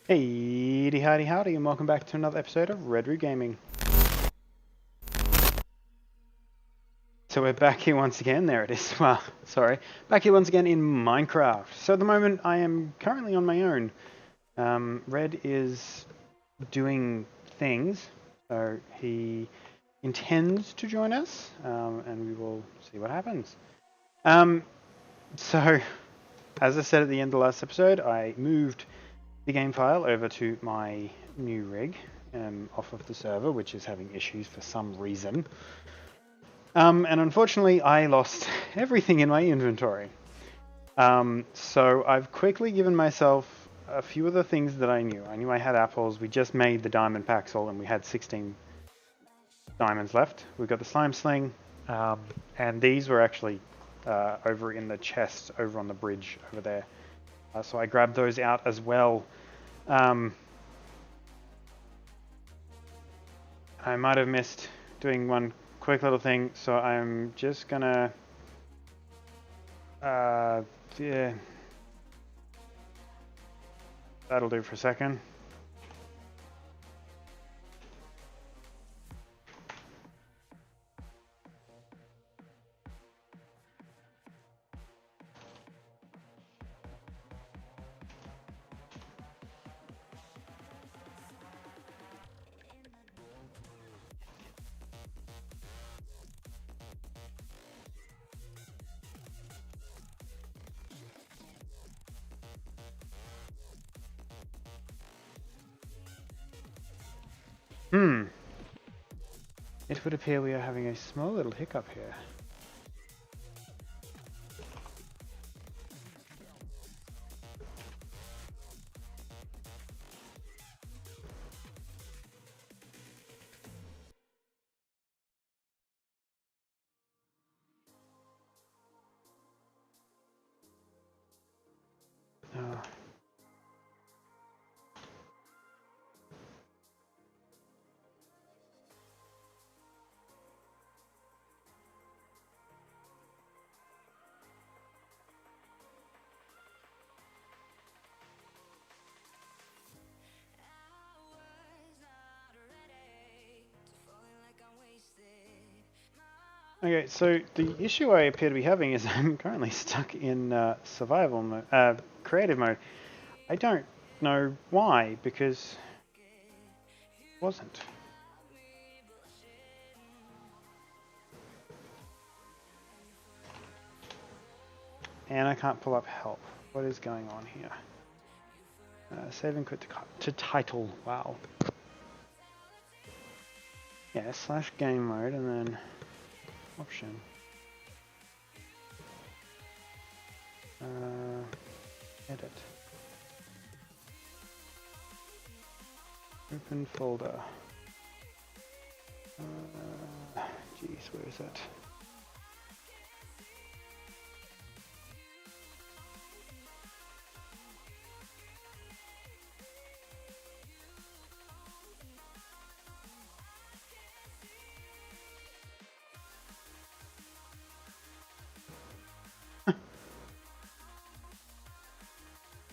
Hey, howdy, howdy, and welcome back to another episode of Red Root Gaming. So we're back here once again. There it is. Well, sorry, back here once again in Minecraft. So at the moment, I am currently on my own. Red is doing things, so he intends to join us, and we will see what happens. So, as I said at the end of the last episode, I moved the game file over to my new rig off of the server, which is having issues for some reason. And unfortunately, I lost everything in my inventory. So I've quickly given myself a few of the things that I knew. I knew I had apples. We just made the diamond paxel, and we had 16 diamonds left. We've got the slime sling, and these were actually over in the chest over on the bridge over there. So I grabbed those out as well. I might have missed doing one quick little thing, so I'm just gonna yeah, that'll do for a second. It would appear we are having a small little hiccup here. Oh. Okay, so the issue I appear to be having is I'm currently stuck in survival mode, creative mode. I don't know why, because it wasn't. And I can't pull up help. What is going on here? Save and quit to title. Wow. Yeah, / game mode and then option. Edit. Open folder. Geez, where is it?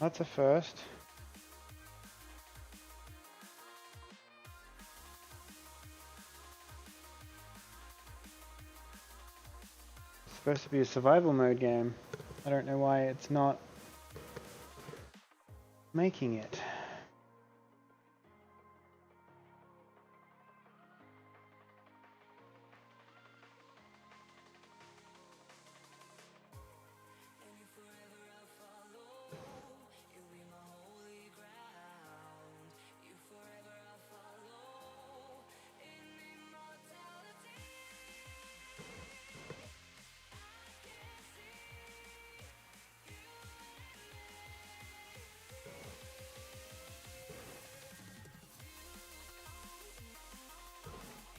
That's a first. It's supposed to be a survival mode game. I don't know why it's not making it.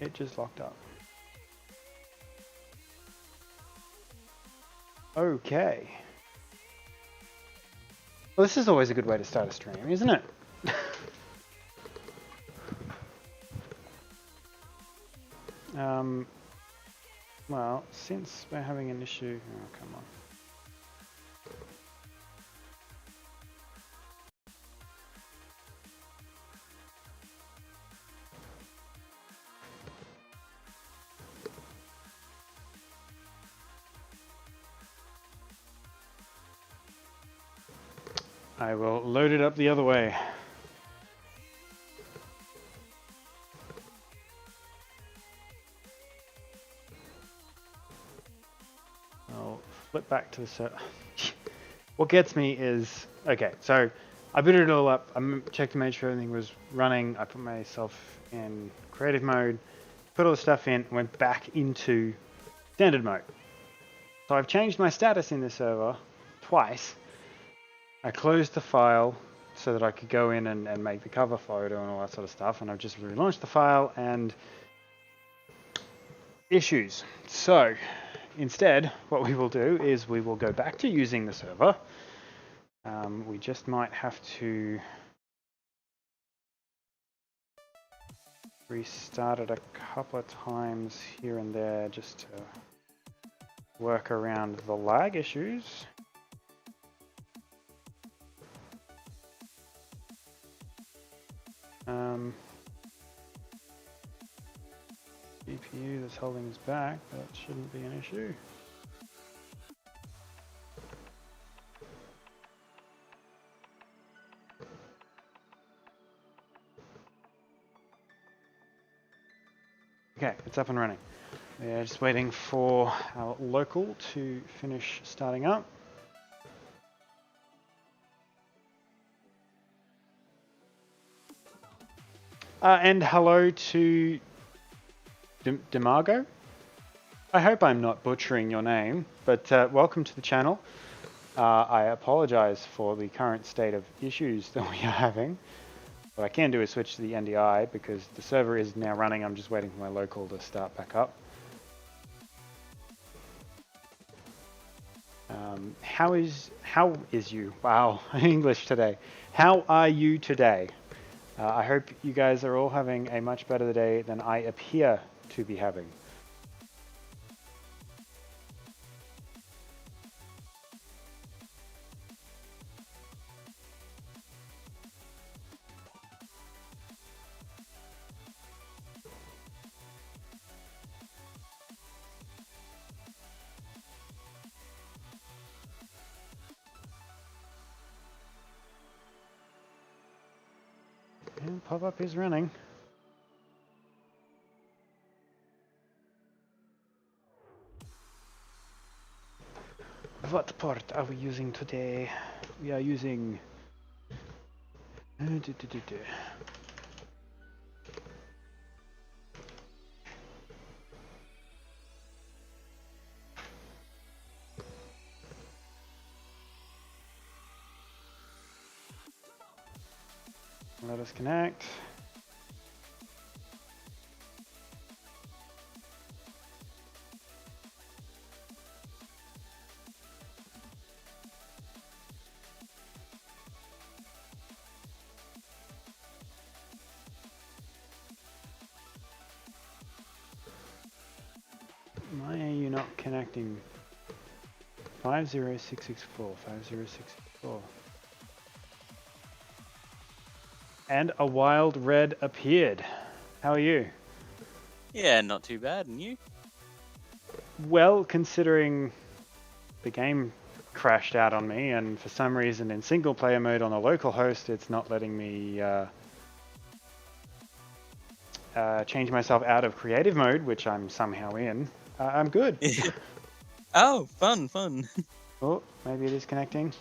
It just locked up. Okay. Well, this is always a good way to start a stream, isn't it? Well, since we're having an issue... Oh, come on. I will load it up the other way. I'll flip back to the server. What gets me is, okay, so I booted it all up. I checked to make sure everything was running. I put myself in creative mode, put all the stuff in, went back into standard mode. So I've changed my status in this server twice. I closed the file so that I could go in and make the cover photo and all that sort of stuff. And I've just relaunched the file and issues. So instead, what we will do is we will go back to using the server. We just might have to restart it a couple of times here and there just to work around the lag issues. GPU that's holding us back, that shouldn't be an issue. Okay, it's up and running. We're just waiting for our local to finish starting up. And hello to Demargo. I hope I'm not butchering your name, but welcome to the channel. I apologize for the current state of issues that we are having. What I can do is switch to the NDI because the server is now running. I'm just waiting for my local to start back up. How is you? Wow, English today. How are you today? I hope you guys are all having a much better day than I appear to be having. And pop-up is running. What port are we using today? We are using... Let us connect. Why are you not connecting? 50664, 50664. And a wild red appeared. How are you? Yeah, not too bad. And you? Well, considering the game crashed out on me, and for some reason in single player mode on the local host, it's not letting me change myself out of creative mode, which I'm somehow in. I'm good. Oh, fun. Oh, maybe it is connecting.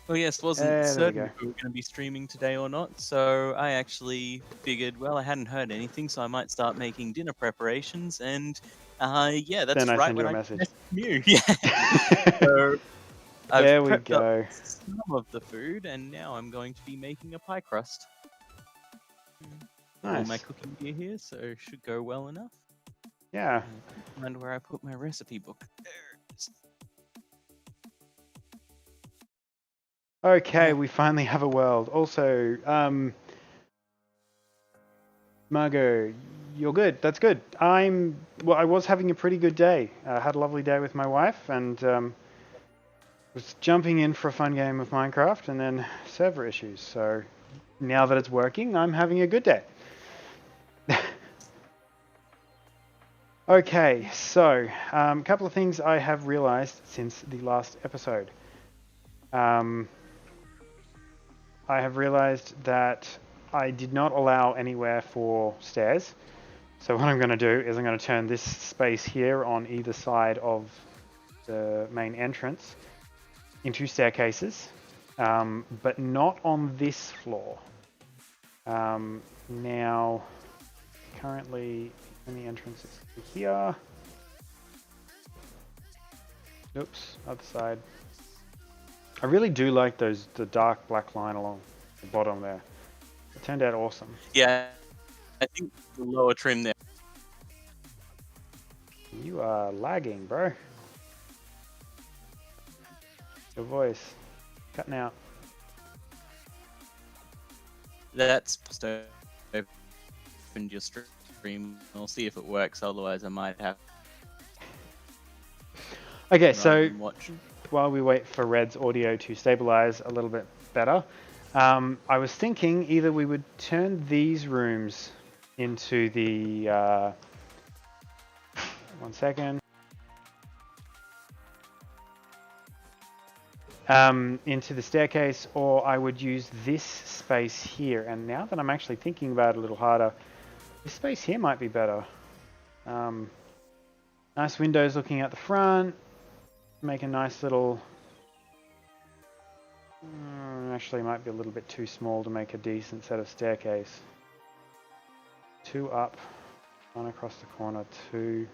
Well, yes, wasn't certain go. if we were going to be streaming today or not, so I actually figured, well, I hadn't heard anything, so I might start making dinner preparations, and yeah, that's Then I right send you when a I message. messaged you. Yeah. So I've There we prepped go. up some of the food, and now I'm going to be making a pie crust. All my Nice. cooking gear here, so it should go well enough. Yeah. Find where I put my recipe book. There it is. Okay, we finally have a world. Also, Margot, you're good. That's good. I was having a pretty good day. I had a lovely day with my wife and was jumping in for a fun game of Minecraft and then server issues. So now that it's working, I'm having a good day. Okay, so a couple of things I have realized since the last episode. I have realized that I did not allow anywhere for stairs. So what I'm going to do is I'm going to turn this space here on either side of the main entrance into staircases, but not on this floor. Now, currently, the entrance is here. Oops, other side. I really do like the dark black line along the bottom there. It turned out awesome. Yeah, I think the lower trim there. You are lagging, bro. Your voice cutting out. That's supposed to open your stream. I'll see if it works. Otherwise, I might have. Okay, so watch. While we wait for Red's audio to stabilize a little bit better, I was thinking either we would turn these rooms into the... one second. Into the staircase, or I would use this space here. And now that I'm actually thinking about it a little harder, this space here might be better. Nice windows looking out the front. Make a nice little... actually might be a little bit too small to make a decent set of staircase. 2 up, 1 across the corner, 2...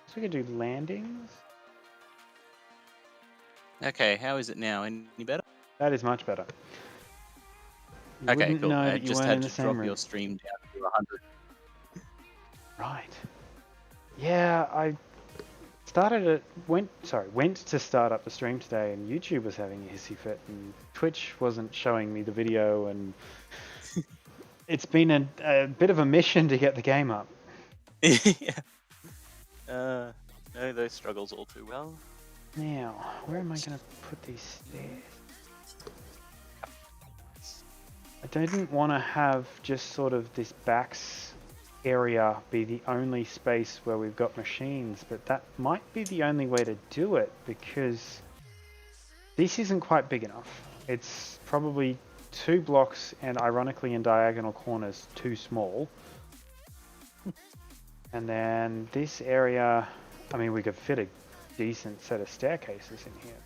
So we could do landings. Okay, how is it now? Any better? That is much better. You Okay, wouldn't cool. know I that you just weren't had in the to same drop room. your stream down to 100. Right. Yeah, I went to start up the stream today, and YouTube was having a hissy fit, and Twitch wasn't showing me the video, and it's been a bit of a mission to get the game up. Yeah. Know those struggles all too well. Now, where am I going to put these stairs? I didn't want to have just sort of this backs area be the only space where we've got machines, but that might be the only way to do it, because this isn't quite big enough. It's probably 2 blocks, and ironically in diagonal corners, too small. And then this area, I mean, we could fit a decent set of staircases in here.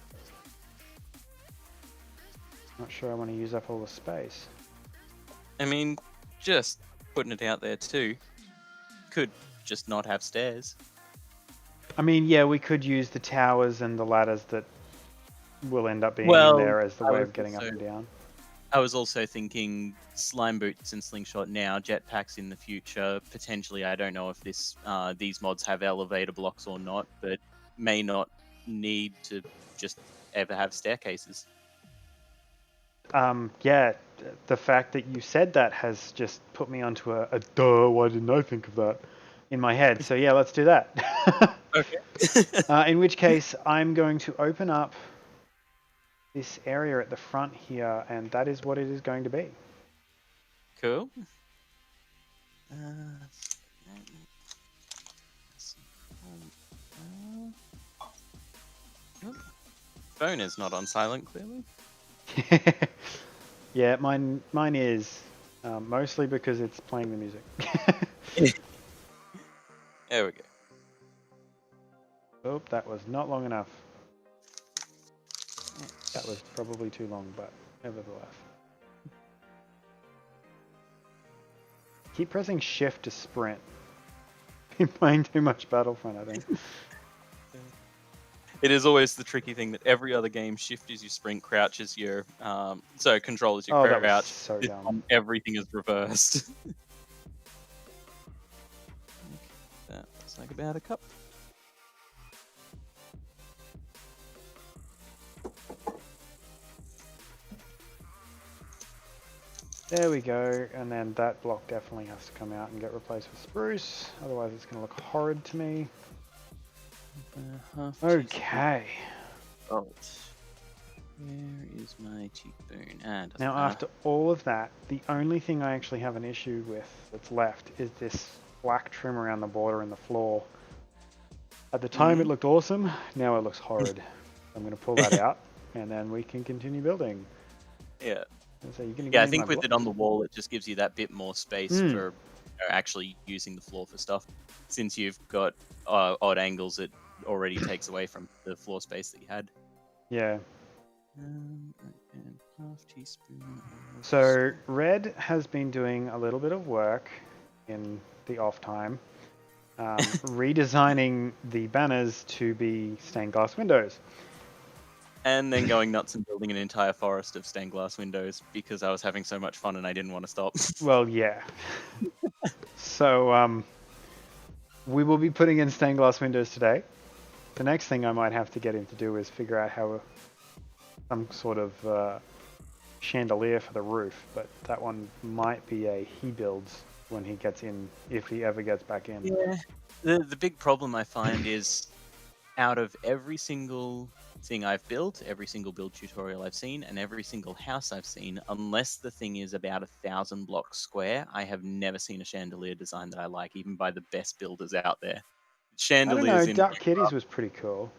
Not sure I want to use up all the space. I mean, just putting it out there too. Could just not have stairs. I mean, yeah, we could use the towers and the ladders that will end up being Well, in there as the I way was of getting up also- and down. I was also thinking slime boots and slingshot now, jetpacks in the future. Potentially, I don't know if these mods have elevator blocks or not, but may not need to just ever have staircases. Yeah, the fact that you said that has just put me onto a duh, why didn't I think of that in my head? So yeah, let's do that. Okay. In which case, I'm going to open up this area at the front here, and that is what it is going to be. Cool. Phone is not on silent, clearly. Yeah, mine is mostly because it's playing the music. There we go. Oh, that was not long enough. That was probably too long, but nevertheless. Keep pressing shift to sprint. Been playing too much Battlefront, I think. It is always the tricky thing that every other game, shift is your sprint, crouch is your so control is your That was crouch. so This dumb. one, everything is reversed. That looks like about a cup. There we go, and then that block definitely has to come out and get replaced with spruce, otherwise it's going to look horrid to me. Okay. Bolt. Where is my cheekbone? And Now after all of that, the only thing I actually have an issue with that's left is this black trim around the border and the floor. At the time it looked awesome, now it looks horrid. I'm going to pull that out, and then we can continue building. Yeah. So you're gonna Yeah, give I me my think with it blocks? on the wall, it just gives you that bit more space Hmm. for actually using the floor for stuff. Since you've got odd angles, it already takes away from the floor space that you had. Yeah. And half teaspoon of So red has been doing a little bit of work in the off time, redesigning the banners to be stained glass windows. and then going nuts and building an entire forest of stained glass windows because I was having so much fun and I didn't want to stop. Well, yeah. So we will be putting in stained glass windows today. The next thing I might have to get him to do is figure out how some sort of chandelier for the roof, but that one might be a he builds when he gets in, if he ever gets back in. Yeah. The big problem I find is out of every single thing I've built, every single build tutorial I've seen, and every single house I've seen, unless the thing is about 1,000 blocks square, I have never seen a chandelier design that I like, even by the best builders out there. I don't know, Chandeliers in Dark Kitties Minecraft. was pretty cool.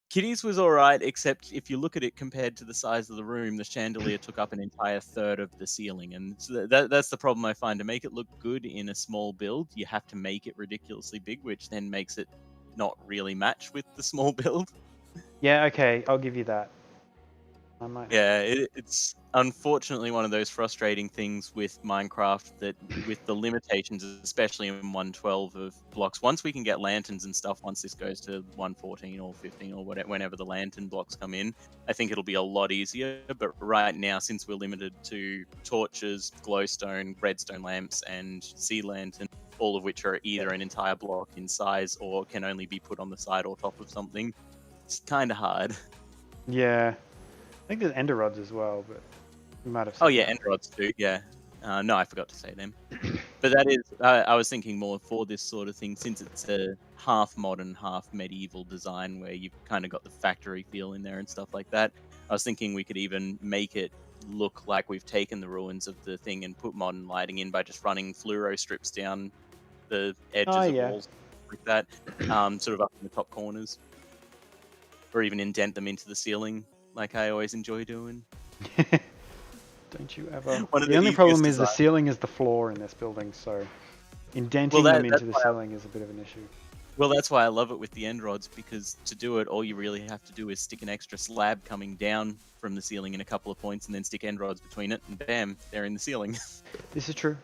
Kitty's was alright, except if you look at it compared to the size of the room, the chandelier took up an entire third of the ceiling, and so that's the problem I find. To make it look good in a small build, you have to make it ridiculously big, which then makes it not really match with the small build. Yeah, okay, I'll give you that. I might. Yeah, it's unfortunately one of those frustrating things with Minecraft that, with the limitations, especially in 1.12 of blocks, once we can get lanterns and stuff, once this goes to 1.14 or 15 or whatever, whenever the lantern blocks come in, I think it'll be a lot easier. But right now, since we're limited to torches, glowstone, redstone lamps, and sea lantern, all of which are either an entire block in size or can only be put on the side or top of something, it's kind of hard. Yeah, I think there's ender rods as well, but you might have Oh said yeah, that. and rods too. Yeah. No, I forgot to say them. But that is, I was thinking more for this sort of thing, since it's a half modern, half medieval design where you've kind of got the factory feel in there and stuff like that. I was thinking we could even make it look like we've taken the ruins of the thing and put modern lighting in by just running fluoro strips down the Oh edges of yeah. walls like that, sort of up in the top corners, or even indent them into the ceiling, like I always enjoy doing. Don't you ever? One of The the only easiest problem is the designs. ceiling is the floor in this building, so Well, indenting them into that's the why ceiling is a bit of an issue. Well, that's why I love it with the end rods, because to do it, all you really have to do is stick an extra slab coming down from the ceiling in a couple of points, and then stick end rods between it, and bam, they're in the ceiling. This is true.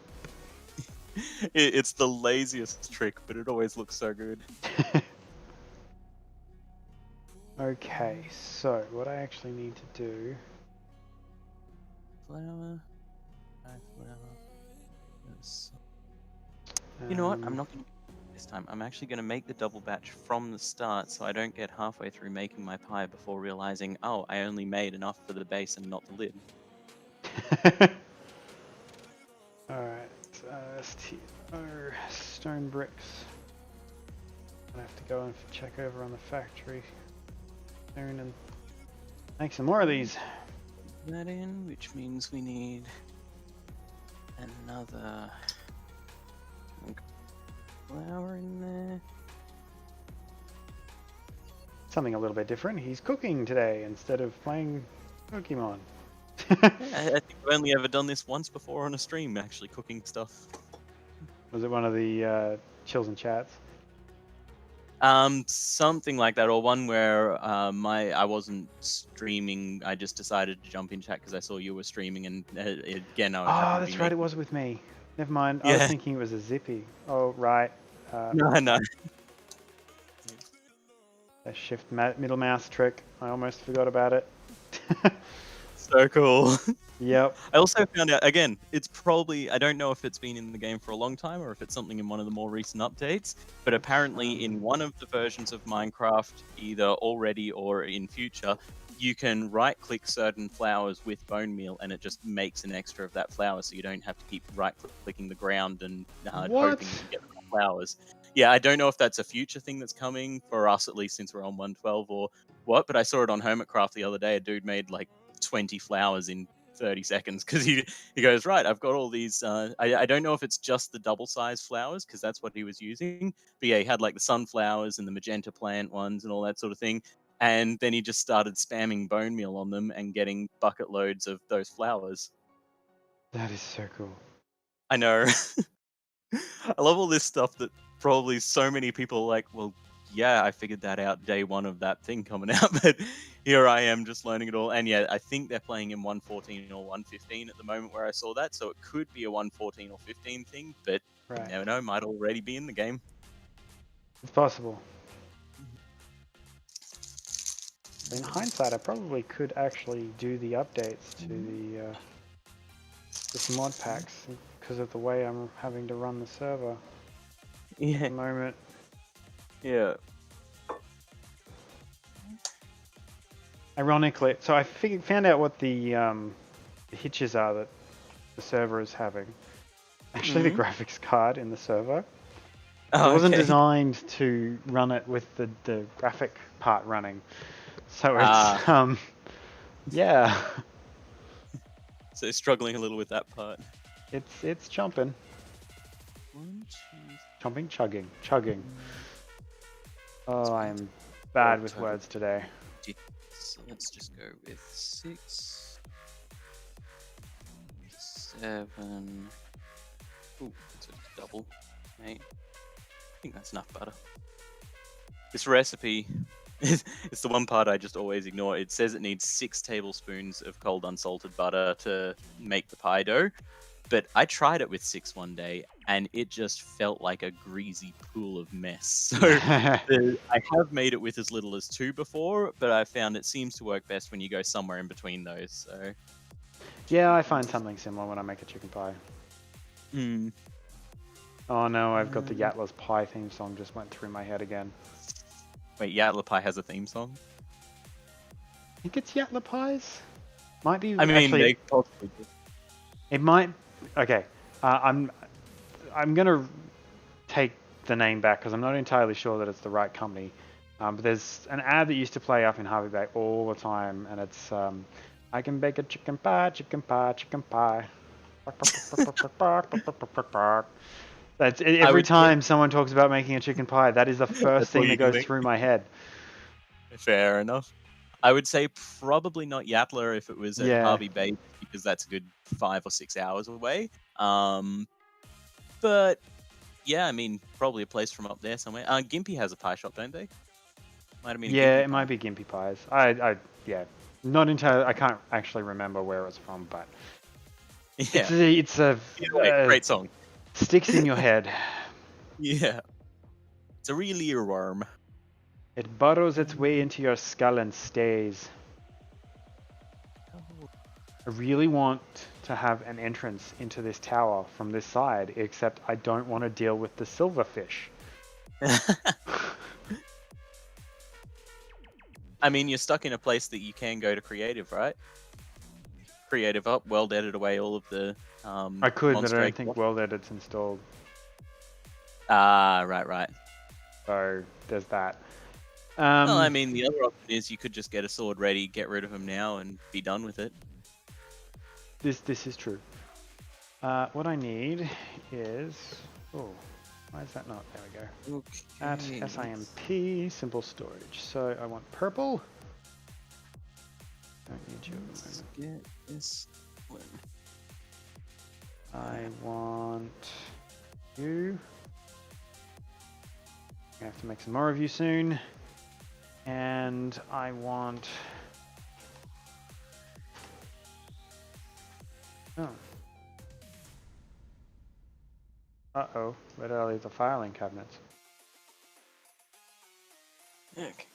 It's the laziest trick, but it always looks so good. Okay, so what I actually need to do. Flower, flower. Yes. You know what? I'm not going to this time. I'm actually going to make the double batch from the start, so I don't get halfway through making my pie before realizing, oh, I only made enough for the base and not the lid. Alright, STO stone bricks. I have to go and check over on the factory soon and make some more of these. That in, which means we need another flour in there. Something a little bit different. He's cooking today instead of playing Pokemon. I think I've only ever done this once before on a stream, actually cooking stuff. Was it one of the chills and chats? Something like that, or one where I wasn't streaming. I just decided to jump in chat because I saw you were streaming, and again, I happened Oh, to be that's right. It making. was with me. Never mind. I was Yeah. thinking it was a Zippy. Oh, right. No. A shift middle mouse trick. I almost forgot about it. So cool. Yep. I also found out, again, it's probably, I don't know if it's been in the game for a long time or if it's something in one of the more recent updates, but apparently in one of the versions of Minecraft, either already or in future, you can right-click certain flowers with bone meal and it just makes an extra of that flower, so you don't have to keep right-clicking the ground and What? hoping you get more flowers. Yeah, I don't know if that's a future thing that's coming for us, at least since we're on 1.12 or what, but I saw it on Hermitcraft the other day. A dude made like 20 flowers in 30 seconds because he goes, right, I've got all these I don't know if it's just the double size flowers because that's what he was using, but yeah, he had like the sunflowers and the magenta plant ones and all that sort of thing, and then he just started spamming bone meal on them and getting bucket loads of those flowers. That is so cool. I know. I love all this stuff that probably so many people are like, well, yeah, I figured that out day one of that thing coming out, but here I am just learning it all. And yeah, I think they're playing in 1.14 or 1.15 at the moment where I saw that, so it could be a 1.14 or 15 thing, but you never know, might already be in the game. It's possible. In hindsight, I probably could actually do the updates to the mod packs because of the way I'm having to run the server at the moment. Yeah. Ironically, so I found out what the hitches are that the server is having. Actually, the graphics card in the server. It wasn't designed to run it with the graphic part running. So it's yeah. So struggling a little with that part. It's chomping. Chomping, chugging. Oh, I'm bad with words today. So let's just go with 6, 7. Ooh, that's a double. 8. I think that's enough butter. This recipe, it's the one part I just always ignore. It says it needs 6 tablespoons of cold unsalted butter to make the pie dough. But I tried it with 6 one day, and it just felt like a greasy pool of mess. So I have made it with as little as 2 before, but I found it seems to work best when you go somewhere in between those. So yeah, I find something similar when I make a chicken pie. Oh no, I've got the Yatla's Pie theme song just went through my head again. Wait, Yatla Pie has a theme song? I think it's Yatla Pies. Might be. I mean, actually, they possibly do. It might. Okay, I'm gonna take the name back because I'm not entirely sure that it's the right company. But there's an ad that used to play up in Harvey Bay all the time, and it's I can bake a chicken pie, chicken pie, chicken pie. That's every time someone talks about making a chicken pie, that is the first thing that goes through my head. Fair enough. I would say probably not Yatla if it was at Harvey Bay, because that's a good 5 or 6 hours away. But yeah, I mean, probably a place from up there somewhere. Gympie has a pie shop, don't they? Might have been. Yeah, it might be Gympie Pies. Yeah, not entirely. I can't actually remember where it's from, but yeah, it's a great song. Sticks in your head. Yeah, it's a real earworm. It burrows its way into your skull and stays. I really want to have an entrance into this tower from this side, except I don't want to deal with the silverfish. I mean, you're stuck in a place that you can go to creative, right? Creative up, world edit away all of the I could, but I don't think world edit's installed. Right. So there's that. Well, I mean, the other option is you could just get a sword ready, get rid of him now, and be done with it. This is true. What I need is... Oh, why is that not? There we go. Okay. At SIMP, simple storage. So I want purple. Don't need you at the moment. Get this one. I want you. I have to make some more of you soon. And I want... Oh. Uh-oh. Where did I leave the filing cabinets? Okay.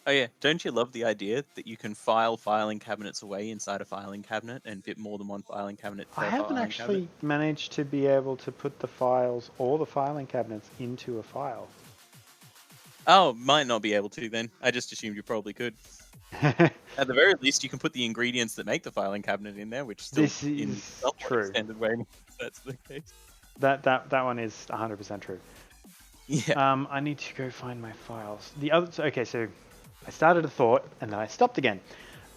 Oh yeah, don't you love the idea that you can file filing cabinets away inside a filing cabinet and fit more than one filing cabinet per I haven't actually managed to be able to put the files or the filing cabinets into a file. Oh, might not be able to then. I just assumed you probably could. At the very least, you can put the ingredients that make the filing cabinet in there, which still this is true. Extended way, if that's the case. That one is 100% true. Yeah. I need to go find my files. The other. Okay, so I started a thought and then I stopped again.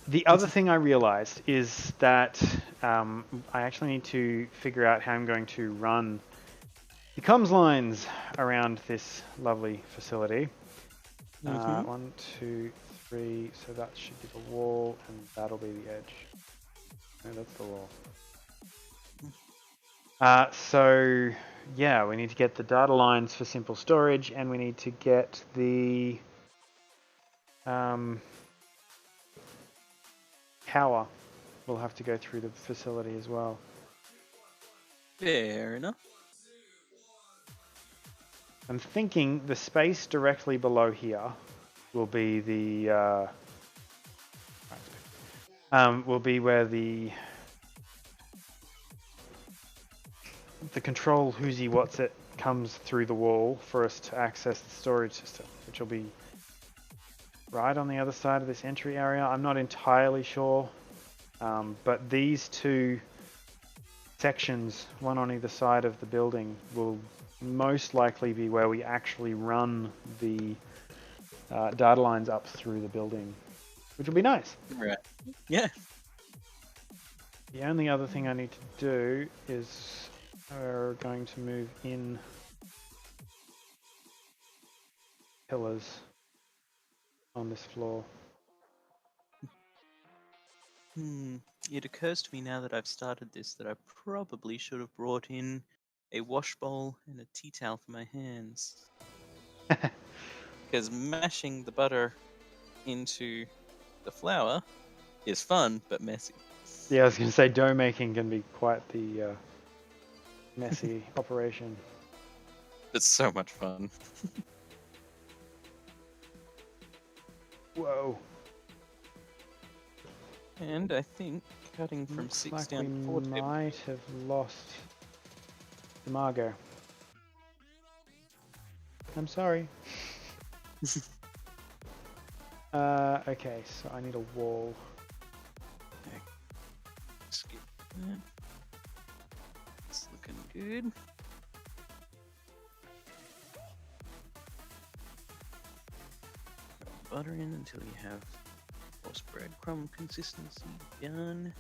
The other thing I realized is that I actually need to figure out how I'm going to run the comms lines around this lovely facility. 1, 2, 3. So that should be the wall, and that'll be the edge. No, that's the wall. So yeah, we need to get the data lines for simple storage, and we need to get the power. We'll have to go through the facility as well. Fair enough. I'm thinking the space directly below here will be the will be where the control whoosy what's it comes through the wall for us to access the storage system, which will be right on the other side of this entry area. I'm not entirely sure, but these two sections, one on either side of the building, will most likely be where we actually run the data lines up through the building, which will be nice. Right. Yeah. The only other thing I need to do is we're going to move in pillars on this floor. It occurs to me now that I've started this that I probably should have brought in a wash bowl and a tea towel for my hands. Because mashing the butter into the flour is fun, but messy. Yeah, I was going to say dough making can be quite the messy operation. It's so much fun. Whoa. And I think cutting from Looks 6 like down to we 4 might have lost Margot. I'm sorry. Okay, so I need a wall. Skip that. It's looking good. Got butter in until you have force breadcrumb consistency done.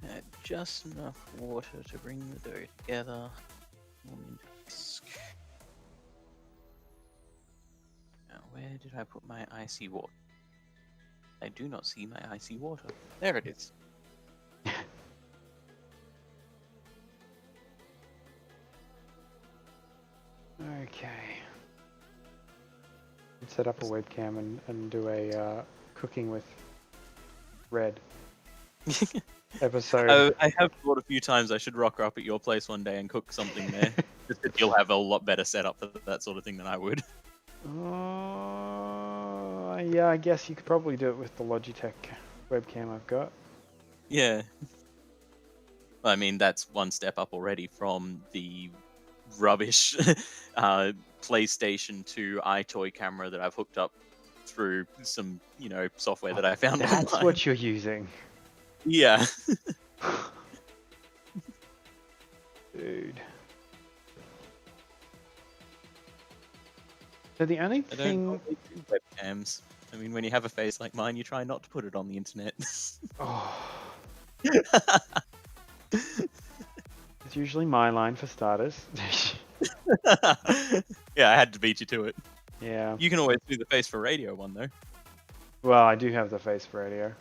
Add just enough water to bring the dough together. Warm into whisk. Now, where did I put my icy water? I do not see my icy water. There it is. Okay. Let's set up a webcam and do a cooking with Red episode. I have thought a few times I should rock up at your place one day and cook something there. Just that you'll have a lot better setup for that sort of thing than I would. Yeah, I guess you could probably do it with the Logitech webcam I've got. Yeah. I mean, that's one step up already from the rubbish PlayStation 2 iToy camera that I've hooked up through some, software that I found online. That's what you're using. Yeah. Dude. So the only I thing... don't normally do webcams. I mean, when you have a face like mine, you try not to put it on the internet. Oh. It's usually my line for starters. Yeah, I had to beat you to it. Yeah. You can always do the face for radio one, though. Well, I do have the face for radio.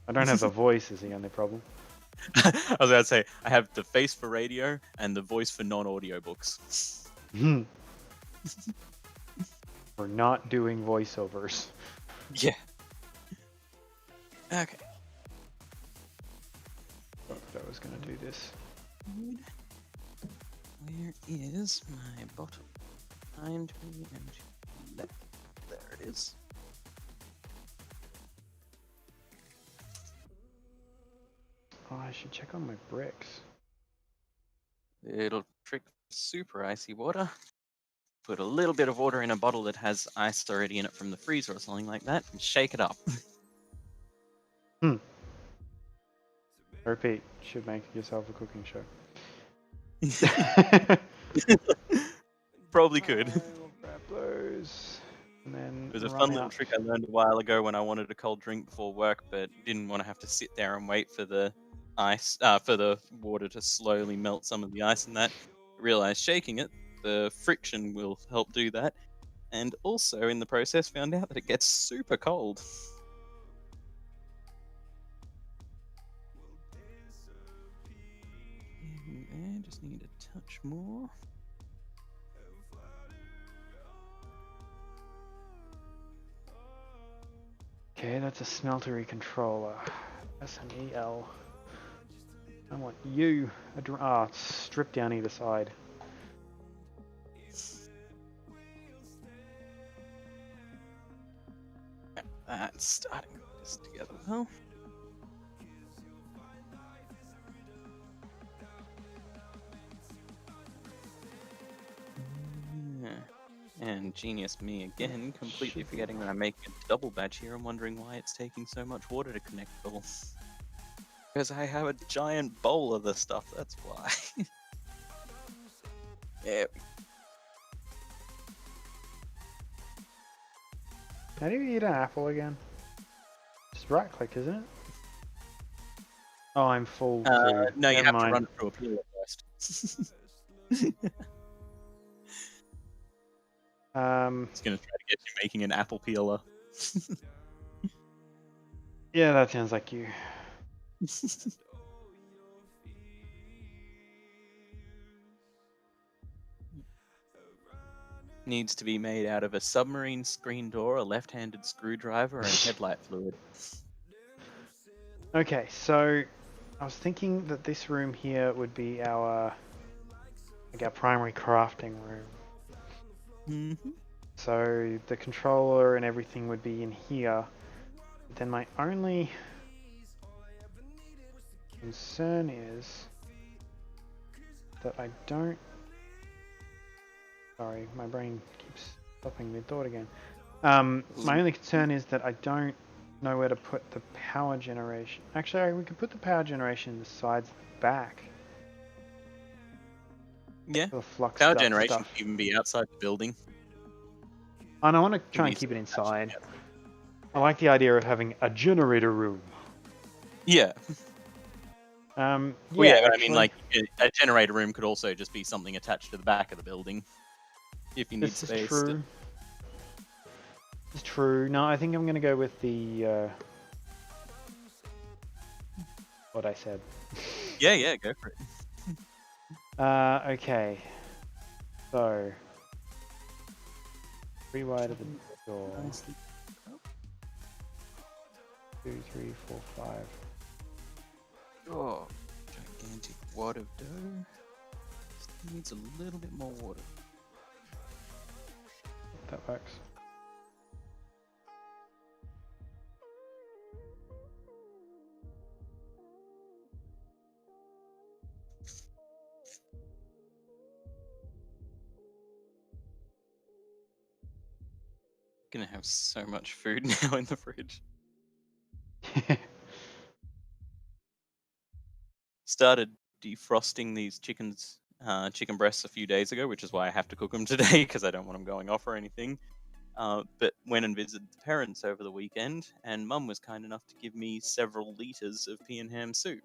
I don't have the voice is the only problem. I was about to say, I have the face for radio and the voice for non-audio books. We're not doing voiceovers. Yeah. Okay. Thought I was going to do this. Where is my bottle? Behind me and left. There it is. Oh, I should check on my bricks. It'll trick super icy water. Put a little bit of water in a bottle that has ice already in it from the freezer or something like that, and shake it up. Repeat, should make yourself a cooking show. Probably could. I will grab those. and then It was a run fun little out. trick I learned a while ago when I wanted a cold drink before work, but didn't want to have to sit there and wait for the for the water to slowly melt some of the ice and that. I realized shaking it, the friction will help do that, and also in the process found out that it gets super cold. And just need a touch more. Okay, that's a smeltery controller. SMEL. I want you. It's stripped down either side. That's starting to put this together well. And genius me again, completely forgetting that I'm making a double batch here and wondering why it's taking so much water to connect it all. Because I have a giant bowl of the stuff, that's why. There we go. How do you eat an apple again? Just right click, isn't it? Oh, I'm full too. No, you Never have mind. to run it through a peeler first. It's gonna try to get you making an apple peeler. Yeah, that sounds like you. Needs to be made out of a submarine screen door, a left-handed screwdriver, and headlight fluid. Okay, so I was thinking that this room here would be our primary crafting room. Mm-hmm. So the controller and everything would be in here. But then my only concern is that I don't... Sorry, my brain keeps stopping mid-thought again. My only concern is that I don't know where to put the power generation. Actually, we could put the power generation in the sides at the back. Yeah. For the flux Power stuff. generation can even be outside the building. And I want to try and keep it inside. I like the idea of having a generator room. Yeah. Yeah, Well, yeah, but actually, I mean, like, a generator room could also just be something attached to the back of the building. If you need this space. is true. It's true. No, I think I'm going to go with the... what I said. Yeah, go for it. Okay. So... rewire the door. 2, 3, 4, 5. Oh, gigantic wad of dough. Still needs a little bit more water. That works. Gonna have so much food now in the fridge. Started defrosting these chicken breasts a few days ago, which is why I have to cook them today because I don't want them going off or anything. But went and visited the parents over the weekend, and Mum was kind enough to give me several litres of pea and ham soup.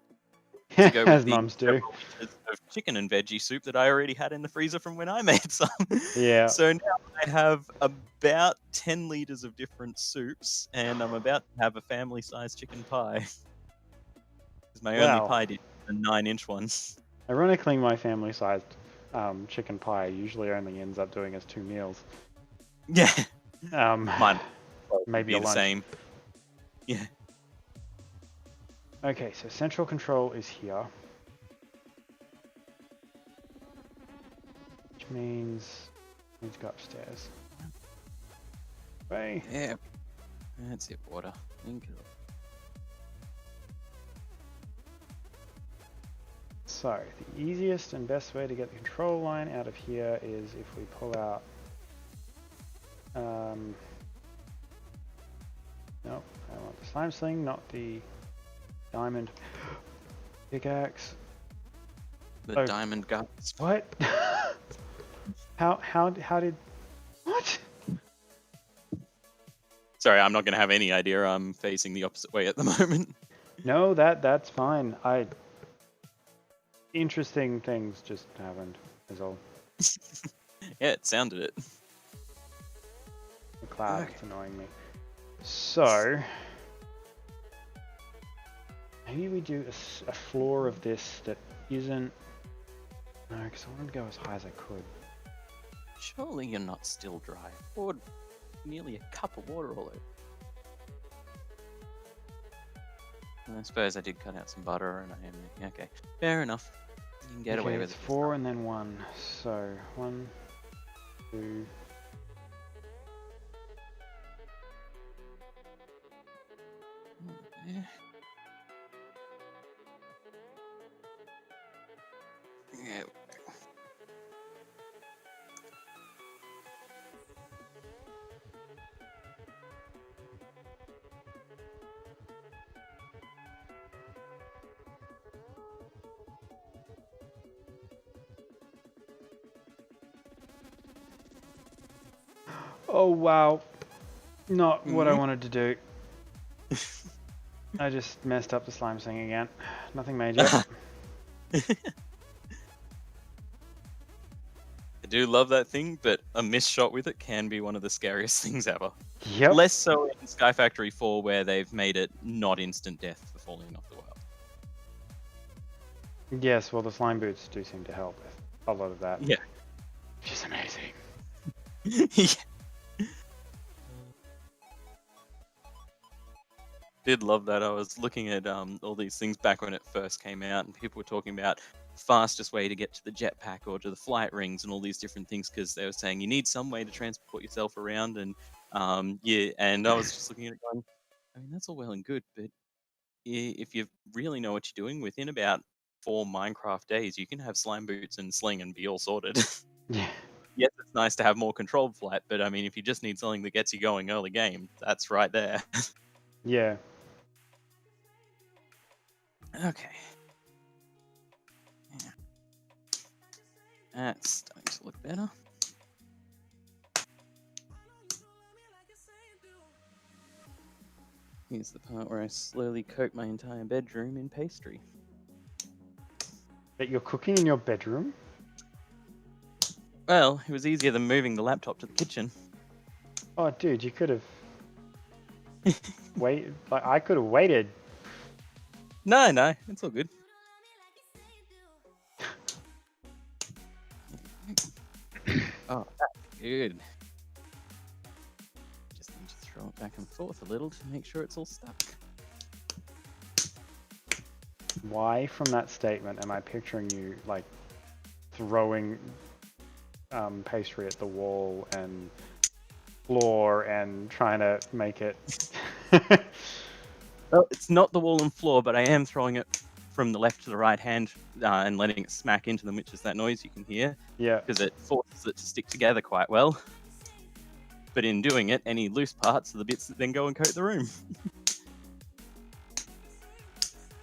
To go with As the mums do. several litres of chicken and veggie soup that I already had in the freezer from when I made some. Yeah. So now I have about 10 litres of different soups, and I'm about to have a family-sized chicken pie. Because my only pie dish is a 9-inch one. Ironically, my family-sized chicken pie usually only ends up doing us 2 meals. Yeah. Mine maybe be a the lunch. same. Yeah. Okay, so central control is here. Which means we need to go upstairs. Hey. Yeah. That's it, water. Thank you. So, the easiest and best way to get the control line out of here is if we pull out... nope, I want the slime sling, not the diamond pickaxe. The diamond guts. What? How did... What? Sorry, I'm not going to have any idea. I'm facing the opposite way at the moment. No, that's fine. Interesting things just happened, is all. Yeah, it sounded it. The cloud Okay. is annoying me. So, maybe we do a floor of this that isn't... No, because I want to go as high as I could. Surely you're not still dry. I poured nearly a cup of water all over. I suppose I did cut out some butter, and I am okay. Fair enough. You can get away with it's it. 4 and then 1. So 1, 2. Yeah. Yeah. Oh wow, not what I Mhm. wanted to do. I just messed up the slime thing again. Nothing major. I do love that thing, but a missed shot with it can be one of the scariest things ever. Yep. Less so in SkyFactory 4, where they've made it not instant death for falling off the wall. Yes, well the slime boots do seem to help with a lot of that. Yeah. Which is amazing. Yeah. Did love that. I was looking at all these things back when it first came out, and people were talking about fastest way to get to the jetpack or to the flight rings and all these different things, because they were saying you need some way to transport yourself around. And yeah, and I was just looking at it going, I mean, that's all well and good, but if you really know what you're doing, within about 4 Minecraft days, you can have slime boots and sling and be all sorted. Yeah. Yes, it's nice to have more controlled flight, but I mean, if you just need something that gets you going early game, that's right there. Yeah. Okay. Yeah. That's starting to look better. Here's the part where I slowly coat my entire bedroom in pastry. That you're cooking in your bedroom? Well, it was easier than moving the laptop to the kitchen. Oh dude, you could have waited. Like I could have waited. No, it's all good. Oh, that's good. Just need to throw it back and forth a little to make sure it's all stuck. Why from that statement am I picturing you like throwing pastry at the wall and floor and trying to make it Well, it's not the wall and floor, but I am throwing it from the left to the right hand and letting it smack into them, which is that noise you can hear. Yeah. Because it forces it to stick together quite well. But in doing it, any loose parts are the bits that then go and coat the room.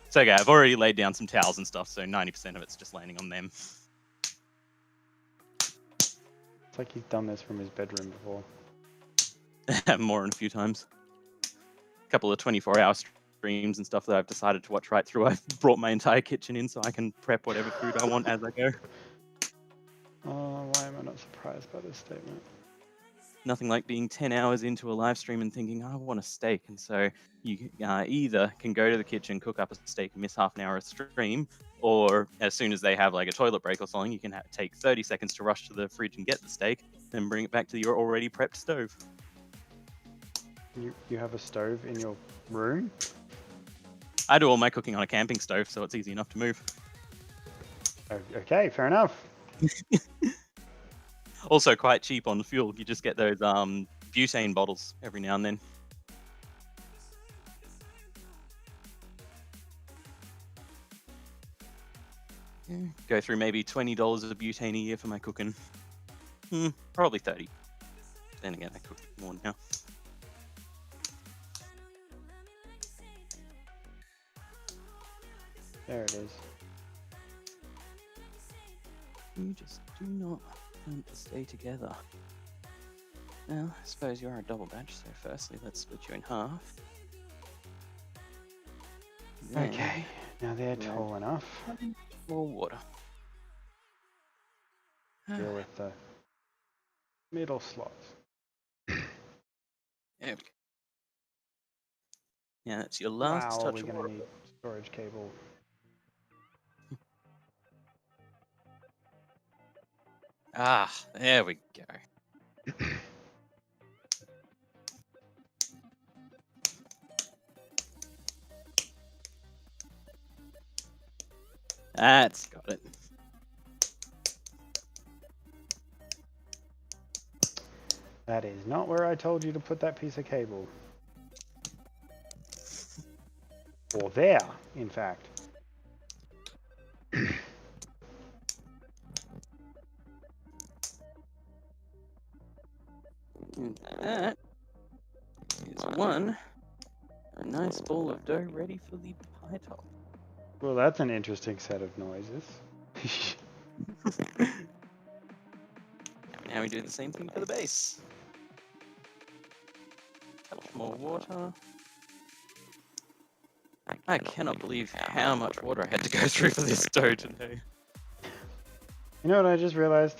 So okay, I've already laid down some towels and stuff, so 90% of it's just landing on them. It's like he's done this from his bedroom before. More than a few times. A couple of 24-hour streams and stuff that I've decided to watch right through. I've brought my entire kitchen in so I can prep whatever food I want as I go. Oh, why am I not surprised by this statement? Nothing like being 10 hours into a live stream and thinking, I want a steak. And so you either can go to the kitchen, cook up a steak, and miss half an hour of stream, or as soon as they have like a toilet break or something, you can take 30 seconds to rush to the fridge and get the steak, then bring it back to your already prepped stove. You have a stove in your room? I do all my cooking on a camping stove, so it's easy enough to move. Okay, fair enough. Also quite cheap on fuel. You just get those butane bottles every now and then. Yeah, go through maybe $20 of butane a year for my cooking. Probably 30. Then again, I cook more now. There it is. You just do not want to stay together. Well, I suppose you are a double badge, so firstly, let's split you in half. Then, Okay, now they're tall enough. more water. Deal with the middle slots. There we go. Now that's your last Wow, touch we're of going water. to need storage cable. Ah, there we go. That's got it. That is not where I told you to put that piece of cable. Or there, in fact. And that is a nice ball of dough ready for the pie top. Well, that's an interesting set of noises. Now we do the same thing for the base. Touch more water. I cannot believe how much water I had to go through for this dough today. You know what I just realized?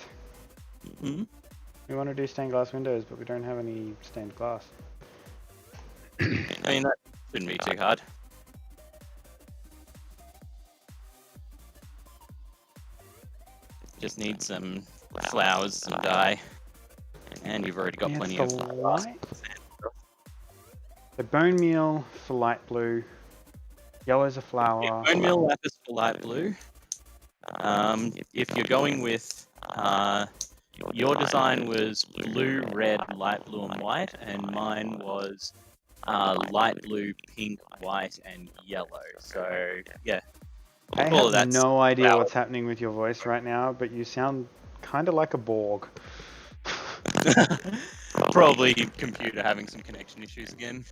Hmm? We want to do stained glass windows, but we don't have any stained glass. I mean, that shouldn't be too hard. Just need some flowers, some dye, and you've already got plenty of light. The bone meal for light blue. Yellow's a flower. Yeah, bone meal lapis for light blue. If you're going with your design was blue, red, light blue, and white, and mine was light blue, pink, white, and yellow. So yeah, I have no idea what's happening with your voice right now, but you sound kind of like a Borg. Probably computer having some connection issues again.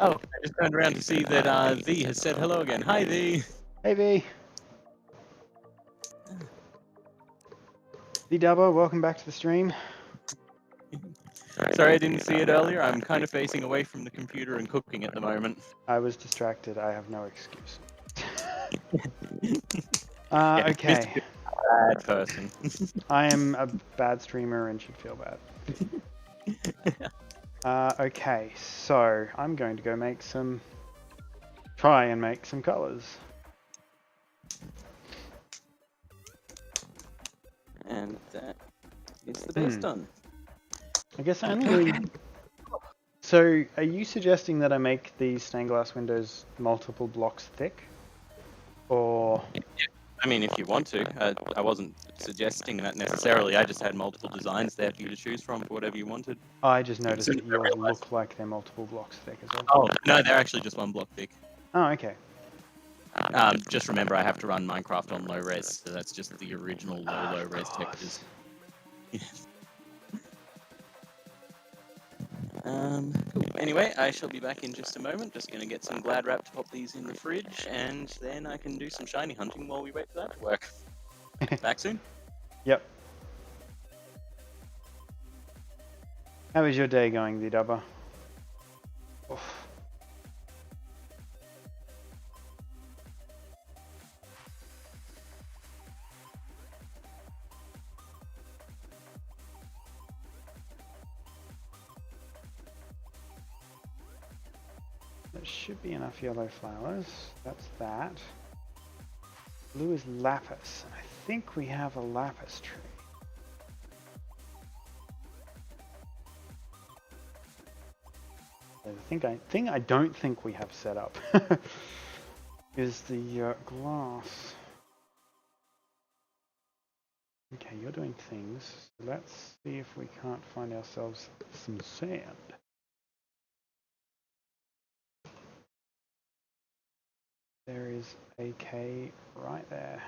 Oh, I just turned around to see that V has said hello again. Hi, V. Hey, V. V-Dubber, welcome back to the stream. Sorry I didn't see it earlier. I'm kind of facing away from the computer and cooking at the moment. I was distracted. I have no excuse. Okay. Bad person. I am a bad streamer and should feel bad. Okay, so I'm going to go try and make some colors. And that is the base done. I guess I only need... So, are you suggesting that I make these stained glass windows multiple blocks thick? Or... I mean, if you want to. I wasn't suggesting that necessarily. I just had multiple designs there for you to choose from for whatever you wanted. I just noticed that yours look like they're multiple blocks thick as well. Oh, no, they're actually just one block thick. Oh, okay. Just remember I have to run Minecraft on low res, so that's just the original low res textures. Cool. Anyway, I shall be back in just a moment. Just going to get some Glad Wrap to pop these in the fridge, and then I can do some shiny hunting while we wait for that to work. Back soon? Yep. How is your day going, V-Dubber? Oof. There should be enough yellow flowers. That's that. Blue is lapis. I think we have a lapis tree. The thing I don't think we have set up is the glass. Okay, you're doing things. So let's see if we can't find ourselves some sand. There is a K right there.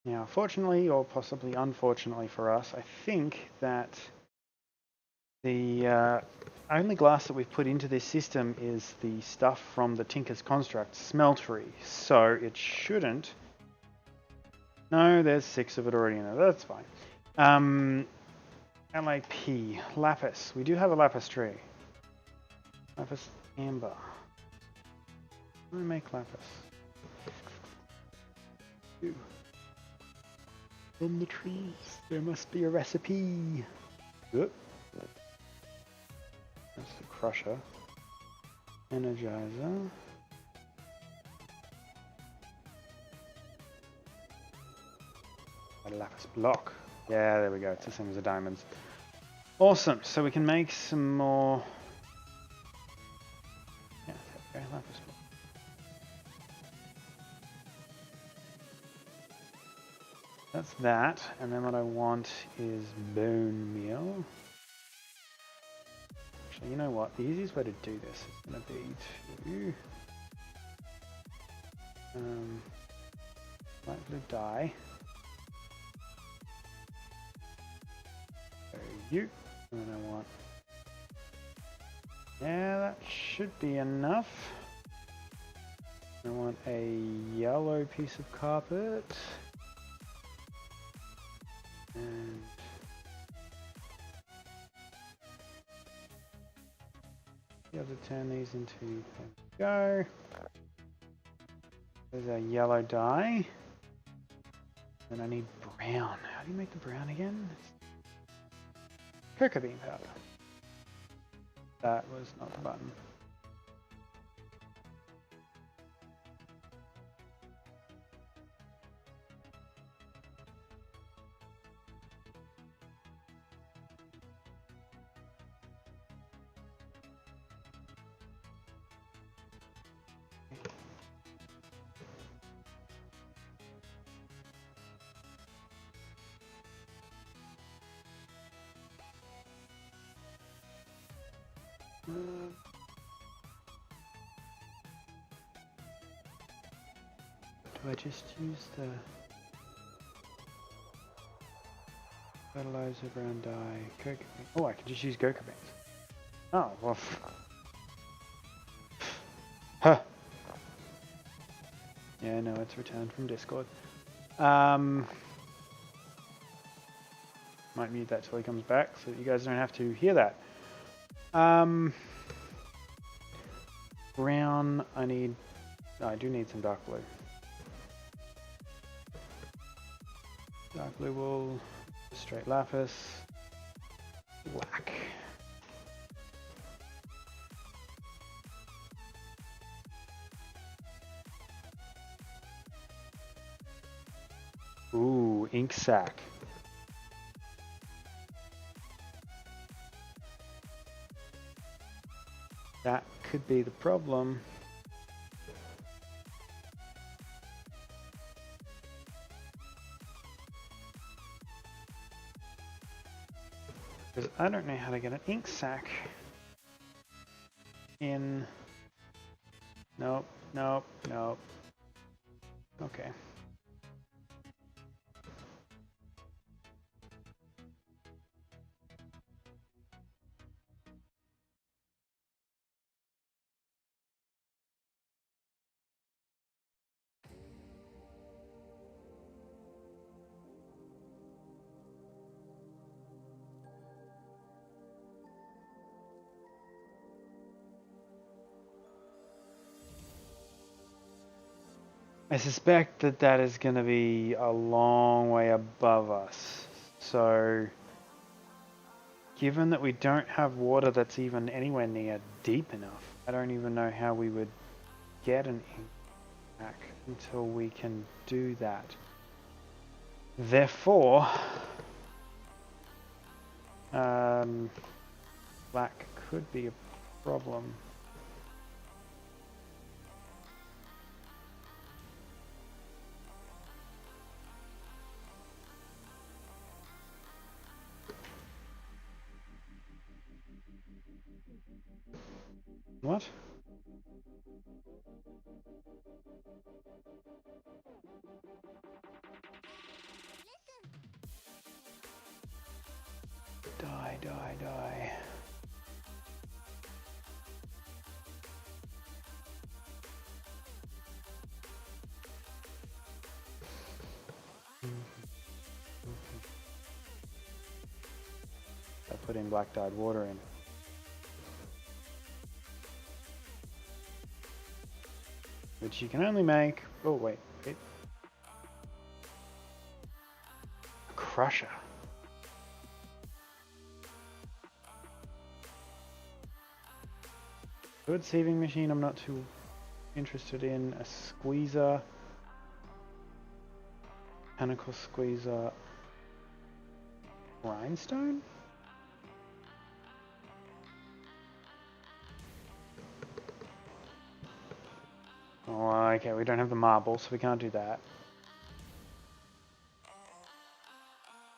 Now, fortunately, or possibly unfortunately for us, I think that the only glass that we've put into this system is the stuff from the Tinker's Construct smeltery, so it shouldn't. No, there's 6 of it already in there. That's fine. LAP, lapis. We do have a lapis tree. Lapis amber. How do we make lapis? Ooh. In the trees, there must be a recipe. Oop. That's the crusher. Energizer. A lapis block. Yeah, there we go. It's the same as the diamonds. Awesome. So we can make some more. Yeah, okay, lapis block. That's that. And then what I want is bone meal. Actually, you know what? The easiest way to do this is going to be to light blue dye. You, and then I want, yeah, that should be enough. I want a yellow piece of carpet, and be able to turn these into, there we go. There's our yellow dye, and I need brown. How do you make the brown again? Cocoa bean powder. That was not the button. Do I just use the fertilizer, brown dye, cocoa bean? Oh, I can just use cocoa beans. Oh, well. Huh. Yeah, no, it's returned from Discord. Might mute that till he comes back so that you guys don't have to hear that. Brown, I do need some dark blue. Dark blue wool, straight lapis, black. Ooh, ink sac. That could be the problem. Because I don't know how to get an ink sac in. Nope, nope, nope. Okay. I suspect that that is going to be a long way above us. So, given that we don't have water that's even anywhere near deep enough, I don't even know how we would get an ink sac until we can do that. Therefore, black could be a problem. What? Die, die, die. putting black dyed water in. Which you can only make... Oh, wait. A crusher. Good sieving machine I'm not too interested in. A squeezer. Mechanical squeezer. Grindstone? Oh, okay, we don't have the marble, so we can't do that.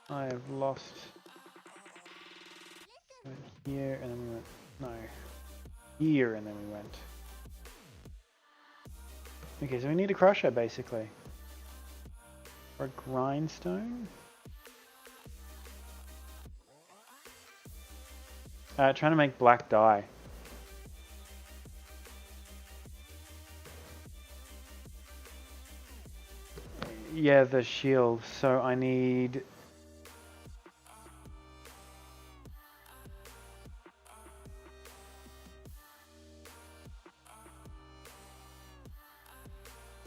I have lost here, and then we went, no, here, and then we went. Okay, so we need a crusher, basically. Or a grindstone? Trying to make black dye. Yeah, the shield. So I need...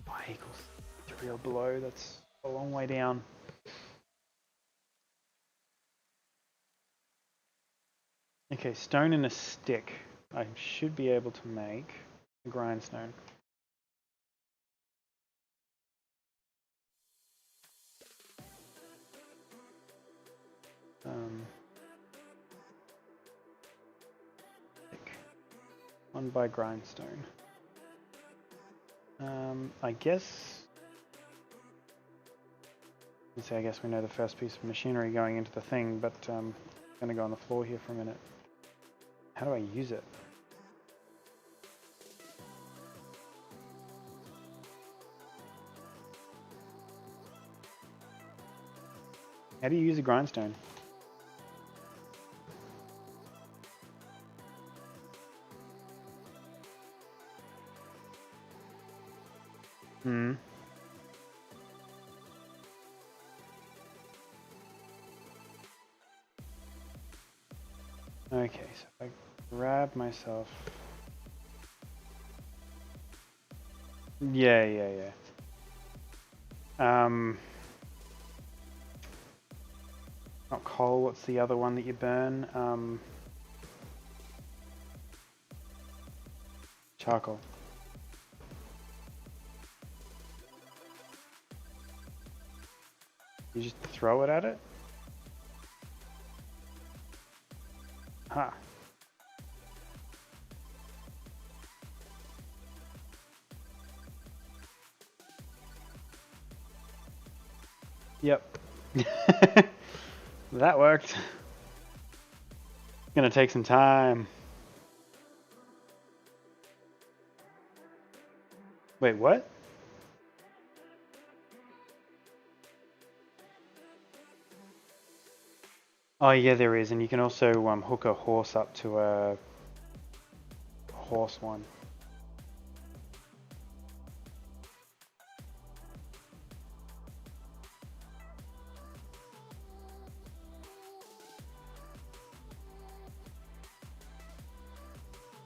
Pi equals 3 or below. That's a long way down. Okay, stone and a stick. I should be able to make a grindstone. One by grindstone. I guess we know the first piece of machinery going into the thing, but I'm gonna go on the floor here for a minute. How do I use it? How do you use a grindstone? Okay, so if I grab myself... Yeah. Not coal, what's the other one that you burn? Charcoal. You just throw it at it? Huh. Yep. That worked. Gonna take some time. Wait, what? Oh yeah, there is, and you can also hook a horse up to a horse one.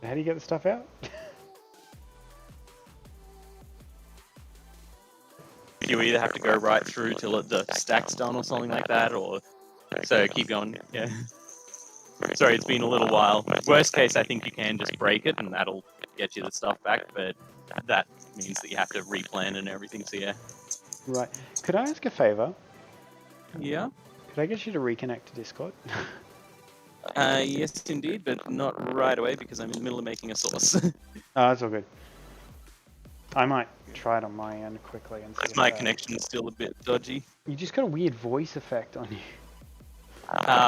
How do you get the stuff out? You either have to go right through till the stack's done or something like that, or so keep going. Yeah. Sorry, it's been a little while. Worst case, I think you can just break it and that'll get you the stuff back, but that means that you have to replan and everything, so yeah. Right. Could I ask a favor? Yeah? Could I get you to reconnect to Discord? Yes, indeed, but not right away because I'm in the middle of making a sauce. Oh, that's all good. I might try it on my end quickly and see. My connection's still a bit dodgy. You just got a weird voice effect on you.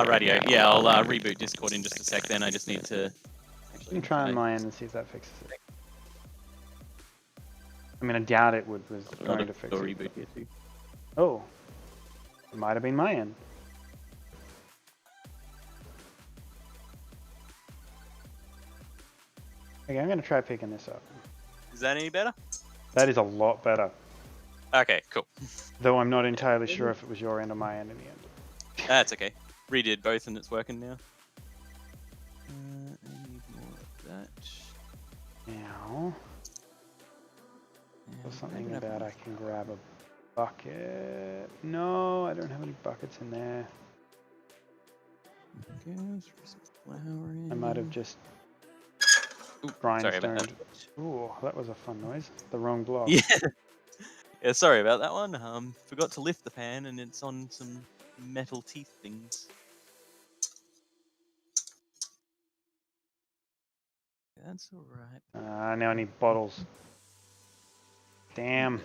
Radio. Yeah, I'll reboot Discord in just a sec then. I just need to... You can try on my end and see if that fixes it. I mean, I doubt it was going to fix it. Reboot here too. Oh. It might have been my end. Okay, I'm going to try picking this up. Is that any better? That is a lot better. Okay, cool. Though I'm not entirely sure if it was your end or my end in the end. That's okay. Redid both and it's working now. now. Or something about I can grab a bucket. No, I don't have any buckets in there. I might have just Grindstoned. Ooh, that was a fun noise. The wrong block. Yeah. Yeah, sorry about that one. Forgot to lift the pan and it's on some metal teeth things. That's alright. Now I need bottles. Damn.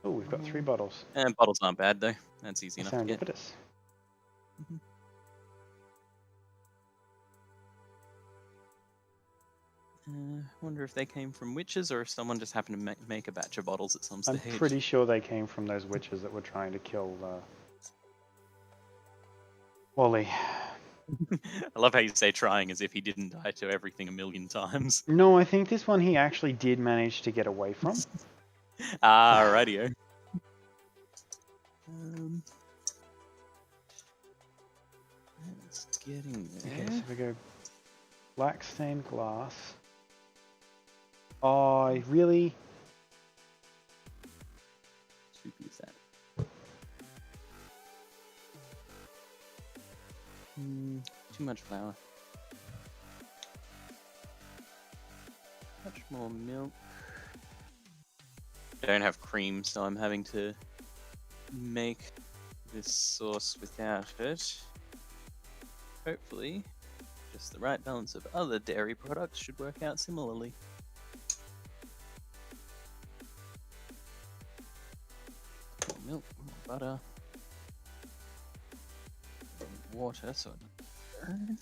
Oh, we've got 3 bottles. And bottles aren't bad though. That's easy enough to get. Serendipitous. Wonder if they came from witches or if someone just happened to make a batch of bottles at some stage. I'm pretty sure they came from those witches that were trying to kill Wally. I love how you say trying as if he didn't die to everything a million times. No, I think this one he actually did manage to get away from. Radio. It's getting there. Okay, so we go black stained glass. Oh, really? Should use that. Too much flour. Much more milk. I don't have cream, so I'm having to make this sauce without it. Hopefully, just the right balance of other dairy products should work out similarly. More milk, more butter, more water so it doesn't burn.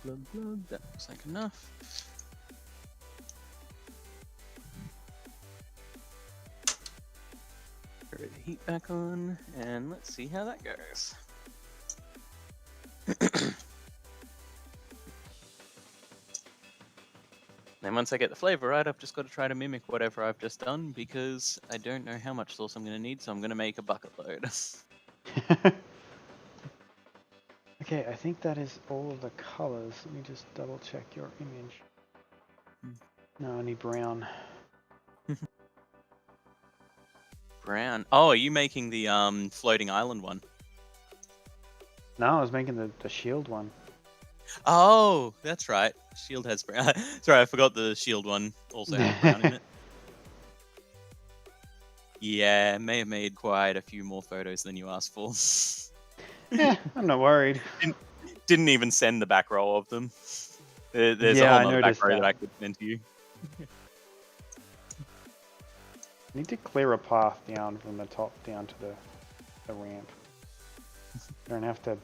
Glug, glug, that looks like enough. Throw the heat back on, and let's see how that goes. Then once I get the flavor right, I've just got to try to mimic whatever I've just done, because I don't know how much sauce I'm going to need, so I'm going to make a bucket load. Okay, I think that is all of the colors. Let me just double check your image. No, I need brown. Brown. Oh, are you making the floating island one? No, I was making the shield one. Oh, that's right. Shield has brown. Sorry, I forgot the shield one also had brown in it. Yeah, may have made quite a few more photos than you asked for. Yeah, I'm not worried. Didn't even send the back row of them. There's Yeah, a whole other back row that I could send to you. I need to clear a path down from the top down to the ramp. I don't have to...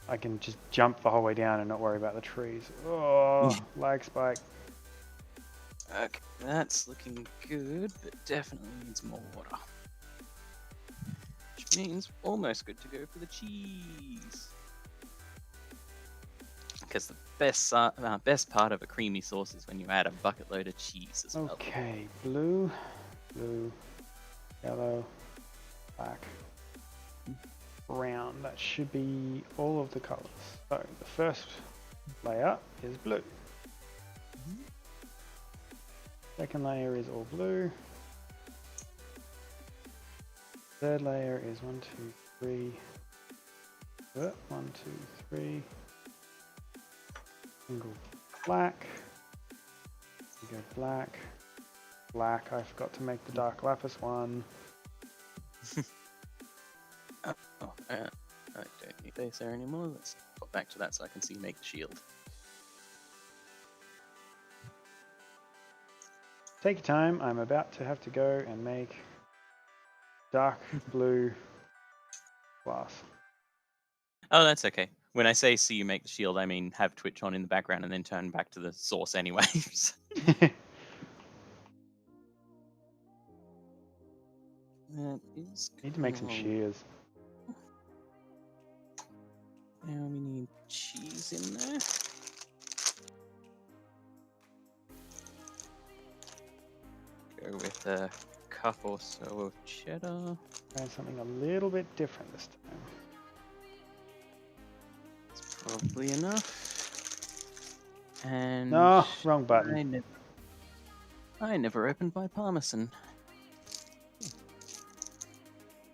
I can just jump the whole way down and not worry about the trees. Oh, lag spike. Okay, that's looking good, but definitely needs more water. Which means almost good to go for the cheese. Because the best part of a creamy sauce is when you add a bucket load of cheese as well. Okay, blue, yellow, black, brown. That should be all of the colors. So the first layer is blue. Second layer is all blue. Third layer is 1, 2, 3. 1, 2, 3. Single black. We go black. Black. I forgot to make the dark lapis one. I don't need base there anymore. Let's pop back to that so I can see you make the shield. Take your time. I'm about to have to go and make dark blue glass. Oh, that's okay. When I say see you make the shield, I mean have Twitch on in the background and then turn back to the source anyways. That is Need to make some shears. Now we need cheese in there. Go with a cup or so of cheddar. Try something a little bit different this time. It's probably enough. And No, wrong button. I never opened my parmesan.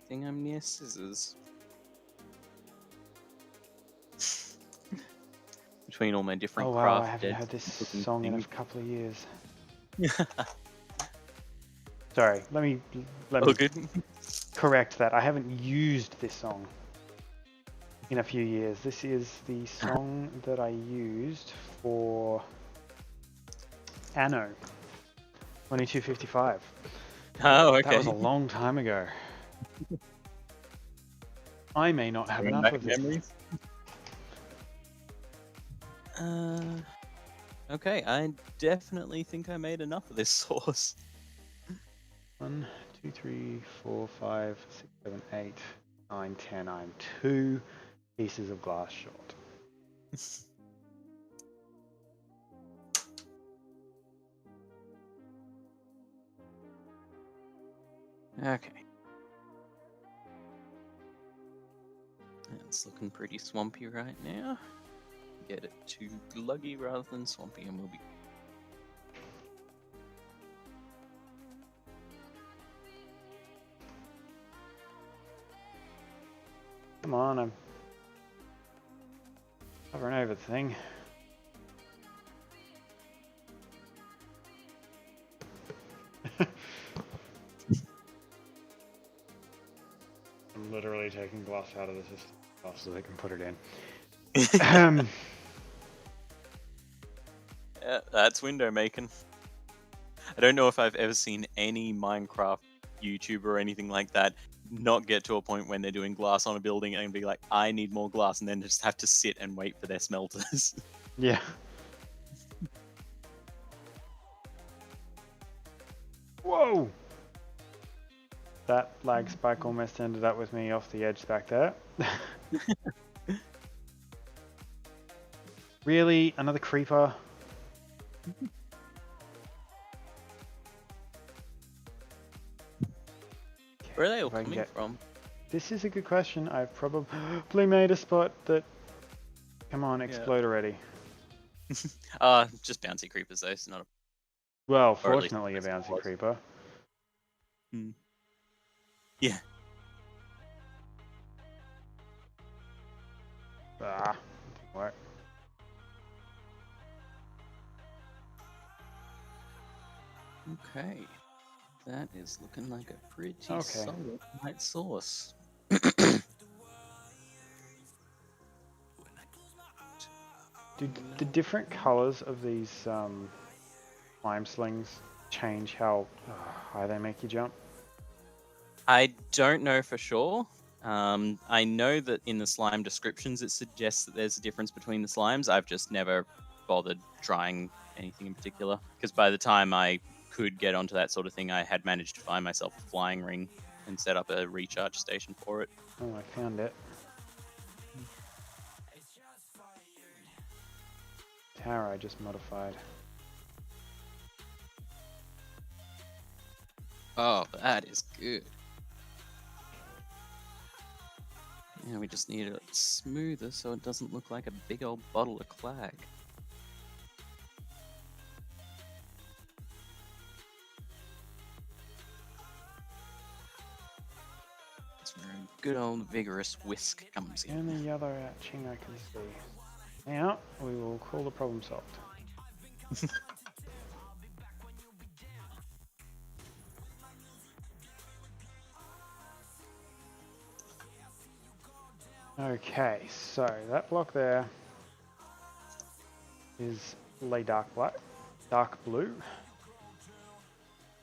Think I'm near scissors. Between all my different Oh wow, craft I haven't dead heard this looking song in a things. couple of years. Sorry, let me Oh, good. correct that. I haven't used this song in a few years. This is the song that I used for Anno 2255. Oh, okay. That was a long time ago. I may not have enough of this. Memories. Okay, I definitely think I made enough of this sauce. 1, 2, 3, 4, 5, 6, 7, 8, 9, 10. I'm 2 pieces of glass short. Okay. It's looking pretty swampy right now. Get it to gluggy rather than swampy and we'll be... Come on, I'm hovering over the thing. I'm literally taking glass out of the system so they can put it in. Yeah, that's window making. I don't know if I've ever seen any Minecraft YouTuber or anything like that not get to a point when they're doing glass on a building and be like, I need more glass, and then just have to sit and wait for their smelters. Yeah. Whoa! That lag spike almost ended up with me off the edge back there. Really? Another creeper? Where are they all coming from? This is a good question. I've probably made a spot that... Come on, explode already. Just bouncy creepers though, it's not a... Well, fortunately a bouncy creeper. Hmm. Yeah. Ah, didn't work. Okay. That is looking like a pretty solid white sauce. Do the different colors of these slime slings change how high they make you jump? I don't know for sure. I know that in the slime descriptions it suggests that there's a difference between the slimes. I've just never bothered trying anything in particular, because by the time I could get onto that sort of thing, I had managed to find myself a flying ring and set up a recharge station for it. Oh, I found it. Tower I just modified. Oh, that is good. Yeah, we just need it smoother so it doesn't look like a big old bottle of clag. That's where a good old vigorous whisk comes The in. only other etching I can see. Now we will call the problem solved. Okay, so that block there is lay dark blue,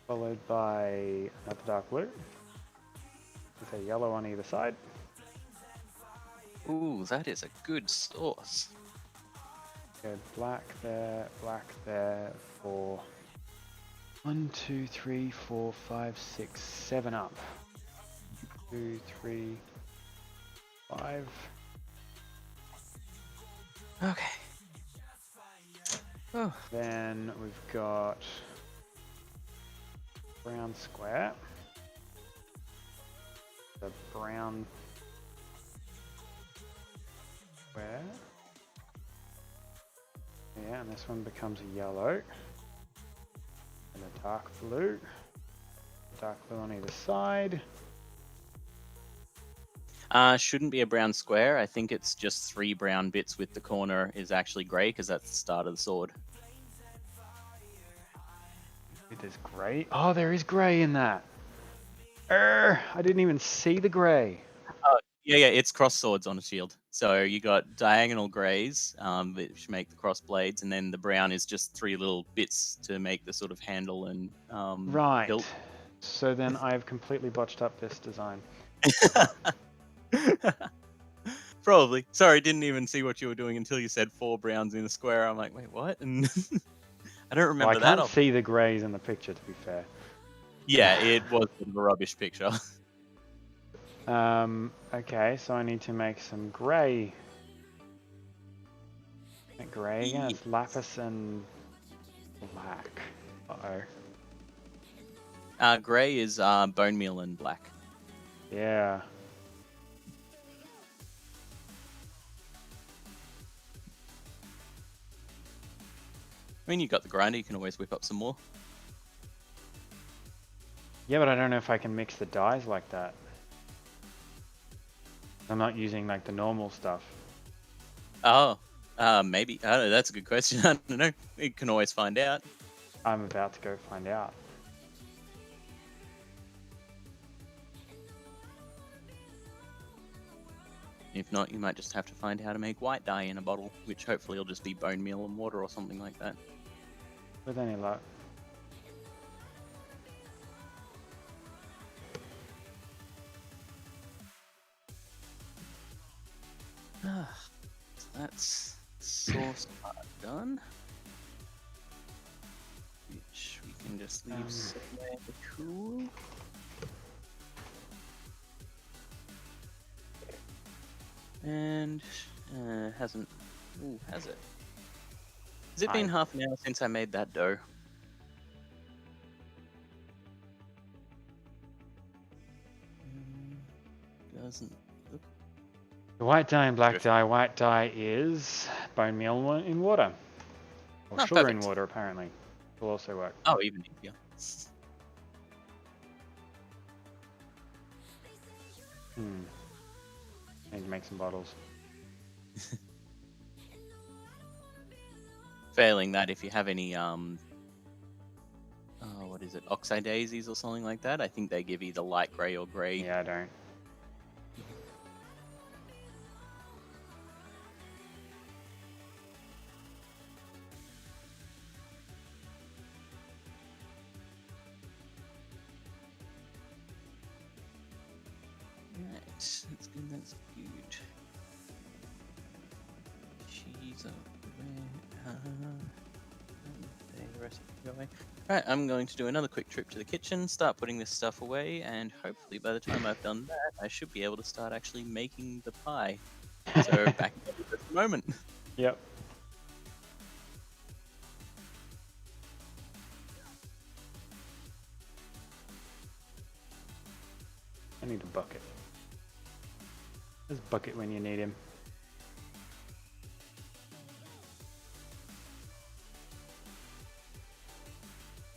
followed by another dark blue with a yellow on either side. Ooh, that is a good sauce. Go black there for 1, 2, 3, 4, 5, 6, 7 up. 2, 3, 5. Okay. Oh. Then we've got brown square. The brown square. Yeah, and this one becomes a yellow. And a dark blue. Dark blue on either side. Shouldn't be a brown square. I think it's just 3 brown bits with the corner is actually grey because that's the start of the sword. It is grey. Oh, there is grey in that. I didn't even see the grey. Yeah, it's cross swords on a shield. So you got diagonal greys, which make the cross blades, and then the brown is just 3 little bits to make the sort of handle and Right. hilt. So then I've completely botched up this design. Probably. Sorry, didn't even see what you were doing until you said 4 browns in a square. I'm like, wait, what? And I don't remember Well, I that. can't see the greys in the picture, to be fair. Yeah, it was a rubbish picture. Okay, so I need to make some grey. Grey again. It's lapis and black. Uh-oh. Grey is bone meal and black. Yeah. I mean, you got the grinder. You can always whip up some more. Yeah, but I don't know if I can mix the dyes like that. I'm not using like the normal stuff. Oh, maybe. I don't know. That's a good question. I don't know. You can always find out. I'm about to go find out. If not, you might just have to find how to make white dye in a bottle, which hopefully will just be bone meal and water or something like that. With any luck. That's source part done. Which we can just leave somewhere cool. And hasn't. Ooh, has it? Has it been half an hour since I made that dough? Doesn't look. The white dye and black dye. White dye is bone meal in water. Or sugar perfect. in water, apparently. Will also work. Oh, even easier. Need to make some bottles. Failing that, if you have any what is it, oxide daisies or something like that, I think they give either light grey or grey. Yeah, I don't. Right, that's good, that's good. Cheese over the rest of it away. Right, I'm going to do another quick trip to the kitchen, start putting this stuff away, and hopefully by the time I've done that, I should be able to start actually making the pie. So back in just a moment. Yep. I need a bucket. There's a bucket when you need him.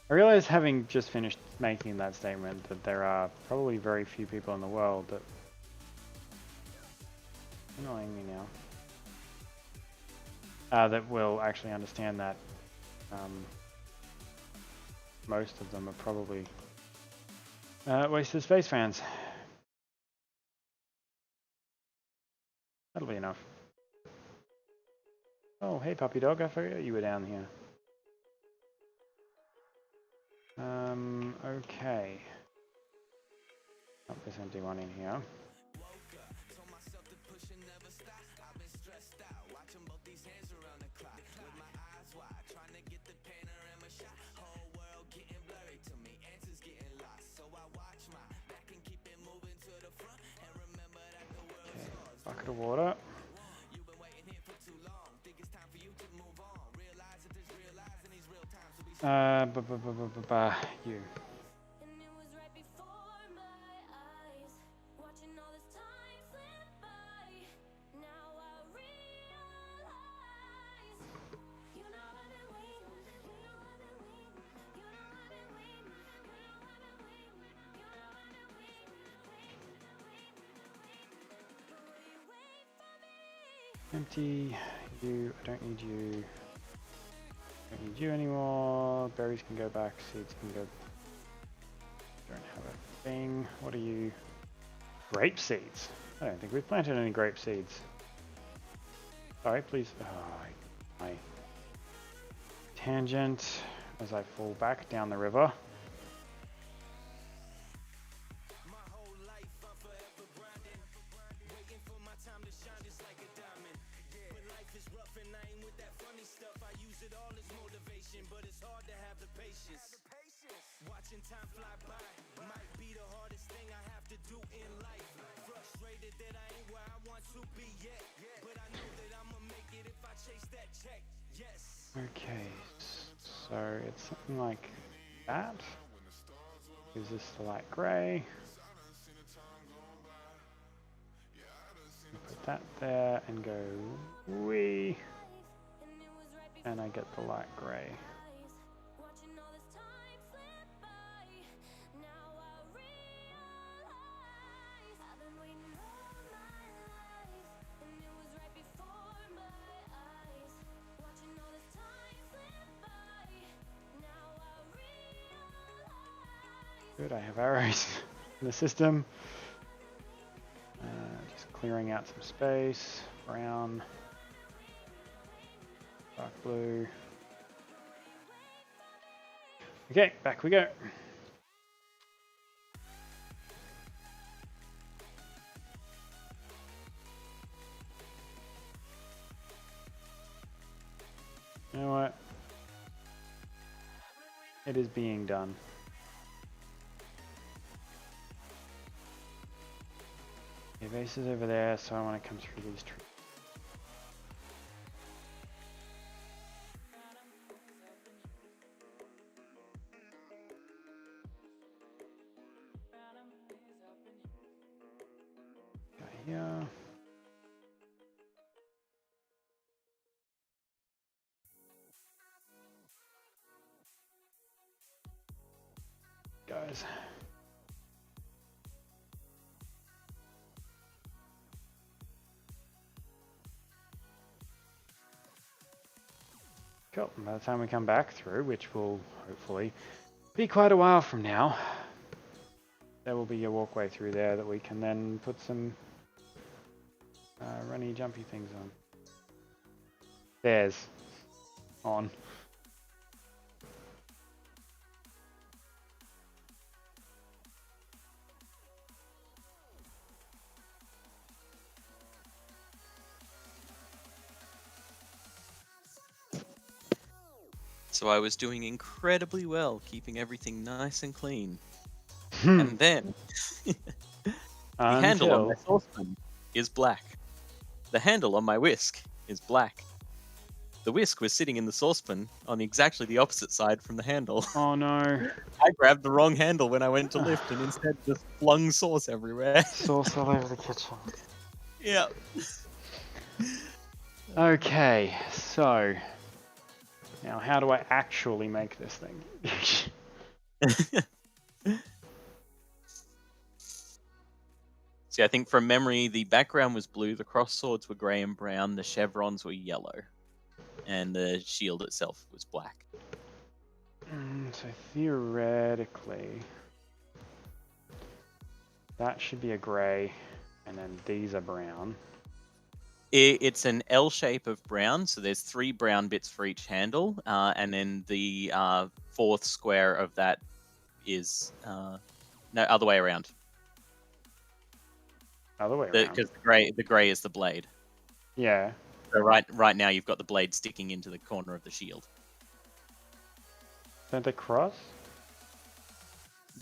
I realize, having just finished making that statement, that there are probably very few people in the world that... Annoying me now. That will actually understand that. Most of them are probably wasted space fans. That'll be enough. Oh, hey puppy dog, I forgot you were down here. Okay. Oh, there's an empty one in here. Okay, bucket of water. You. Empty. You. I don't need you. Don't need you anymore. Berries can go back. Seeds can go. Don't have a thing. What are you? Grape seeds. I don't think we've planted any grape seeds. Sorry, please. Oh, my tangent as I fall back down the river. Okay, so it's something like that. Gives us the light grey. Put that there and go wee, and I get the light grey. Good, I have arrows in the system. Just clearing out some space. Brown, dark blue. Okay, back we go. You know what? It is being done. The base is over there, so I want to come through these trees. Go here. Guys. Cool. And by the time we come back through, which will hopefully be quite a while from now, there will be a walkway through there that we can then put some runny, jumpy things on. There's on. So I was doing incredibly well, keeping everything nice and clean. And then the handle on my saucepan is black. The handle on my whisk is black. The whisk was sitting in the saucepan on exactly the opposite side from the handle. Oh no. I grabbed the wrong handle when I went to lift and instead just flung sauce everywhere. Sauce all over the kitchen. Yeah. Okay, so now how do I actually make this thing? See, I think from memory, the background was blue, the cross swords were grey and brown, the chevrons were yellow, and the shield itself was black. So theoretically, that should be a grey, and then these are brown. It's an L shape of brown, so there's 3 brown bits for each handle, and then the 4th square of that is no, other way around. Other way around. Because the grey is the blade. Yeah. So right now you've got the blade sticking into the corner of the shield. Don't they cross?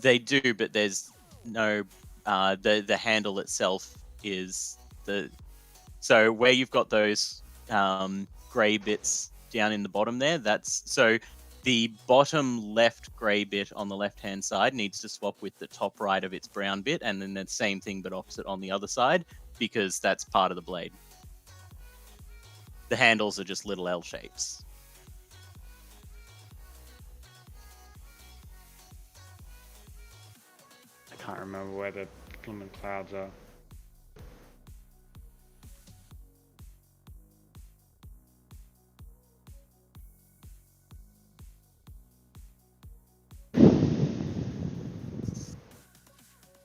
They do, but there's no the handle itself is the. So where you've got those grey bits down in the bottom there, so the bottom left grey bit on the left-hand side needs to swap with the top right of its brown bit, and then the same thing but opposite on the other side, because that's part of the blade. The handles are just little L shapes. I can't remember where the Flumen clouds are.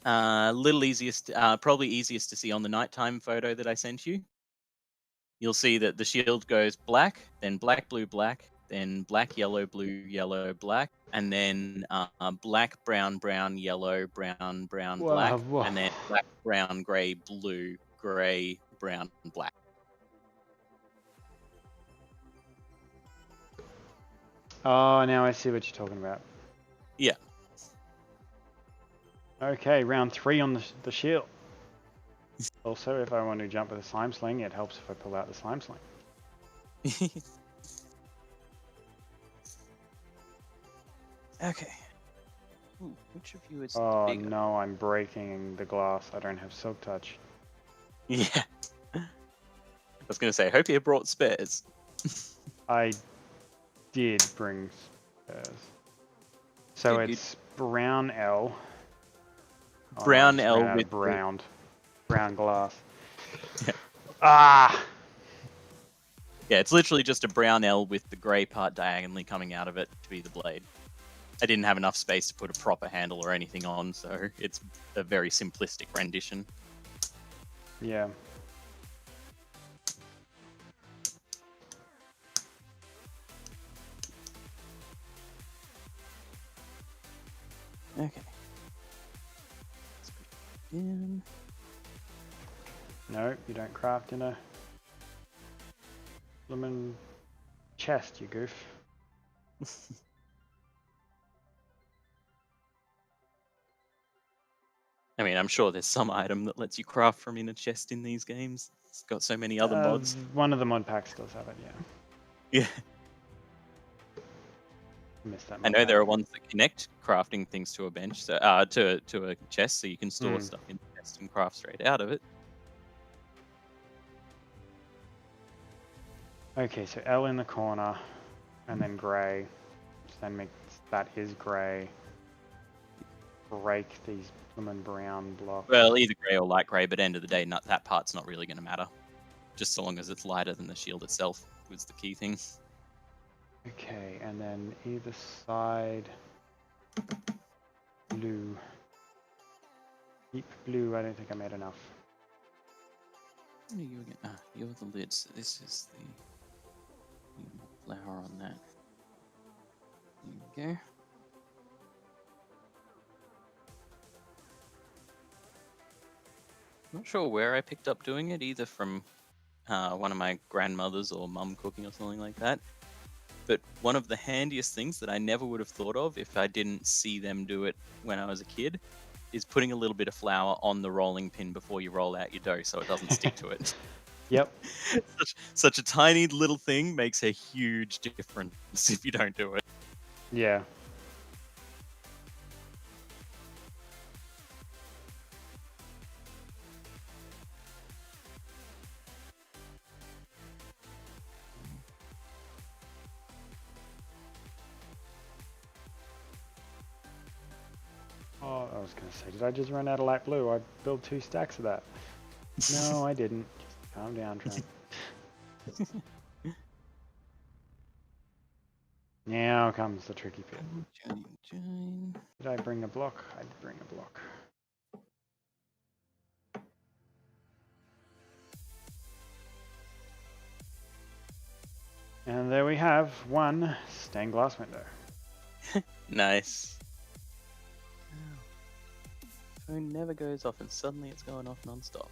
Little easiest, probably easiest to see on the nighttime photo that I sent you. You'll see that the shield goes black, then black, blue, black, then black, yellow, blue, yellow, black, and then black, brown, brown, yellow, brown, brown, black, Whoa. and then black, brown, grey, blue, grey, brown, and black. Oh, now I see what you're talking about. Yeah. Okay, round 3 on the shield. Also, if I want to jump with a slime sling, it helps if I pull out the slime sling. Okay. Ooh, which of you is Oh bigger? no, I'm breaking the glass. I don't have silk touch. Yeah. I was going to say, I hope you brought spares. I did bring spares. So Good, it's brown L. Oh, brown no, I just ran L out with of brown glass. Yeah. Ah! Yeah, it's literally just a brown L with the grey part diagonally coming out of it to be the blade. I didn't have enough space to put a proper handle or anything on, so it's a very simplistic rendition. Yeah. Okay. Let's put it in. No, you don't craft in a lemon chest, you goof. I mean, I'm sure there's some item that lets you craft from in a chest in these games. It's got so many other mods. One of the mod packs does have it, yeah. Yeah. Missed that I mod know pack. there are ones that connect crafting things to a bench, so to a chest, so you can store stuff in the chest and craft straight out of it. Okay, so L in the corner, and then grey. Then makes that is grey. Break these lemon brown blocks. Well, either grey or light grey, but end of the day, that part's not really going to matter. Just so long as it's lighter than the shield itself was the key thing. Okay, and then either side blue. Deep blue, I don't think I made enough. What are you again? You're the lid, so this is the flower on that. There you go. Not sure where I picked up doing it, either from one of my grandmothers or mum cooking or something like that. But one of the handiest things that I never would have thought of if I didn't see them do it when I was a kid is putting a little bit of flour on the rolling pin before you roll out your dough so it doesn't stick to it. Yep. Such a tiny little thing makes a huge difference if you don't do it. Yeah. Oh, I was going to say, did I just run out of light blue? I built 2 stacks of that. No, I didn't. Just calm down, Trent. Now comes the tricky bit. Did I bring a block? I did bring a block. And there we have one stained glass window. Nice. Phone never goes off and suddenly it's going off non-stop.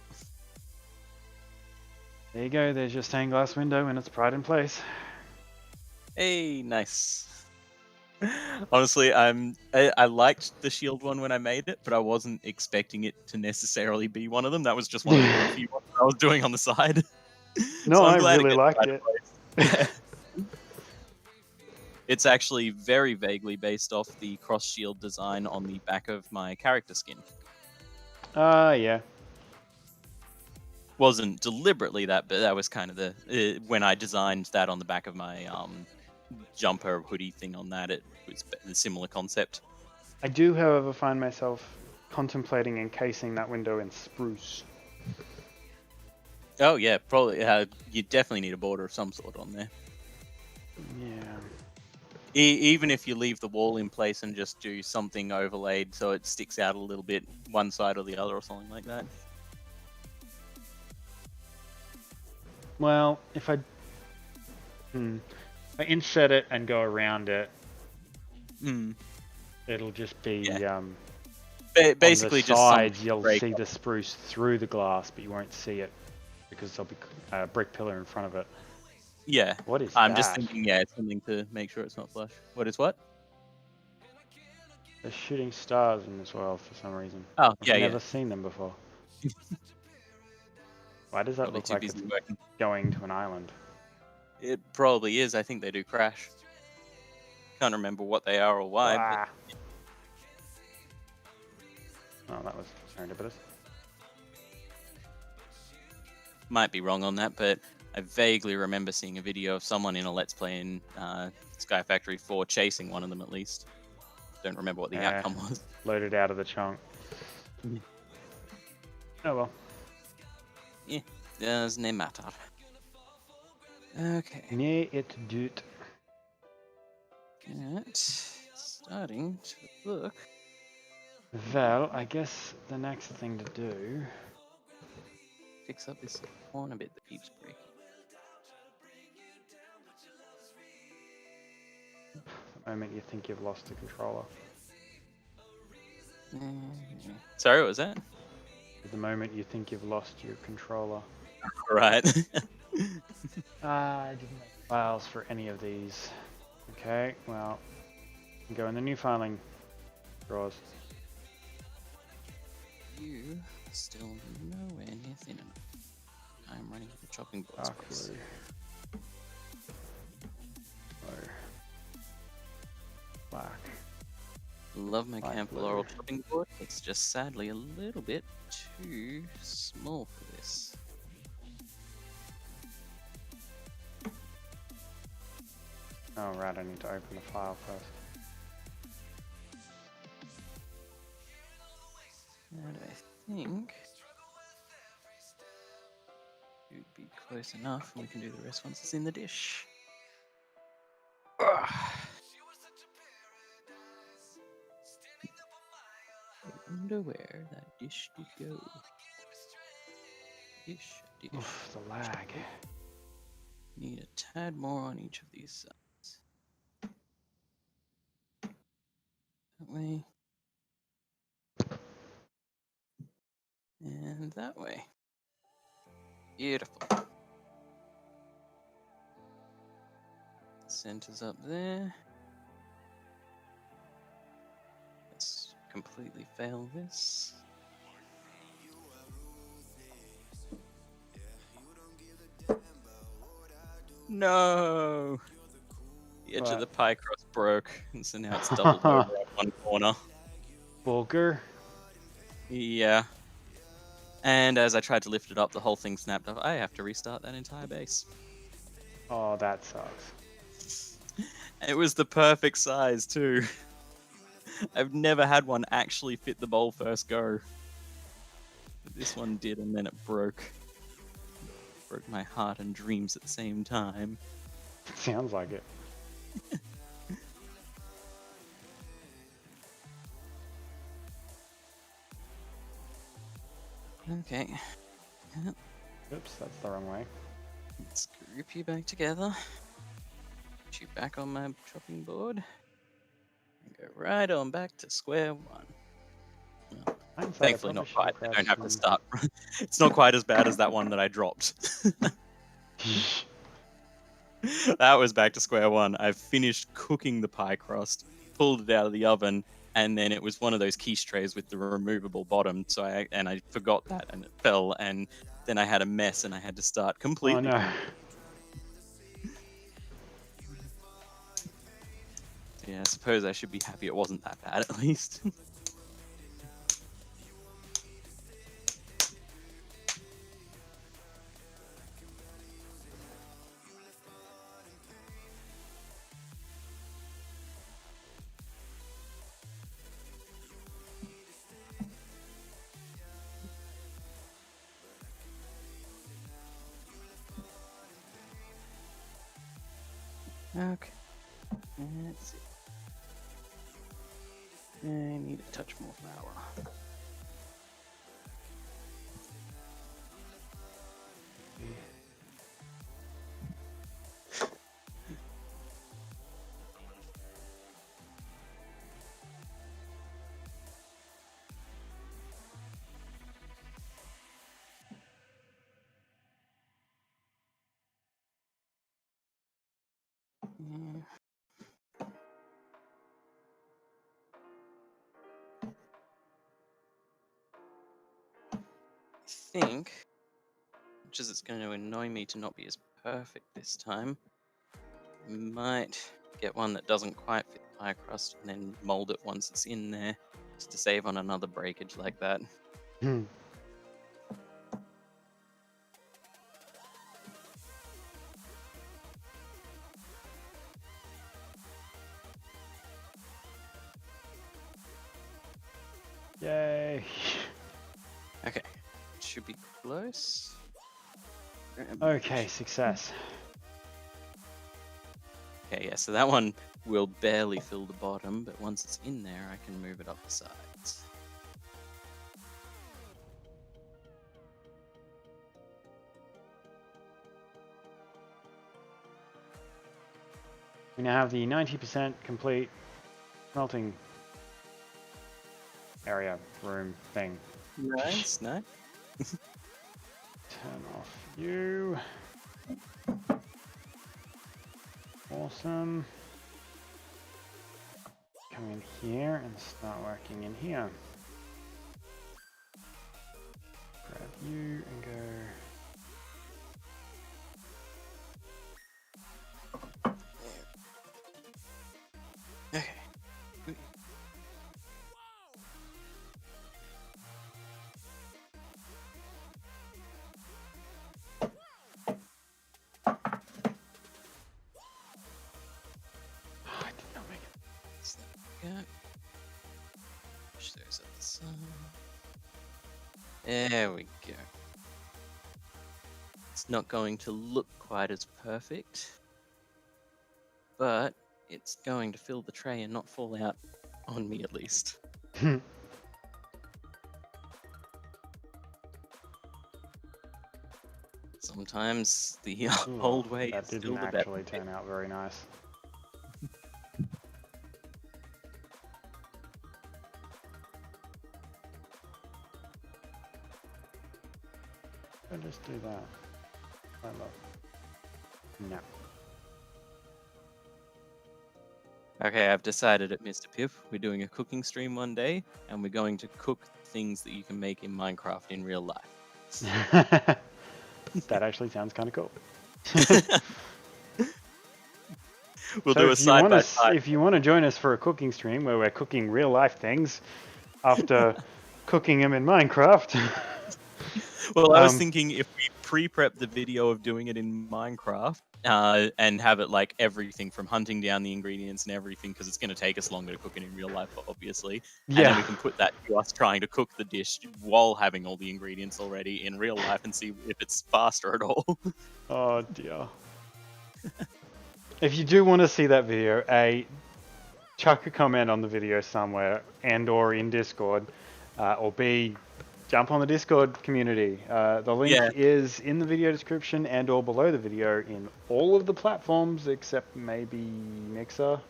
There you go, there's your stained glass window in its pride and place. Hey, nice. Honestly, I liked the shield one when I made it, but I wasn't expecting it to necessarily be one of them. That was just one of the goofy ones I was doing on the side. No, So I'm I glad really liked it. it. It's actually very vaguely based off the cross shield design on the back of my character skin. Yeah. Wasn't deliberately that, but that was kind of the when I designed that on the back of my jumper hoodie thing on that, it was a similar concept. I do, however, find myself contemplating encasing that window in spruce. Oh yeah, probably. You definitely need a border of some sort on there. Yeah. Even if you leave the wall in place and just do something overlaid so it sticks out a little bit, one side or the other, or something like that. Well, if I inset it and go around it, it'll just be on basically the just sides. You'll break see the spruce through the glass, but you won't see it because there'll be a brick pillar in front of it. Yeah. What is I'm that? just thinking, it's something to make sure it's not flush. What is what? There's shooting stars in this world for some reason. Oh, I've never seen them before. Why does that Probably look too like busy it's working. going to an island? It probably is. I think they do crash. Can't remember what they are or why. But... Oh, that was serendipitous. Might be wrong on that, but I vaguely remember seeing a video of someone in a Let's Play in SkyFactory 4 chasing one of them at least. Don't remember what the outcome was. Loaded out of the chunk. Oh well. Yeah, doesn't matter. Okay. Nee, it doet. Starting to look. Well, I guess the next thing to do... Fix up this corner bit that keeps breaking. The moment you think you've lost the controller. Sorry, what was that? The moment you think you've lost your controller. Right. I didn't make files for any of these. Okay, well, go in the new filing drawers. You still nowhere near thin enough. I'm running the chopping board space. Black. Love my Black Camp blue. Laurel chopping board. It's just sadly a little bit too small for this. Oh right, I need to open the file first. And I think you'd be close enough, and we can do the rest once it's in the dish. I wonder where that dish did go. Dish. Oof, the lag. Need a tad more on each of these sides. That way. And that way. Beautiful. Center's up there. Let's completely fail this. No! The edge of the pie crust broke, and so now it's doubled over on one corner. Bulgur? Yeah. And as I tried to lift it up, the whole thing snapped off. I have to restart that entire base. Oh, that sucks. It was the perfect size, too. I've never had one actually fit the bowl first go. But this one did, and then it broke. Broke my heart and dreams at the same time. Sounds like it. Okay. Yep. Oops, that's the wrong way. Let's group you back together. Put you back on my chopping board. And go right on back to square one. Well, thankfully not quite. I don't have to start. It's not quite as bad as that one that I dropped. That was back to square one. I finished cooking the pie crust, pulled it out of the oven, and then it was one of those quiche trays with the removable bottom. So I forgot that, and it fell, and then I had a mess, and I had to start completely. Oh no. Yeah, I suppose I should be happy it wasn't that bad at least. Okay. That's it. I need a touch more flour. Yeah. I think, much as it's going to annoy me to not be as perfect this time, I might get one that doesn't quite fit the pie crust and then mold it once it's in there, just to save on another breakage like that. Yay. Okay, should be close. Okay, success. Okay, yeah, so that one will barely fill the bottom, but once it's in there, I can move it up the sides. We now have the 90% complete smelting area, room, thing. Nice, nice. Turn off you. Awesome. Come in here and start working in here. Grab you and go. Okay. I did not make it. So there we go. Push those up the side. There we go. It's not going to look quite as perfect, but it's going to fill the tray and not fall out on me at least. Sometimes the old way That is still didn't the better actually way. turn out very nice. I'll just do that. I love. No. Okay, I've decided at Mr. Pip, we're doing a cooking stream one day, and we're going to cook things that you can make in Minecraft in real life. That actually sounds kind of cool. We'll So do a if you want to, side-by-side. if you want to join us for a cooking stream where we're cooking real life things after cooking them in Minecraft. Well, I was thinking if we pre-prep the video of doing it in Minecraft and have it like everything from hunting down the ingredients and everything, because it's going to take us longer to cook it in real life, obviously. And then we can put that to us trying to cook the dish while having all the ingredients already in real life and see if it's faster at all. Oh dear. If you do want to see that video, chuck a comment on the video somewhere and or in Discord, or B, jump on the Discord community. The link is in the video description and or below the video in all of the platforms except maybe Mixer.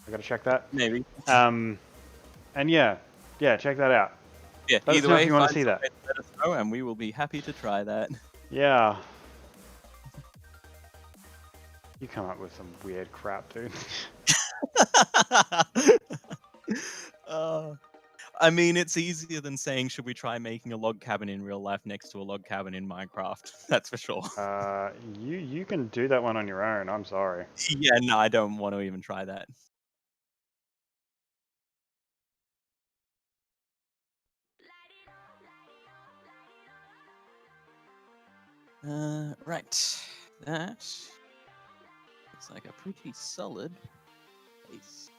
I gotta check that. Maybe. And yeah, check that out. Yeah, Let us either know way, if you want to find see that. somewhere to let us know and we will be happy to try that. Yeah. You come up with some weird crap, dude. I mean, it's easier than saying, should we try making a log cabin in real life next to a log cabin in Minecraft? That's for sure. You can do that one on your own. I'm sorry. Yeah, no, I don't want to even try that. Right. That looks like a pretty solid base.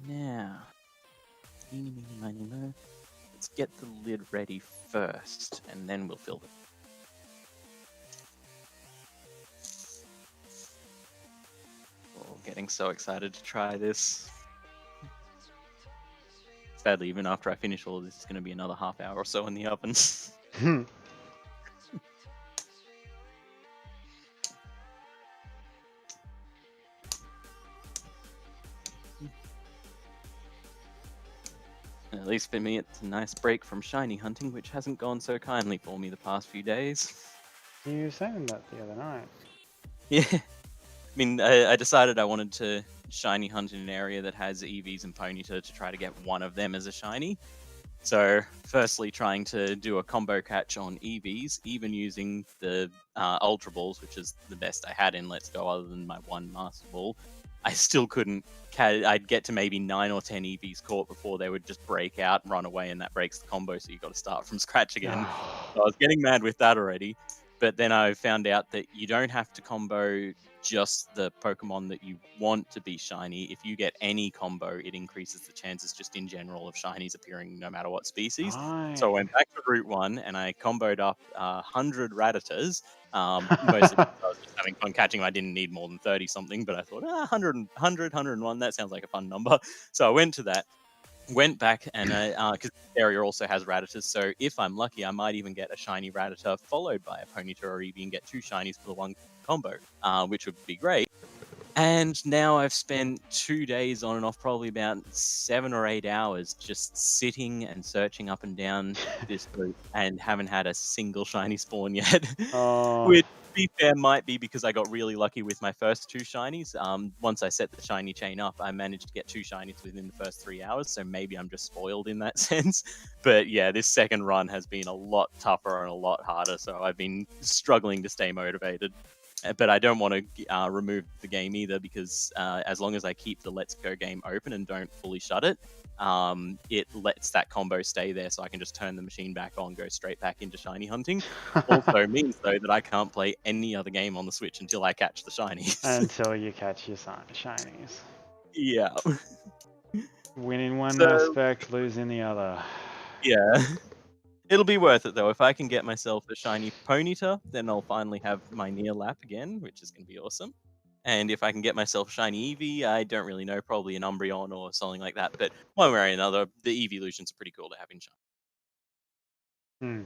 Now, eeny, meeny, miny, mo. Let's get the lid ready first, and then we'll fill it. Getting so excited to try this. Sadly, even after I finish all of this, it's going to be another half hour or so in the oven. At least for me, it's a nice break from shiny hunting, which hasn't gone so kindly for me the past few days. You were saying that the other night. Yeah. I mean, I decided I wanted to shiny hunt in an area that has EVs and Ponyta to try to get one of them as a shiny. So, firstly, trying to do a combo catch on EVs, even using the Ultra Balls, which is the best I had in Let's Go other than my one Master Ball. I still couldn't. I'd get to maybe 9 or 10 EVs caught before they would just break out, run away, and that breaks the combo, so you got to start from scratch again. So I was getting mad with that already. But then I found out that you don't have to combo just the Pokemon that you want to be shiny. If you get any combo, it increases the chances just in general of shinies appearing no matter what species. Right. So I went back to Route 1 and I comboed up 100 Rattatas. Mostly because I was just having fun catching them. I didn't need more than 30 something, but I thought 101, that sounds like a fun number. So I went to that. Went back and because the area also has Rattatas, so if I'm lucky, I might even get a shiny Rattata followed by a Ponyta, or even get 2 shinies for the one combo, which would be great. And now I've spent 2 days on and off, probably about 7 or 8 hours, just sitting and searching up and down this route, and haven't had a single shiny spawn yet. Which, to be fair, might be because I got really lucky with my first 2 shinies. Once I set the shiny chain up, I managed to get 2 shinies within the first 3 hours, so maybe I'm just spoiled in that sense. But yeah, this second run has been a lot tougher and a lot harder, so I've been struggling to stay motivated. But I don't want to remove the game either, because as long as I keep the Let's Go game open and don't fully shut it, it lets that combo stay there, so I can just turn the machine back on, go straight back into shiny hunting. Also means, though, that I can't play any other game on the Switch until I catch the shinies. Until you catch your shinies. Yeah. Win in one aspect, lose in the other. Yeah. It'll be worth it, though. If I can get myself a shiny Ponyta, then I'll finally have my near lap again, which is going to be awesome. And if I can get myself a shiny Eevee, I don't really know, probably an Umbreon or something like that. But one way or another, the Eeveelutions are pretty cool to have in shiny.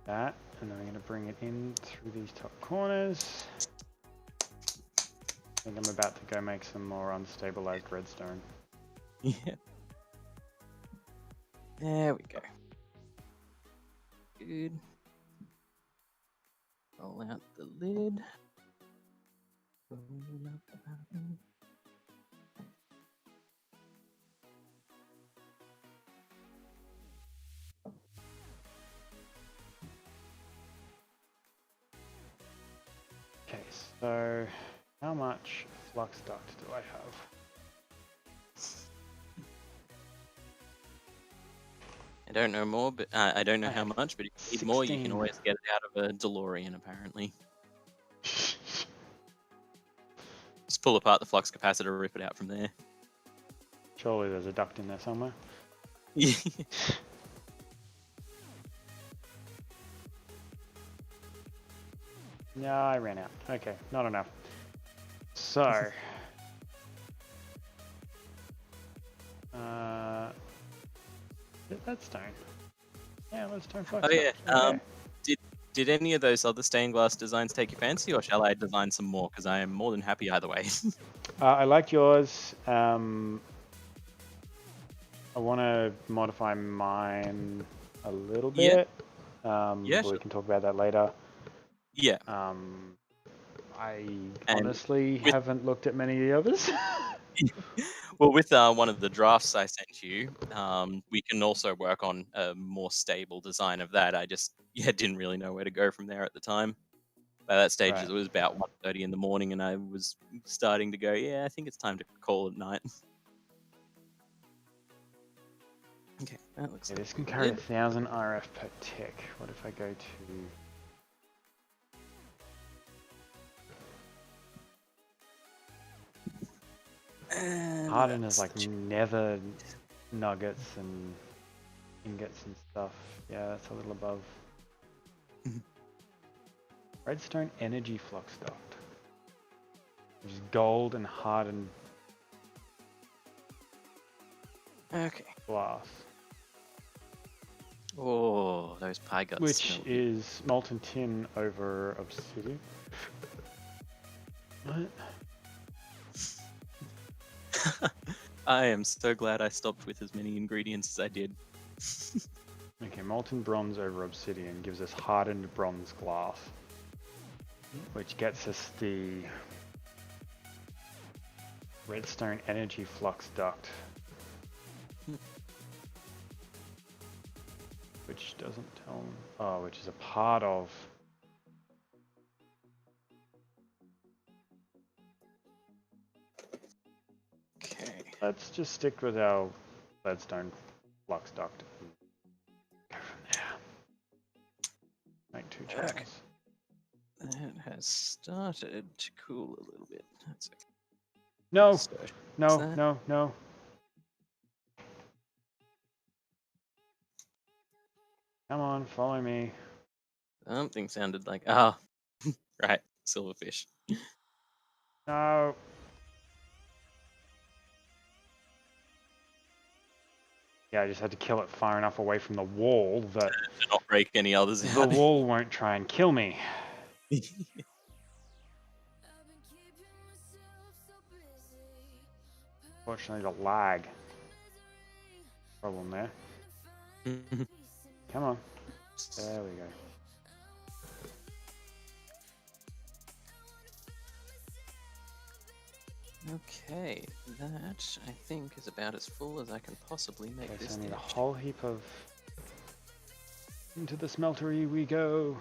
That, and then we're going to bring it in through these top corners. I think I'm about to go make some more unstabilized redstone. Yeah. There we go. Good. Roll out the lid. Okay, so how much flux duct do I have? I don't know more, but I don't know how much. But if you need more, you can always get it out of a DeLorean, apparently. Just pull apart the flux capacitor, rip it out from there. Surely there's a duct in there somewhere. Yeah. No, I ran out. Okay, not enough. So, that's stone. Yeah, let's stone flux. Oh yeah. Okay. Did any of those other stained glass designs take your fancy, or shall I design some more? Because I am more than happy either way. I like yours. I want to modify mine a little bit. Yeah, but sure. we can talk about that later. Yeah. I honestly haven't looked at many of the others. Well, with one of the drafts I sent you, we can also work on a more stable design of that. I just didn't really know where to go from there at the time. By that stage, It was about 1:30 in the morning, and I was starting to go, yeah, I think it's time to call it night. Okay, that looks like this can carry 1,000 RF per tick. What if I go to... Harden is like nether nuggets and ingots and stuff. Yeah, that's a little above. Redstone energy flux duct, which is gold and hardened Okay. glass, Oh, those pie guts. which smell good. is molten tin over obsidian. What? I am so glad I stopped with as many ingredients as I did. Okay, molten bronze over obsidian gives us hardened bronze glass, which gets us the redstone energy flux duct, which doesn't tell. Oh, which is a part of. Okay. Let's just stick with our redstone flux duct. Go from there. Make 2 channels. Okay. That has started to cool a little bit. That's okay. No, So, no, that? no, no. Come on, follow me. Something sounded like right, silverfish. No. Yeah, I just had to kill it far enough away from the wall that To not break any others the out. wall won't try and kill me. Fortunately, the lag problem there. Come on. There we go. Okay, that I think is about as full as I can possibly make Okay, this. so I need a dish. whole heap of... Into the smeltery we go.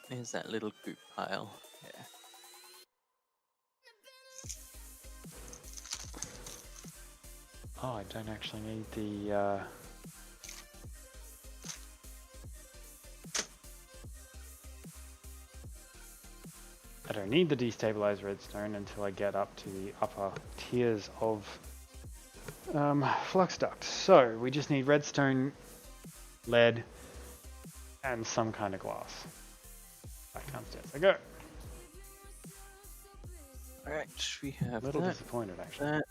There's that little goop pile. Yeah. Oh, I don't actually need the... I don't need the destabilized redstone until I get up to the upper tiers of flux duct. So we just need redstone, lead, and some kind of glass. Back downstairs I go. Alright, we have A little that. disappointed actually.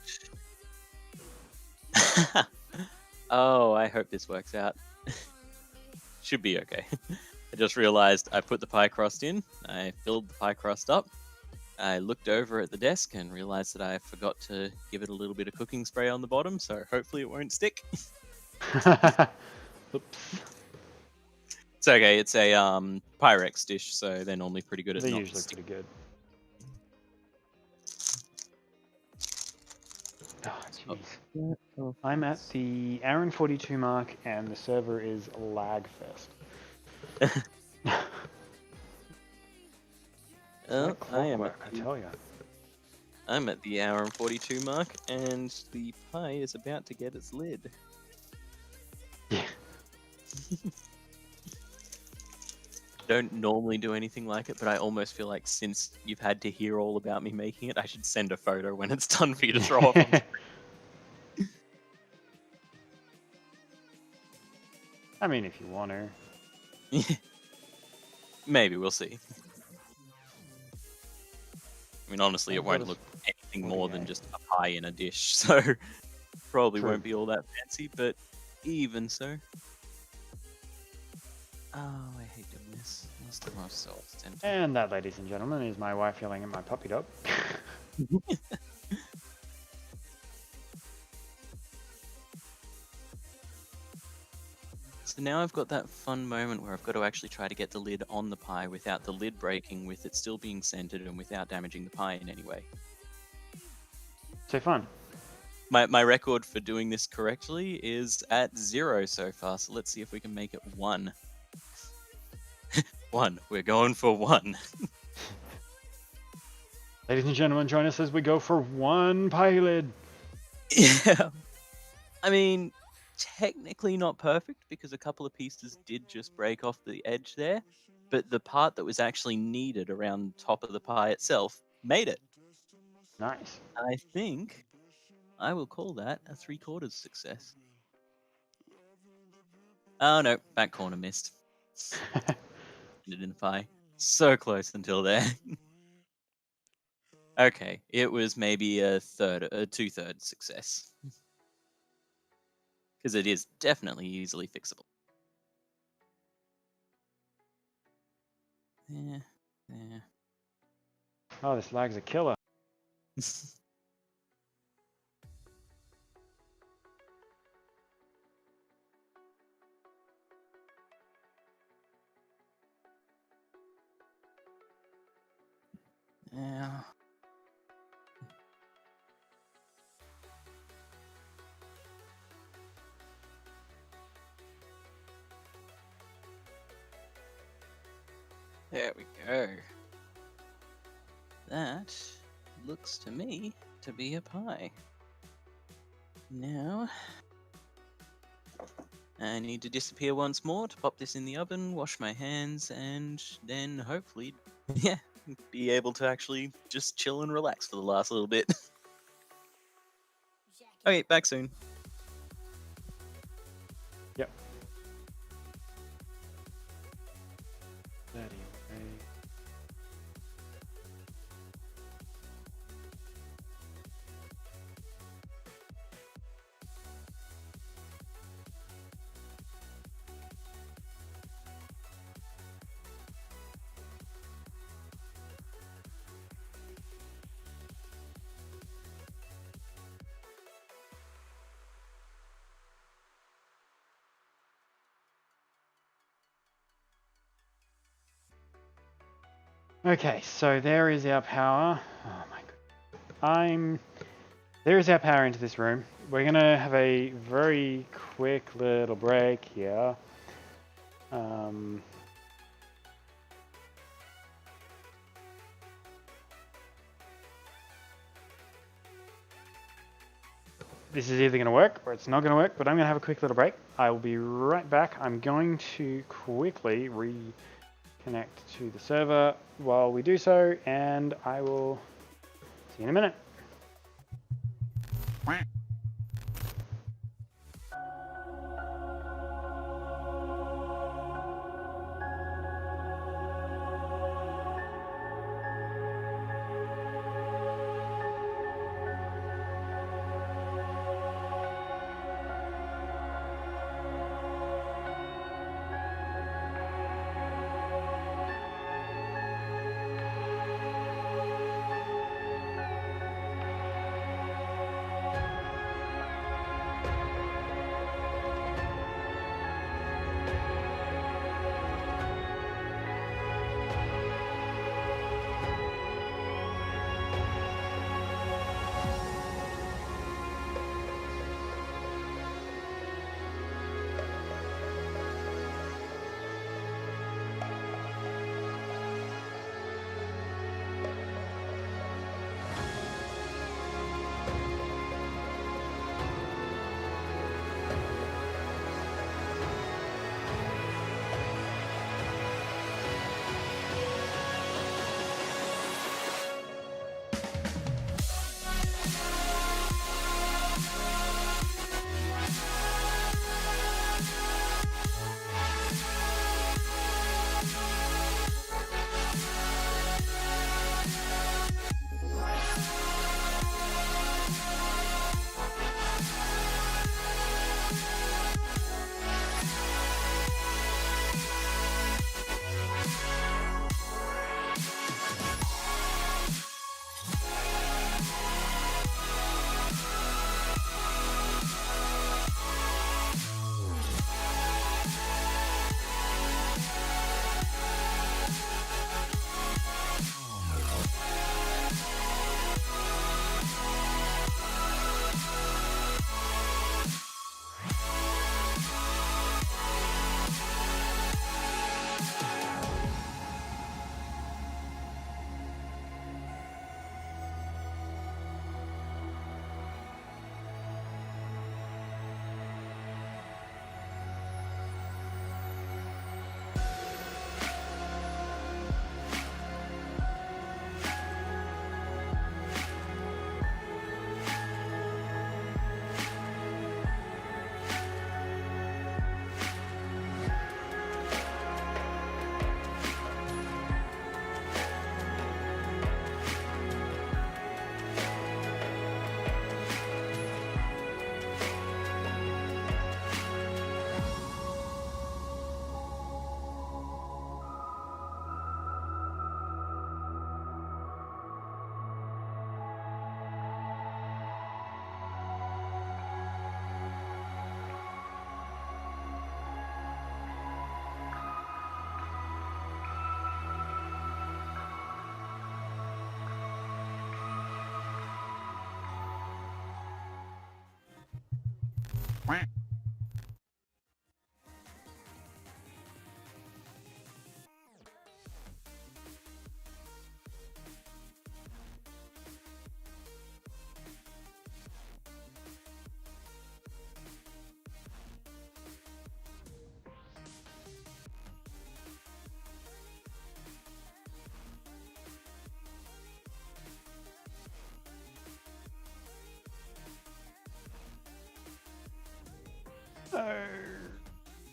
That. Oh, I hope this works out. Should be okay. I just realized I put the pie crust in, I filled the pie crust up, I looked over at the desk and realized that I forgot to give it a little bit of cooking spray on the bottom, so hopefully it won't stick. Oops. It's okay, it's a Pyrex dish, so they're normally pretty good at They're not usually sticking. pretty good. Oh, jeez. I'm at the Aaron 42 mark and the server is lagfest. Oh, I am Clockwork, I tell ya. I'm at the hour and 42 mark, and the pie is about to get its lid. Yeah. Don't normally do anything like it, but I almost feel like since you've had to hear all about me making it, I should send a photo when it's done for you to throw off on screen. I mean, if you want to. Maybe, we'll see. I mean, honestly, it won't look anything more than just a pie in a dish, so probably True. won't be all that fancy, but even so. Oh, I hate doing this. It's the most self-centered. And that, ladies and gentlemen, is my wife yelling at my puppy dog. So now I've got that fun moment where I've got to actually try to get the lid on the pie without the lid breaking, with it still being centered and without damaging the pie in any way. So fun. My record for doing this correctly is at 0 so far, so let's see if we can make it 1. 1. We're going for 1. Ladies and gentlemen, join us as we go for 1 pie lid. Yeah. I mean, technically not perfect because a couple of pieces did just break off the edge there, but the part that was actually needed around top of the pie itself made it. Nice. I think I will call that a 3/4 success. Oh no, back corner missed. Ended in the pie. So close until there. Okay, it was maybe a 2/3 success. Because it is definitely easily fixable. Yeah, yeah. Oh, this lag's a killer. Yeah. There we go. That looks to me to be a pie. Now, I need to disappear once more to pop this in the oven, wash my hands, and then hopefully, yeah, be able to actually just chill and relax for the last little bit. Okay, back soon. Yep. Anyway. Okay, so there is our power. Oh my god. There is our power into this room. We're gonna have a very quick little break here. This is either going to work or it's not going to work, but I'm going to have a quick little break. I will be right back. I'm going to quickly reconnect to the server while we do so, and I will see you in a minute.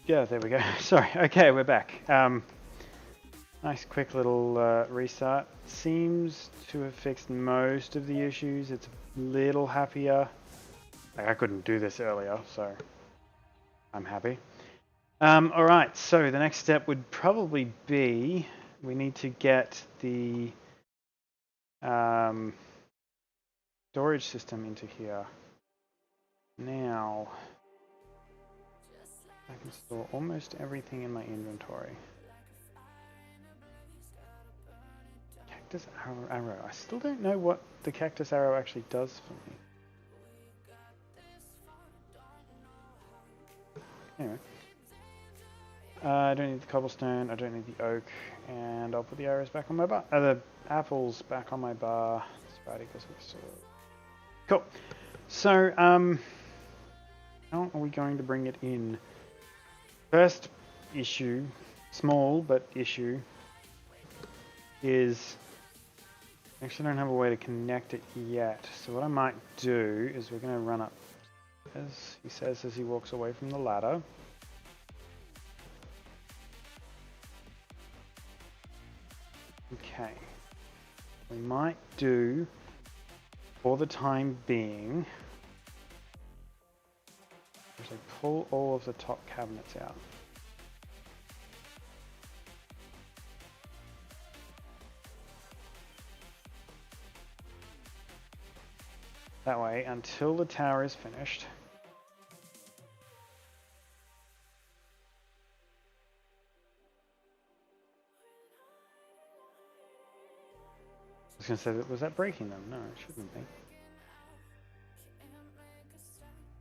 Yeah, there we go. Sorry. Okay, we're back. Nice quick little restart. Seems to have fixed most of the issues. It's a little happier. Like, I couldn't do this earlier, so I'm happy. Alright, so the next step would probably be we need to get the storage system into here. Now, I can store almost everything in my inventory. Cactus arrow. I still don't know what the cactus arrow actually does for me. Anyway. I don't need the cobblestone, I don't need the oak, and I'll put the arrows back on my bar. The apples back on my bar. Sprouty because we're so... Cool. So, how are we going to bring it in? First issue, small but issue, is I actually don't have a way to connect it yet. So what I might do is we're going to run up, as he says as he walks away from the ladder. Okay. We might do, for the time being, actually pull all of the top cabinets out. That way, until the tower is finished, I was going to say, was that breaking them? No, it shouldn't be.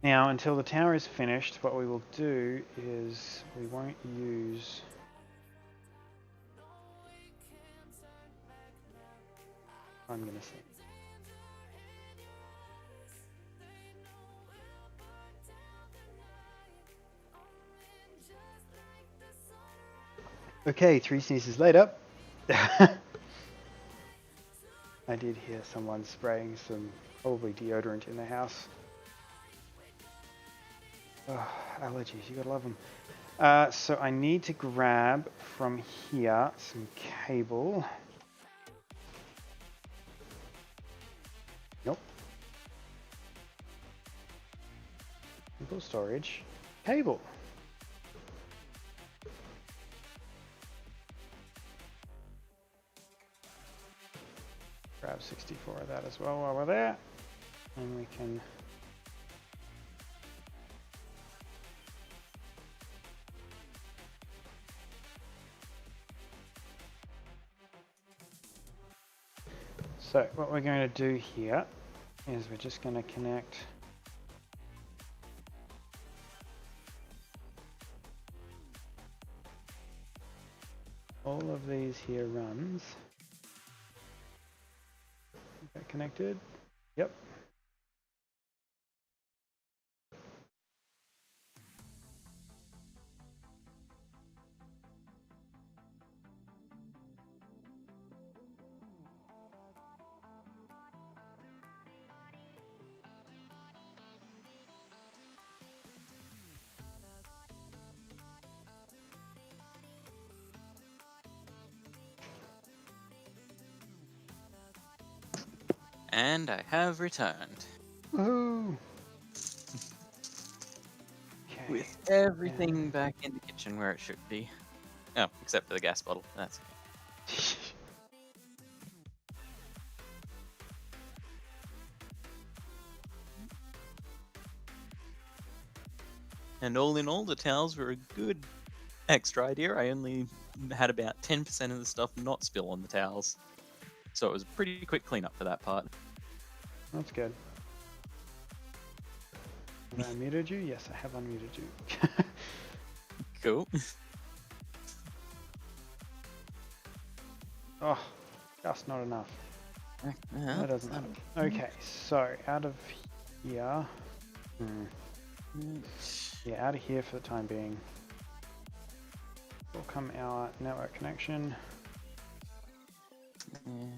Now, until the tower is finished, what we will do is we won't use... I'm going to say. Okay, 3 sneezes later. I did hear someone spraying some probably deodorant in the house. Oh, allergies, you gotta love them. So I need to grab from here some cable. Nope. Simple storage. Cable. Grab 64 of that as well while we're there. And we can... So what we're going to do here is we're just going to connect all of these here runs. Is that connected? Yep. And I have returned. Woohoo! Okay. With everything back in the kitchen where it should be. Oh, except for the gas bottle. That's okay. And all in all, the towels were a good extra idea. I only had about 10% of the stuff not spill on the towels. So it was a pretty quick cleanup for that part. That's good. Have I unmuted you? Yes, I have unmuted you. Cool. Oh, just not enough. Yeah, That doesn't help. Okay, so out of here. Yeah, out of here for the time being. Will come our network connection. Yeah.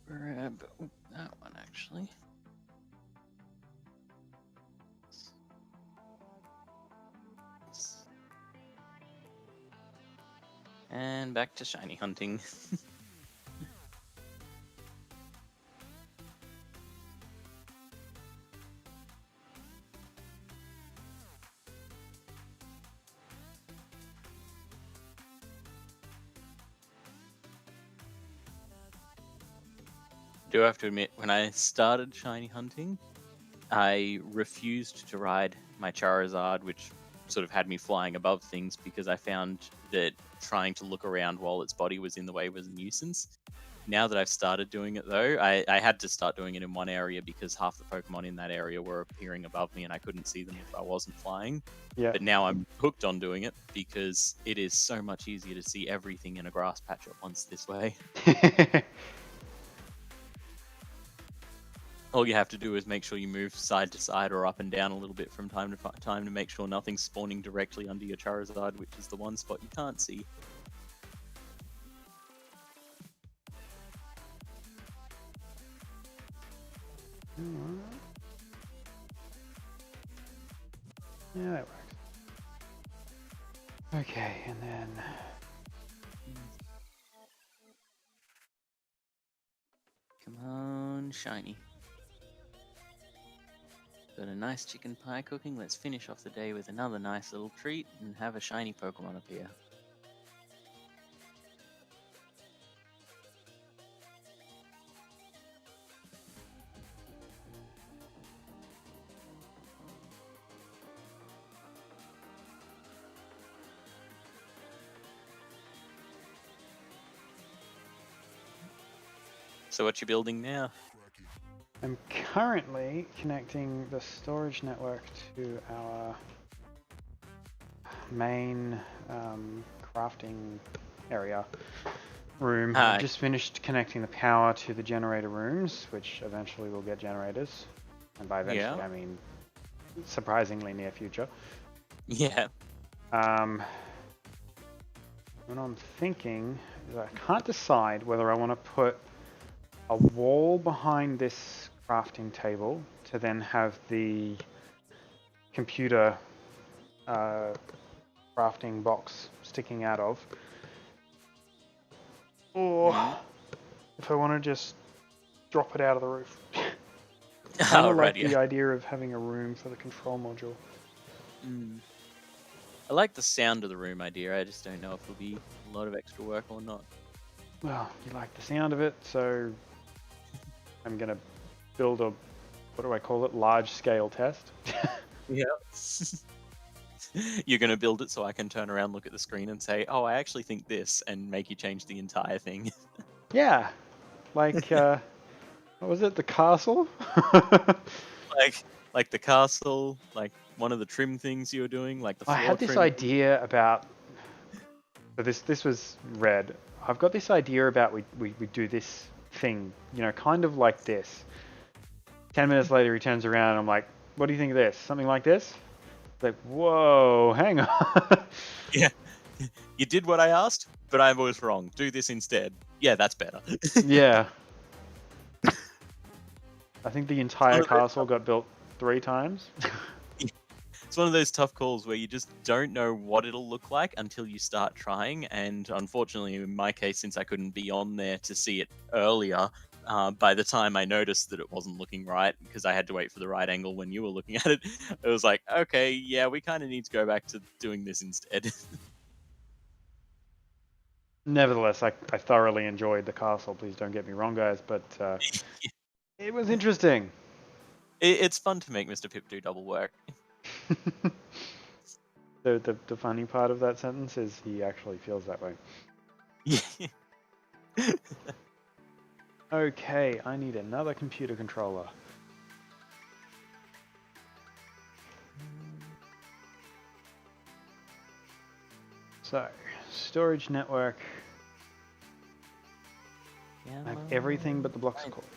Grab that one actually. And back to shiny hunting. Do have to admit, when I started shiny hunting, I refused to ride my Charizard, which sort of had me flying above things because I found that trying to look around while its body was in the way was a nuisance. Now that I've started doing it though, I had to start doing it in one area because half the Pokemon in that area were appearing above me and I couldn't see them if I wasn't flying. Yeah. But now I'm hooked on doing it because it is so much easier to see everything in a grass patch at once this way. All you have to do is make sure you move side to side or up and down a little bit from time to time to make sure nothing's spawning directly under your Charizard, which is the one spot you can't see. Yeah, that works. Okay, and then Come on, shiny. Got a nice chicken pie cooking. Let's finish off the day with another nice little treat and have a shiny Pokemon appear. So what you building now? I'm currently connecting the storage network to our main crafting area room. I've just finished connecting the power to the generator rooms, which eventually will get generators. And by eventually, I mean surprisingly near future. Yeah. What I'm thinking is I can't decide whether I want to put a wall behind this crafting table to then have the computer crafting box sticking out of, or if I want to just drop it out of the roof. I kind of like the idea of having a room for the control module. I like the sound of the room idea. I just don't know if it'll be a lot of extra work or not. Well, you like the sound of it, so I'm going to build a, what do I call it, large-scale test. Yeah. You're going to build it so I can turn around, look at the screen and say, oh, I actually think this, and make you change the entire thing. Yeah. Like, what was it, the castle? like the castle, like one of the trim things you were doing, like the floor I had this trim. idea about, so this was red. I've got this idea about we do this thing, you know, kind of like this. 10 minutes later he turns around and I'm like, what do you think of this? Something like this? Like, whoa, hang on. Yeah. You did what I asked, but I was wrong. Do this instead. Yeah, that's better. Yeah. I think the entire castle got built 3 times. It's one of those tough calls where you just don't know what it'll look like until you start trying. And unfortunately, in my case, since I couldn't be on there to see it earlier, by the time I noticed that it wasn't looking right, because I had to wait for the right angle when you were looking at it, it was like, okay, yeah, we kind of need to go back to doing this instead. Nevertheless, I thoroughly enjoyed the castle. Please don't get me wrong, guys, but it was interesting. It's fun to make Mr. Pip do double work. The funny part of that sentence is he actually feels that way. Yeah. Okay, I need another computer controller. So, storage network. I have everything but the blocks of quartz.